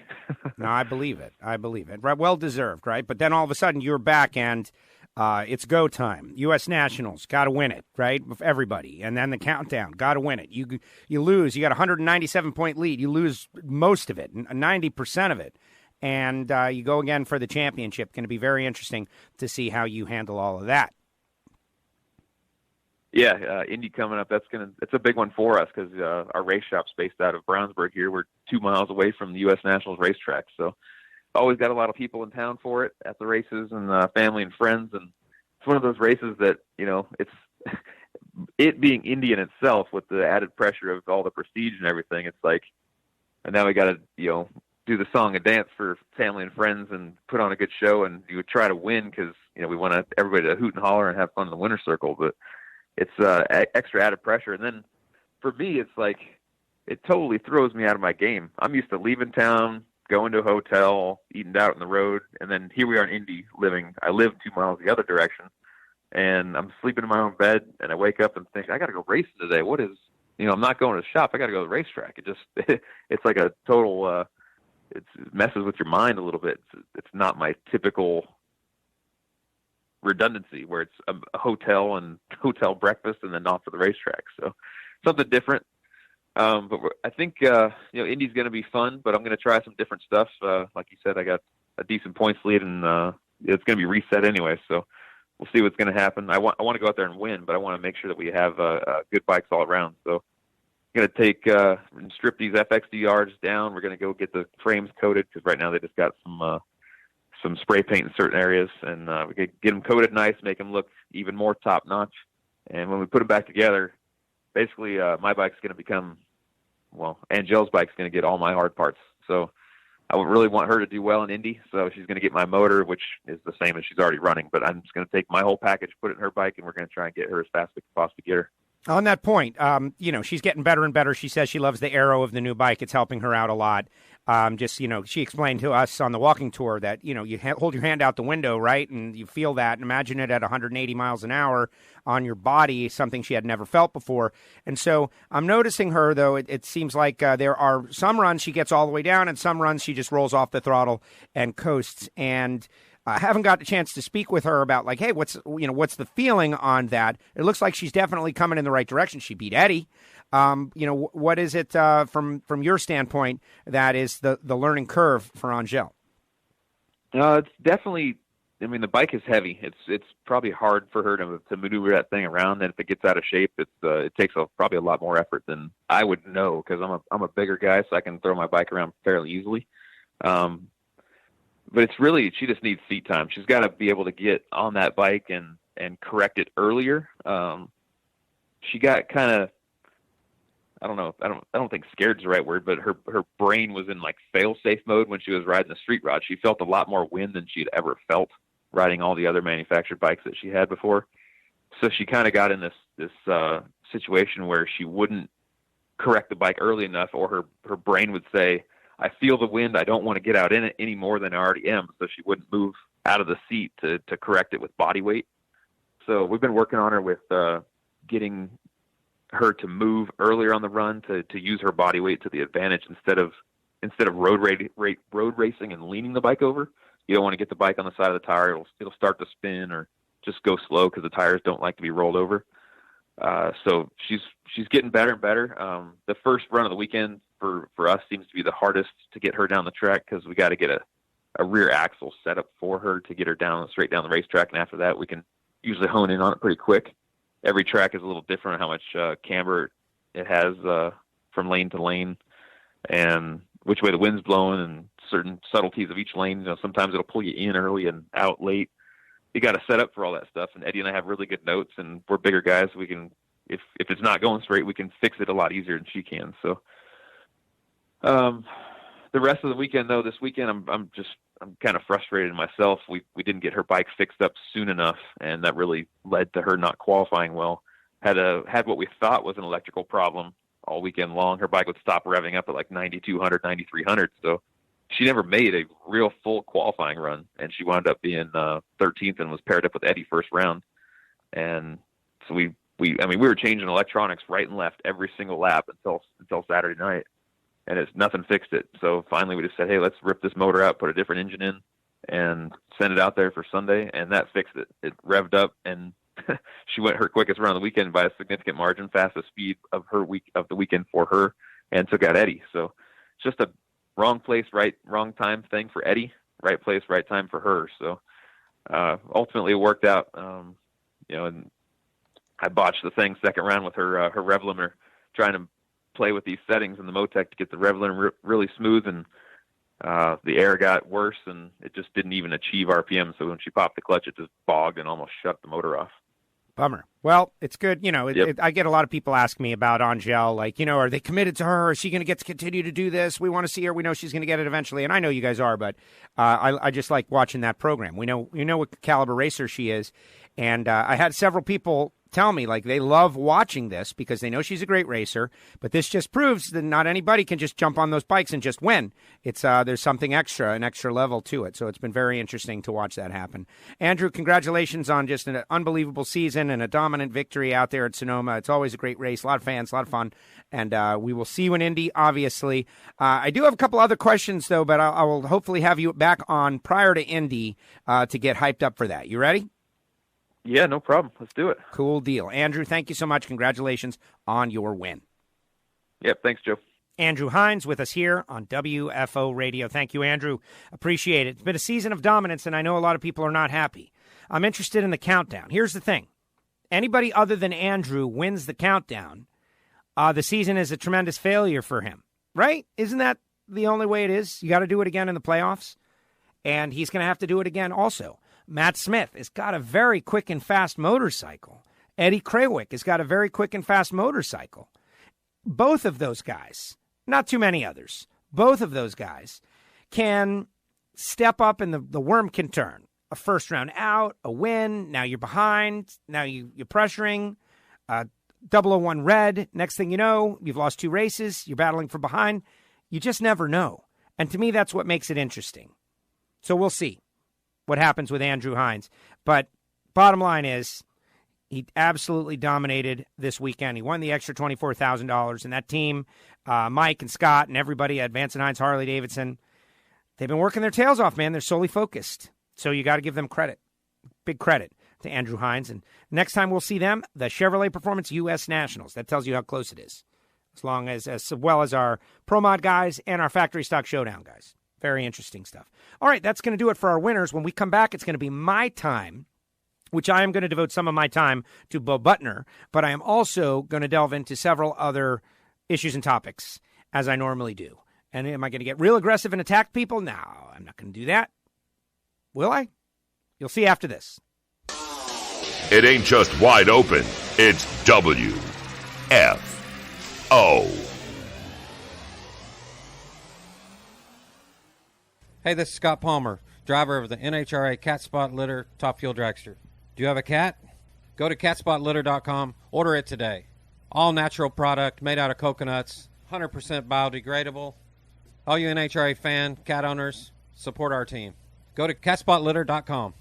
No, I believe it. Right, well deserved, right? But then all of a sudden you're back, and it's go time. U.S. Nationals, got to win it, right? With everybody, and then the countdown, got to win it. You lose. You got a 197-point lead. You lose most of it, 90% of it, and you go again for the championship. Going to be very interesting to see how you handle all of that. Yeah, Indy coming up. It's a big one for us because our race shop's based out of Brownsburg here. We're 2 miles away from the U.S. Nationals racetrack, so always got a lot of people in town for it at the races and family and friends. And it's one of those races that it's it being Indy in itself with the added pressure of all the prestige and everything. It's like, and now we got to do the song and dance for family and friends and put on a good show, and you would try to win because we want everybody to hoot and holler and have fun in the winner's circle, but it's extra added pressure. And then for me, it's like it totally throws me out of my game. I'm used to leaving town, going to a hotel, eating out on the road, and then here we are in Indy I live 2 miles the other direction, and I'm sleeping in my own bed, and I wake up and think, I got to go racing today. What is, I'm not going to the shop. I got to go to the racetrack. It just, it's like a total, it messes with your mind a little bit. It's not my typical redundancy where it's a hotel and hotel breakfast and then off to the racetrack. So something different. But I think, Indy's going to be fun, but I'm going to try some different stuff. Like you said, I got a decent points lead, and it's going to be reset anyway. So we'll see what's going to happen. I want to go out there and win, but I want to make sure that we have good bikes all around. So I'm going to take and strip these FXDRs down. We're going to go get the frames coated because right now they just got some spray paint in certain areas, and we could get them coated nice, make them look even more top notch. And when we put them back together, basically my bike's going to become, Angel's bike's going to get all my hard parts. So I would really want her to do well in Indy. So she's going to get my motor, which is the same as she's already running, but I'm just going to take my whole package, put it in her bike, and we're going to try and get her as fast as we can possibly get her. On that point, she's getting better and better. She says she loves the aero of the new bike. It's helping her out a lot. She explained to us on the walking tour that, you hold your hand out the window, right? And you feel that. Imagine it at 180 miles an hour on your body, something she had never felt before. And so I'm noticing her, though, it seems like there are some runs she gets all the way down and some runs she just rolls off the throttle and coasts. And I haven't got a chance to speak with her about hey, what's the feeling on that? It looks like she's definitely coming in the right direction. She beat Eddie. What is it from your standpoint that is the learning curve for Angel? It's definitely. I mean, the bike is heavy. It's probably hard for her to maneuver that thing around. And if it gets out of shape, it takes probably a lot more effort than I would know because I'm a bigger guy, so I can throw my bike around fairly easily. But it's really, she just needs seat time. She's got to be able to get on that bike and correct it earlier. She got kind of, I don't think scared's the right word, but her brain was in like fail-safe mode when she was riding the street rod. She felt a lot more wind than she'd ever felt riding all the other manufactured bikes that she had before. So she kind of got in this situation where she wouldn't correct the bike early enough, or her brain would say, I feel the wind, I don't want to get out in it any more than I already am. So she wouldn't move out of the seat to correct it with body weight. So we've been working on her with getting her to move earlier on the run to use her body weight to the advantage instead of road racing and leaning the bike over. You don't want to get the bike on the side of the tire. It'll start to spin or just go slow because the tires don't like to be rolled over. So she's getting better and better. The first run of the weekend for us seems to be the hardest to get her down the track because we got to get a rear axle set up for her to get her straight down the racetrack. And after that, we can usually hone in on it pretty quick. Every track is a little different how much camber it has from lane to lane and which way the wind's blowing and certain subtleties of each lane. Sometimes it'll pull you in early and out late. You got to set up for all that stuff. And Eddie and I have really good notes, and we're bigger guys. We can, if it's not going straight, we can fix it a lot easier than she can. So the rest of the weekend, though, this weekend, I'm kind of frustrated myself. We didn't get her bike fixed up soon enough, and that really led to her not qualifying well. Had what we thought was an electrical problem all weekend long. Her bike would stop revving up at like 9,200, 9,300. So she never made a real full qualifying run, and she wound up being 13th and was paired up with Eddie first round. And so we were changing electronics right and left every single lap until Saturday night, and nothing fixed it. So finally we just said, hey, let's rip this motor out, put a different engine in, and send it out there for Sunday, and that fixed it. It revved up, and she went her quickest run of the weekend by a significant margin, fastest speed of the weekend for her, and took out Eddie. So it's just a wrong place, wrong time thing for Eddie, right place, right time for her. So ultimately it worked out, and I botched the thing second round with her rev limiter, trying to play with these settings in the Motec to get the rev limiter really smooth, and the air got worse, and it just didn't even achieve RPM. So when she popped the clutch, it just bogged and almost shut the motor off. Bummer. Well, it's good. Yep. I get a lot of people ask me about Angelle, like, are they committed to her? Is she going to get to continue to do this? We want to see her. We know she's going to get it eventually. And I know you guys are, but I just like watching that program. We know what caliber racer she is. And I had several people tell me, like, they love watching this because they know she's a great racer, but this just proves that not anybody can just jump on those bikes and just win. It's there's something extra, an extra level to it. So it's been very interesting to watch that happen. Andrew, congratulations on just an unbelievable season and a dominant victory out there at Sonoma. It's always a great race, a lot of fans, a lot of fun, and we will see you in Indy, obviously. I do have a couple other questions, though, but I will hopefully have you back on prior to Indy to get hyped up for that. You ready? Yeah, no problem. Let's do it. Cool deal. Andrew, thank you so much. Congratulations on your win. Yep, thanks, Joe. Andrew Hines with us here on WFO Radio. Thank you, Andrew. Appreciate it. It's been a season of dominance, and I know a lot of people are not happy. I'm interested in the countdown. Here's the thing. Anybody other than Andrew wins the countdown, the season is a tremendous failure for him, right? Isn't that the only way it is? You got to do it again in the playoffs, and he's going to have to do it again also. Matt Smith has got a very quick and fast motorcycle. Eddie Krawick has got a very quick and fast motorcycle. Both of those guys, not too many others, both of those guys can step up and the worm can turn. A first round out, a win, now you're behind, now you're pressuring, 001 red, next thing you know, you've lost 2 races, you're battling from behind. You just never know. And to me, that's what makes it interesting. So we'll see what happens with Andrew Hines. But bottom line is, he absolutely dominated this weekend. He won the extra $24,000. And that team, Mike and Scott and everybody at Vance and Hines Harley-Davidson, they've been working their tails off, man. They're solely focused. So you got to give them credit. Big credit to Andrew Hines. And next time we'll see them, the Chevrolet Performance U.S. Nationals. That tells you how close it is. As well as our Pro Mod guys and our Factory Stock Showdown guys. Very interesting stuff. All right, that's going to do it for our winners. When we come back, it's going to be my time, which I am going to devote some of my time to Bo Butner, but I am also going to delve into several other issues and topics, as I normally do. And am I going to get real aggressive and attack people? No, I'm not going to do that. Will I? You'll see after this. It ain't just wide open. It's WFO. Hey, this is Scott Palmer, driver of the NHRA Cat Spot Litter Top Fuel Dragster. Do you have a cat? Go to catspotlitter.com. Order it today. All natural product made out of coconuts, 100% biodegradable. All you NHRA fan, cat owners, support our team. Go to catspotlitter.com.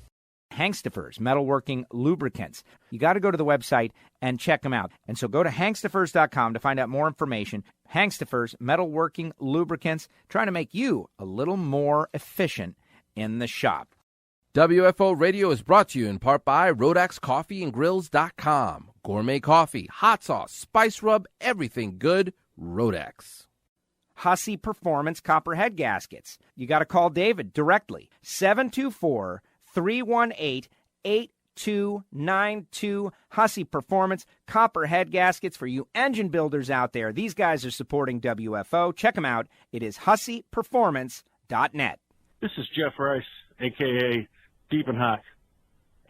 Hangstafers, metalworking lubricants. You got to go to the website and check them out. And so go to hangstafers.com to find out more information. Hangstafers, metalworking lubricants, trying to make you a little more efficient in the shop. WFO Radio is brought to you in part by RodaxCoffeeandGrills.com. Gourmet coffee, hot sauce, spice rub, everything good, Rodax. Hussey Performance Copperhead Gaskets. You got to call David directly. 724-318-8292. Hussey Performance Copperhead Gaskets for you engine builders out there. These guys are supporting WFO. Check them out. It is HusseyPerformance.net. This is Jeff Rice, a.k.a. Deep and Hot.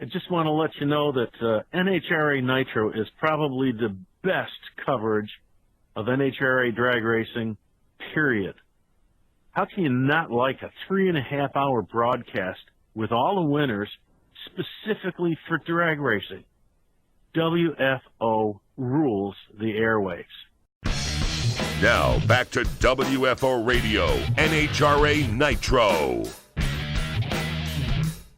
I just want to let you know that NHRA Nitro is probably the best coverage of NHRA drag racing, period. How can you not like a 3.5-hour broadcast with all the winners specifically for drag racing? WFO rules the airwaves. Now, back to WFO Radio, NHRA Nitro.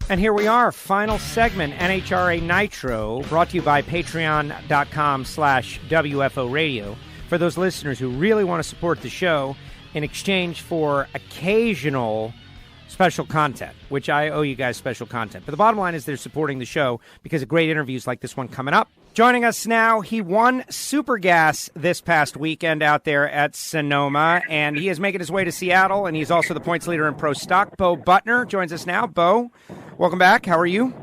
And here we are, final segment, NHRA Nitro, brought to you by patreon.com/WFO Radio. For those listeners who really want to support the show in exchange for occasional special content, which I owe you guys special content. But the bottom line is they're supporting the show because of great interviews like this one coming up. Joining us now, he won Super Gas this past weekend out there at Sonoma, and he is making his way to Seattle, and he's also the points leader in Pro Stock. Bo Butner joins us now. Bo, welcome back. How are you?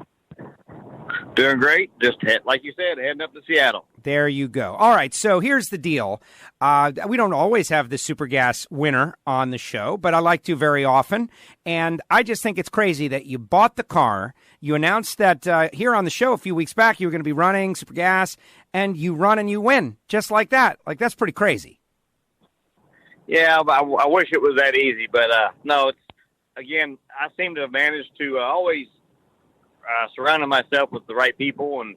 Doing great. Just, like you said, heading up to Seattle. There you go. All right, so here's the deal. We don't always have the Super Gas winner on the show, but I like to very often. And I just think it's crazy that you bought the car. You announced that here on the show a few weeks back you were going to be running Super Gas, and you run and you win just like that. Like, that's pretty crazy. Yeah, I wish it was that easy, but no. It's, again, I seem to have managed to always surround myself with the right people and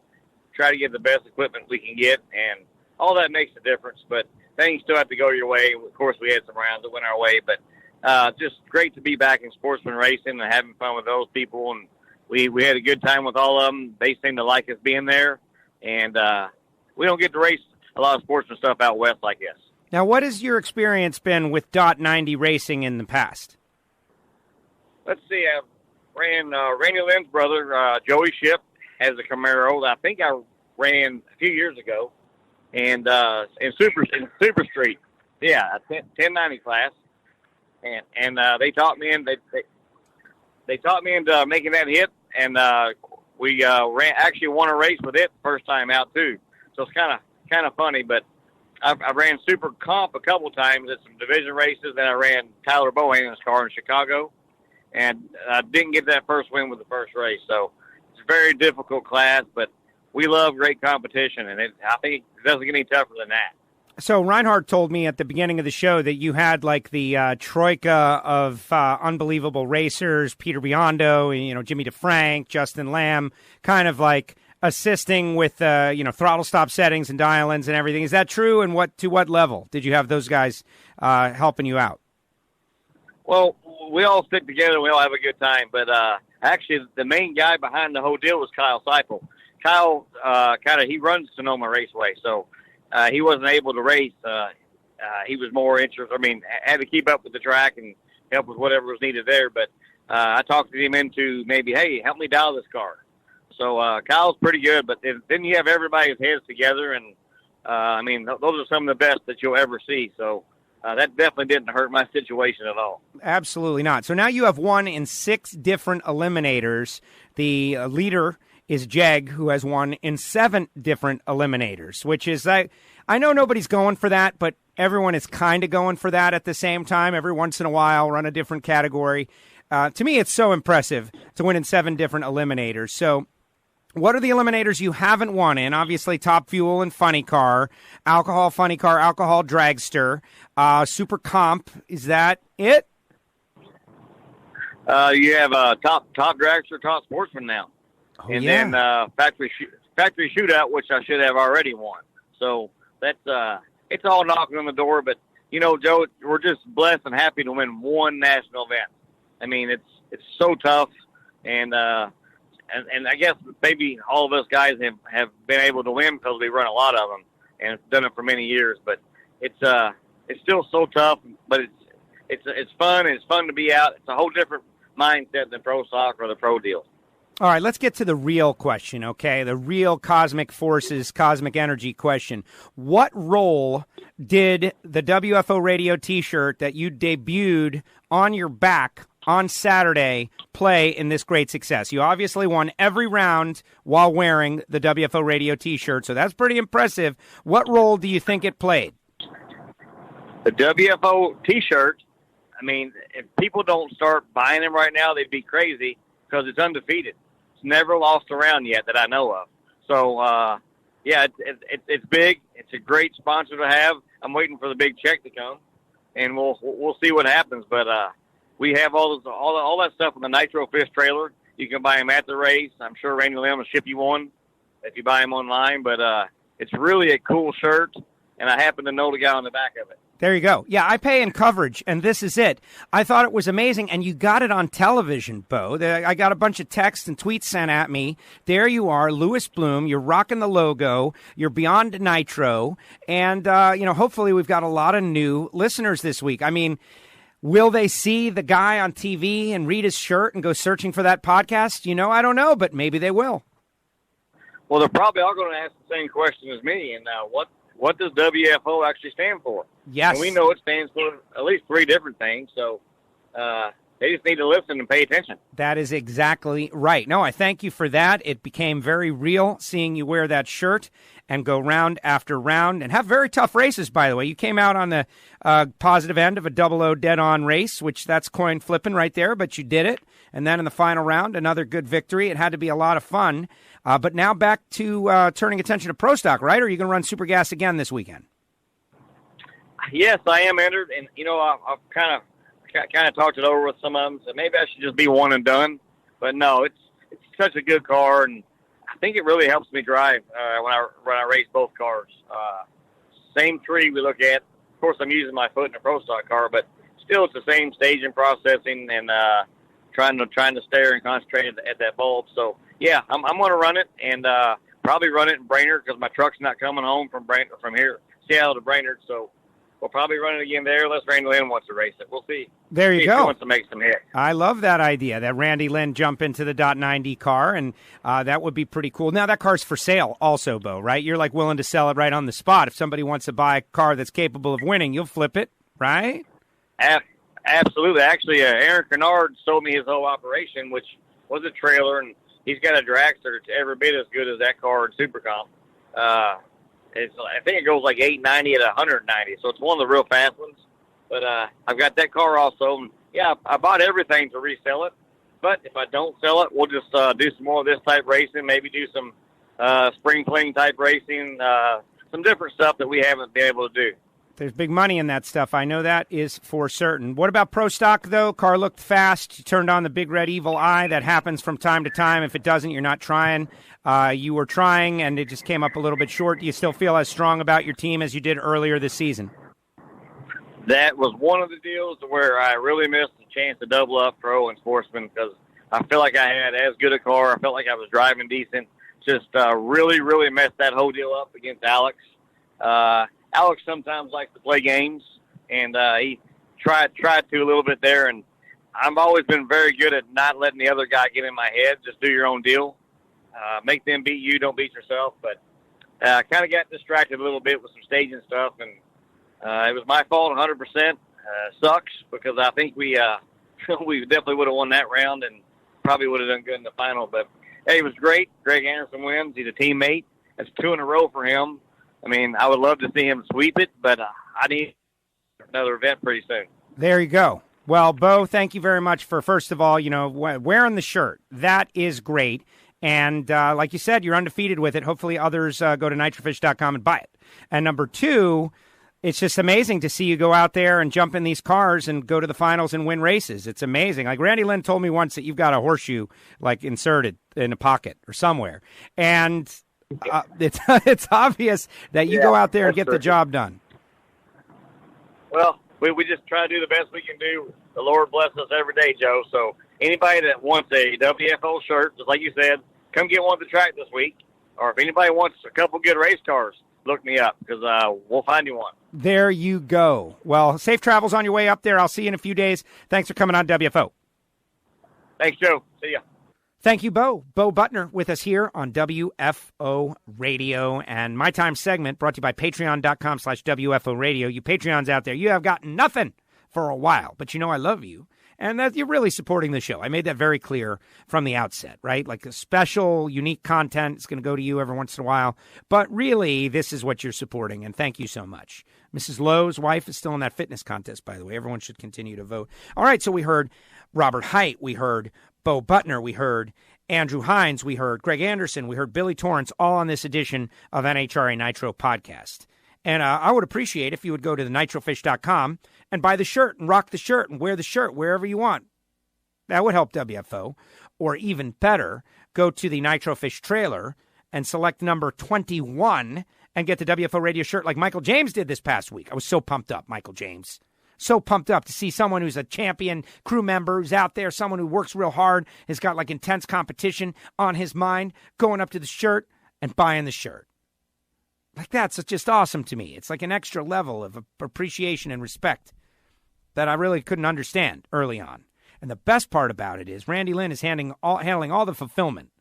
try to get the best equipment we can get, and all that makes a difference. But things still have to go your way. Of course, we had some rounds that went our way, but just great to be back in sportsman racing and having fun with those people. And we had a good time with all of them. They seem to like us being there, and we don't get to race a lot of sportsman stuff out west like this. Now, what has your experience been with .90 racing in the past? Let's see. I ran Randy Lynn's brother, Joey Ship, has a Camaro. I think I ran a few years ago, and in Super Street, yeah, a 1090 class, and they taught me in they taught me into making that hit, and we actually won a race with it the first time out too. So it's kind of funny, but I ran Super Comp a couple times at some division races. Then I ran Tyler Bohannon's car in Chicago, and I didn't get that first win with the first race. So it's a very difficult class, but we love great competition, and I think it doesn't get any tougher than that. So Reinhart told me at the beginning of the show that you had like the troika of unbelievable racers, Peter Biondo, Jimmy DeFrank, Justin Lamb, kind of like assisting with throttle stop settings and dial-ins and everything. Is that true? And to what level did you have those guys helping you out? Well, we all stick together and we all have a good time. But actually, the main guy behind the whole deal was Kyle Seipel. Kyle, he runs Sonoma Raceway, so he wasn't able to race. He was more interested. Had to keep up with the track and help with whatever was needed there. But I talked him into maybe, hey, help me dial this car. So Kyle's pretty good. But then you have everybody's heads together, and those are some of the best that you'll ever see. So that definitely didn't hurt my situation at all. Absolutely not. So now you have won in 6 different eliminators. The leader is Jeg, who has won in 7 different eliminators, which is, I know nobody's going for that, but everyone is kind of going for that at the same time. Every once in a while, run a different category. To me, it's so impressive to win in 7 different eliminators. So what are the eliminators you haven't won in? Obviously, Top Fuel and Funny Car, Alcohol Funny Car, Alcohol Dragster, Super Comp. Is that it? You have Top Dragster, Top Sportsman now. Oh, and yeah. then Factory Shootout, which I should have already won. So that's it's all knocking on the door. But, Joe, we're just blessed and happy to win one national event. I mean, it's so tough. And I guess maybe all of us guys have been able to win because we run a lot of them and done it for many years. But it's still so tough, but it's fun. And it's fun to be out. It's a whole different mindset than pro stock or the pro deal. All right, let's get to the real question, okay? The real cosmic forces, cosmic energy question. What role did the WFO Radio T-shirt that you debuted on your back on Saturday play in this great success? You obviously won every round while wearing the WFO Radio T-shirt, so that's pretty impressive. What role do you think it played? The WFO T-shirt, I mean, if people don't start buying them right now, they'd be crazy because it's undefeated. It's never lost a round yet that I know of. So, yeah, it's big. It's a great sponsor to have. I'm waiting for the big check to come, and we'll see what happens. But we have all that stuff on the Nitro Fish trailer. You can buy them at the race. I'm sure Randy Lim will ship you one if you buy them online. But it's really a cool shirt, and I happen to know the guy on the back of it. There you go. Yeah, I pay in coverage, and this is it. I thought it was amazing, and you got it on television, Bo. I got a bunch of texts and tweets sent at me. There you are, Louis Bloom. You're rocking the logo. You're beyond Nitro. And, hopefully we've got a lot of new listeners this week. I mean, will they see the guy on TV and read his shirt and go searching for that podcast? I don't know, but maybe they will. Well, they're probably all going to ask the same question as me, and what does WFO actually stand for? Yes. And we know it stands for at least 3 different things, so they just need to listen and pay attention. That is exactly right. No, I thank you for that. It became very real seeing you wear that shirt and go round after round and have very tough races, by the way. You came out on the positive end of a 00 dead-on race, which that's coin flipping right there, but you did it. And then in the final round, another good victory. It had to be a lot of fun. But now back to turning attention to Pro Stock, right? Or are you going to run Super Gas again this weekend? Yes, I am entered, and I've kind of talked it over with some of them. So maybe I should just be one and done. But no, it's such a good car, and I think it really helps me drive when I race both cars. Same tree we look at. Of course, I'm using my foot in a Pro Stock car, but still, it's the same staging, processing, and trying to stare and concentrate at that bulb. So yeah, I'm going to run it and probably run it in Brainerd because my truck's not coming home from here, Seattle to Brainerd. So we'll probably run it again there unless Randy Lynn wants to race it. We'll see. There you see go. If he wants to make some hits. I love that idea, that Randy Lynn jump into the .90 car, and that would be pretty cool. Now, that car's for sale also, Bo, right? You're like willing to sell it right on the spot. If somebody wants to buy a car that's capable of winning, you'll flip it, right? Absolutely. Actually, Aaron Kennard sold me his whole operation, which was a trailer, and he's got a dragster that's every bit as good as that car in Super Comp. I think it goes like 890 at 190, so it's one of the real fast ones. But I've got that car also. And yeah, I bought everything to resell it. But if I don't sell it, we'll just do some more of this type racing, maybe do some spring fling type racing, some different stuff that we haven't been able to do. There's big money in that stuff. I know that is for certain. What about Pro Stock, though? Car looked fast. You turned on the big red evil eye. That happens from time to time. If it doesn't, you're not trying. You were trying, and it just came up a little bit short. Do you still feel as strong about your team as you did earlier this season? That was one of the deals where I really missed the chance to double up pro and sportsman because I feel like I had as good a car. I felt like I was driving decent. Just really, really messed that whole deal up against Alex. Alex sometimes likes to play games, and he tried to a little bit there. And I've always been very good at not letting the other guy get in my head. Just do your own deal. Make them beat you, don't beat yourself. But I kind of got distracted a little bit with some staging stuff, and it was my fault 100%. Sucks because I think we definitely would have won that round and probably would have done good in the final. But hey, it was great. Greg Anderson wins. He's a teammate. That's 2 in a row for him. I mean, I would love to see him sweep it, but I need another event pretty soon. There you go. Well, Bo, thank you very much for, first of all, wearing the shirt. That is great. And like you said, you're undefeated with it. Hopefully others go to nitrofish.com and buy it. And number 2, it's just amazing to see you go out there and jump in these cars and go to the finals and win races. It's amazing. Like Randy Lynn told me once that you've got a horseshoe like inserted in a pocket or somewhere. And it's obvious that you go out there and get the job done. Well, we just try to do the best we can do. The Lord bless us every day, Joe. So anybody that wants a WFO shirt, just like you said, come get one at the track this week. Or if anybody wants a couple good race cars, look me up because we'll find you one. There you go. Well, safe travels on your way up there. I'll see you in a few days. Thanks for coming on WFO. Thanks, Joe. See ya. Thank you, Bo. Bo Butner with us here on WFO Radio. And My Time segment brought to you by patreon.com/WFO Radio. You Patreons out there, you have gotten nothing for a while, but you know I love you. And that you're really supporting the show. I made that very clear from the outset, right? Like a special, unique content is going to go to you every once in a while. But really, this is what you're supporting, and thank you so much. Mrs. Lowe's wife is still in that fitness contest, by the way. Everyone should continue to vote. All right, so we heard Robert Hight. We heard Bo Butner. We heard Andrew Hines. We heard Greg Anderson. We heard Billy Torrence, all on this edition of NHRA Nitro podcast. And I would appreciate if you would go to the nitrofish.com and buy the shirt and rock the shirt and wear the shirt wherever you want. That would help WFO. Or even better, go to the Nitrofish trailer and select number 21 and get the WFO radio shirt like Michael James did this past week. I was so pumped up, Michael James. So pumped up to see someone who's a champion crew member who's out there, someone who works real hard, has got like intense competition on his mind, going up to the shirt and buying the shirt. Like that's just awesome to me. It's like an extra level of appreciation and respect that I really couldn't understand early on. And the best part about it is Randy Lynn is handling all the fulfillment.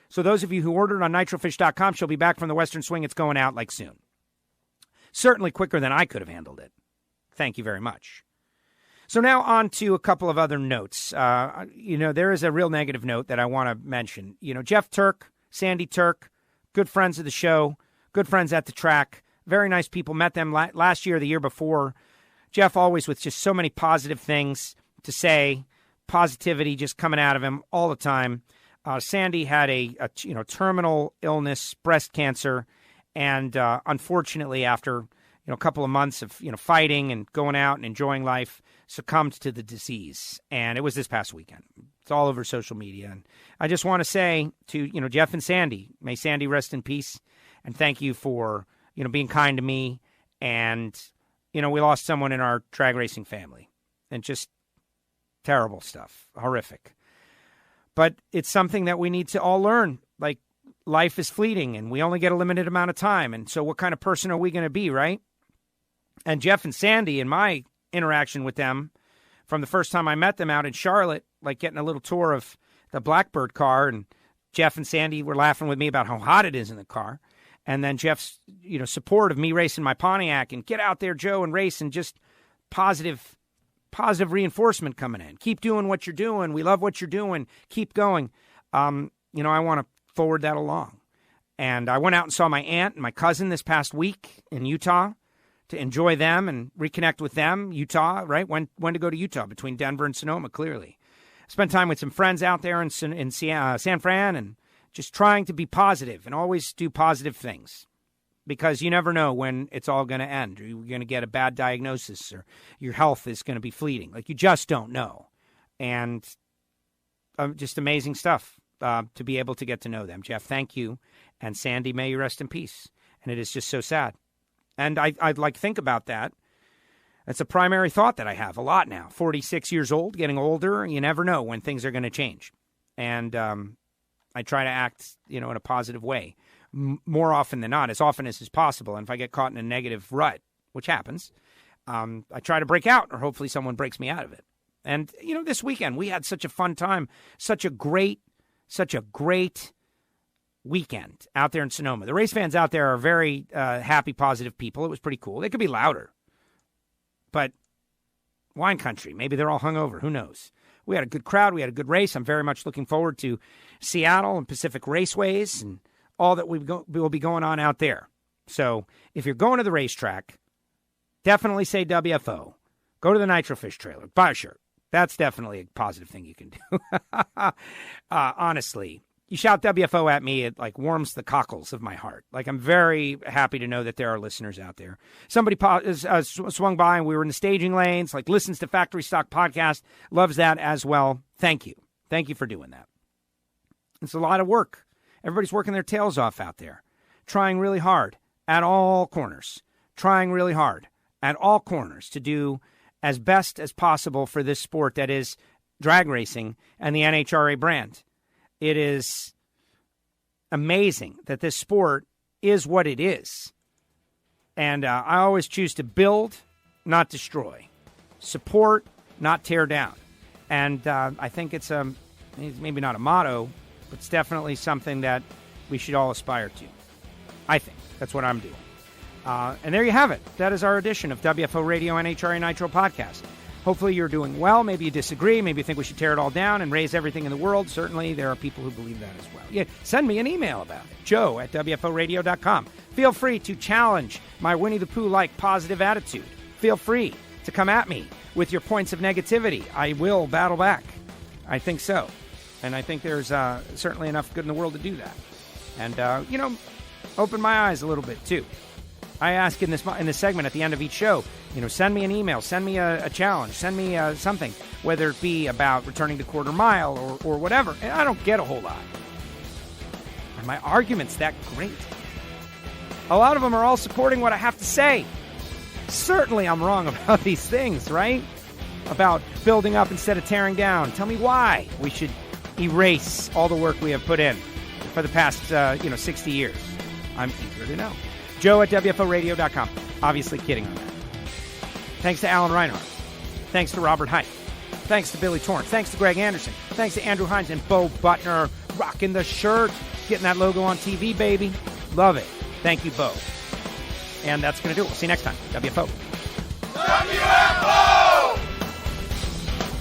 So those of you who ordered on nitrofish.com, she'll be back from the Western Swing. It's going out like soon. Certainly quicker than I could have handled it. Thank you very much. So now on to a couple of other notes. There is a real negative note that I want to mention. Jeff Turk, Sandy Turk, good friends of the show. Good friends at the track. Very nice people. Met them last year, the year before. Jeff always with just so many positive things to say. Positivity just coming out of him all the time. Sandy had a terminal illness, breast cancer. And unfortunately, after a couple of months of fighting and going out and enjoying life, succumbed to the disease. And it was this past weekend. It's all over social media. And I just want to say to Jeff and Sandy, may Sandy rest in peace. And thank you for, being kind to me. And, we lost someone in our drag racing family. And just terrible stuff. Horrific. But it's something that we need to all learn. Like, life is fleeting, and we only get a limited amount of time. And so what kind of person are we going to be, right? And Jeff and Sandy, in my interaction with them, from the first time I met them out in Charlotte, like getting a little tour of the Blackbird car, and Jeff and Sandy were laughing with me about how hot it is in the car. And then Jeff's, support of me racing my Pontiac and get out there, Joe, and race, and just positive reinforcement coming in. Keep doing what you're doing. We love what you're doing. Keep going. I want to forward that along. And I went out and saw my aunt and my cousin this past week in Utah to enjoy them and reconnect with them. Utah, right? When to go to Utah between Denver and Sonoma, clearly. Spent time with some friends out there in San Fran and just trying to be positive and always do positive things, because you never know when it's all going to end, or you're going to get a bad diagnosis, or your health is going to be fleeting. Like, you just don't know. And just amazing stuff to be able to get to know them. Jeff, thank you. And Sandy, may you rest in peace. And it is just so sad. And I'd like think about that. That's a primary thought that I have a lot now. 46 years old, getting older, you never know when things are going to change. And I try to act, in a positive way more often than not, as often as is possible. And if I get caught in a negative rut, which happens, I try to break out, or hopefully someone breaks me out of it. And, this weekend we had such a fun time, such a great weekend out there in Sonoma. The race fans out there are very happy, positive people. It was pretty cool. They could be louder, but wine country, maybe they're all hungover. Who knows? We had a good crowd. We had a good race. I'm very much looking forward to Seattle and Pacific Raceways and all that will be going on out there. So if you're going to the racetrack, definitely say WFO. Go to the Nitro Fish trailer. Buy a shirt. That's definitely a positive thing you can do. Honestly, you shout WFO at me, it like warms the cockles of my heart. Like, I'm very happy to know that there are listeners out there. Somebody swung by and we were in the staging lanes, like listens to Factory Stock Podcast, loves that as well. Thank you. Thank you for doing that. It's a lot of work. Everybody's working their tails off out there, trying really hard at all corners, to do as best as possible for this sport that is drag racing and the NHRA brand. It is amazing that this sport is what it is. And I always choose to build, not destroy. Support, not tear down. And I think it's maybe not a motto, but it's definitely something that we should all aspire to. I think that's what I'm doing. And there you have it. That is our edition of WFO Radio NHRA Nitro Podcast. Hopefully you're doing well. Maybe you disagree. Maybe you think we should tear it all down and raise everything in the world. Certainly there are people who believe that as well. Yeah, send me an email about it. Joe@WFOradio.com. Feel free to challenge my Winnie the Pooh-like positive attitude. Feel free to come at me with your points of negativity. I will battle back. I think so. And I think there's certainly enough good in the world to do that. And, open my eyes a little bit, too. I ask in this segment at the end of each show, send me an email, send me a challenge, send me something, whether it be about returning to quarter mile or whatever. And I don't get a whole lot. And my argument's that great. A lot of them are all supporting what I have to say. Certainly I'm wrong about these things, right? About building up instead of tearing down. Tell me why we should erase all the work we have put in for the past, 60 years. I'm eager to know. Joe@WFOradio.com. Obviously kidding on that. Thanks to Alan Reinhart. Thanks to Robert Hight. Thanks to Billy Torrence. Thanks to Greg Anderson. Thanks to Andrew Hines and Bo Butner. Rocking the shirt. Getting that logo on TV, baby. Love it. Thank you, Bo. And that's going to do it. We'll see you next time. WFO. WFO!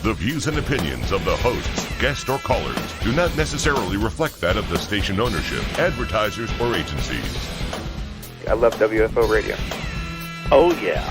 The views and opinions of the hosts, guests, or callers do not necessarily reflect that of the station ownership, advertisers, or agencies. I love WFO Radio. Oh, yeah.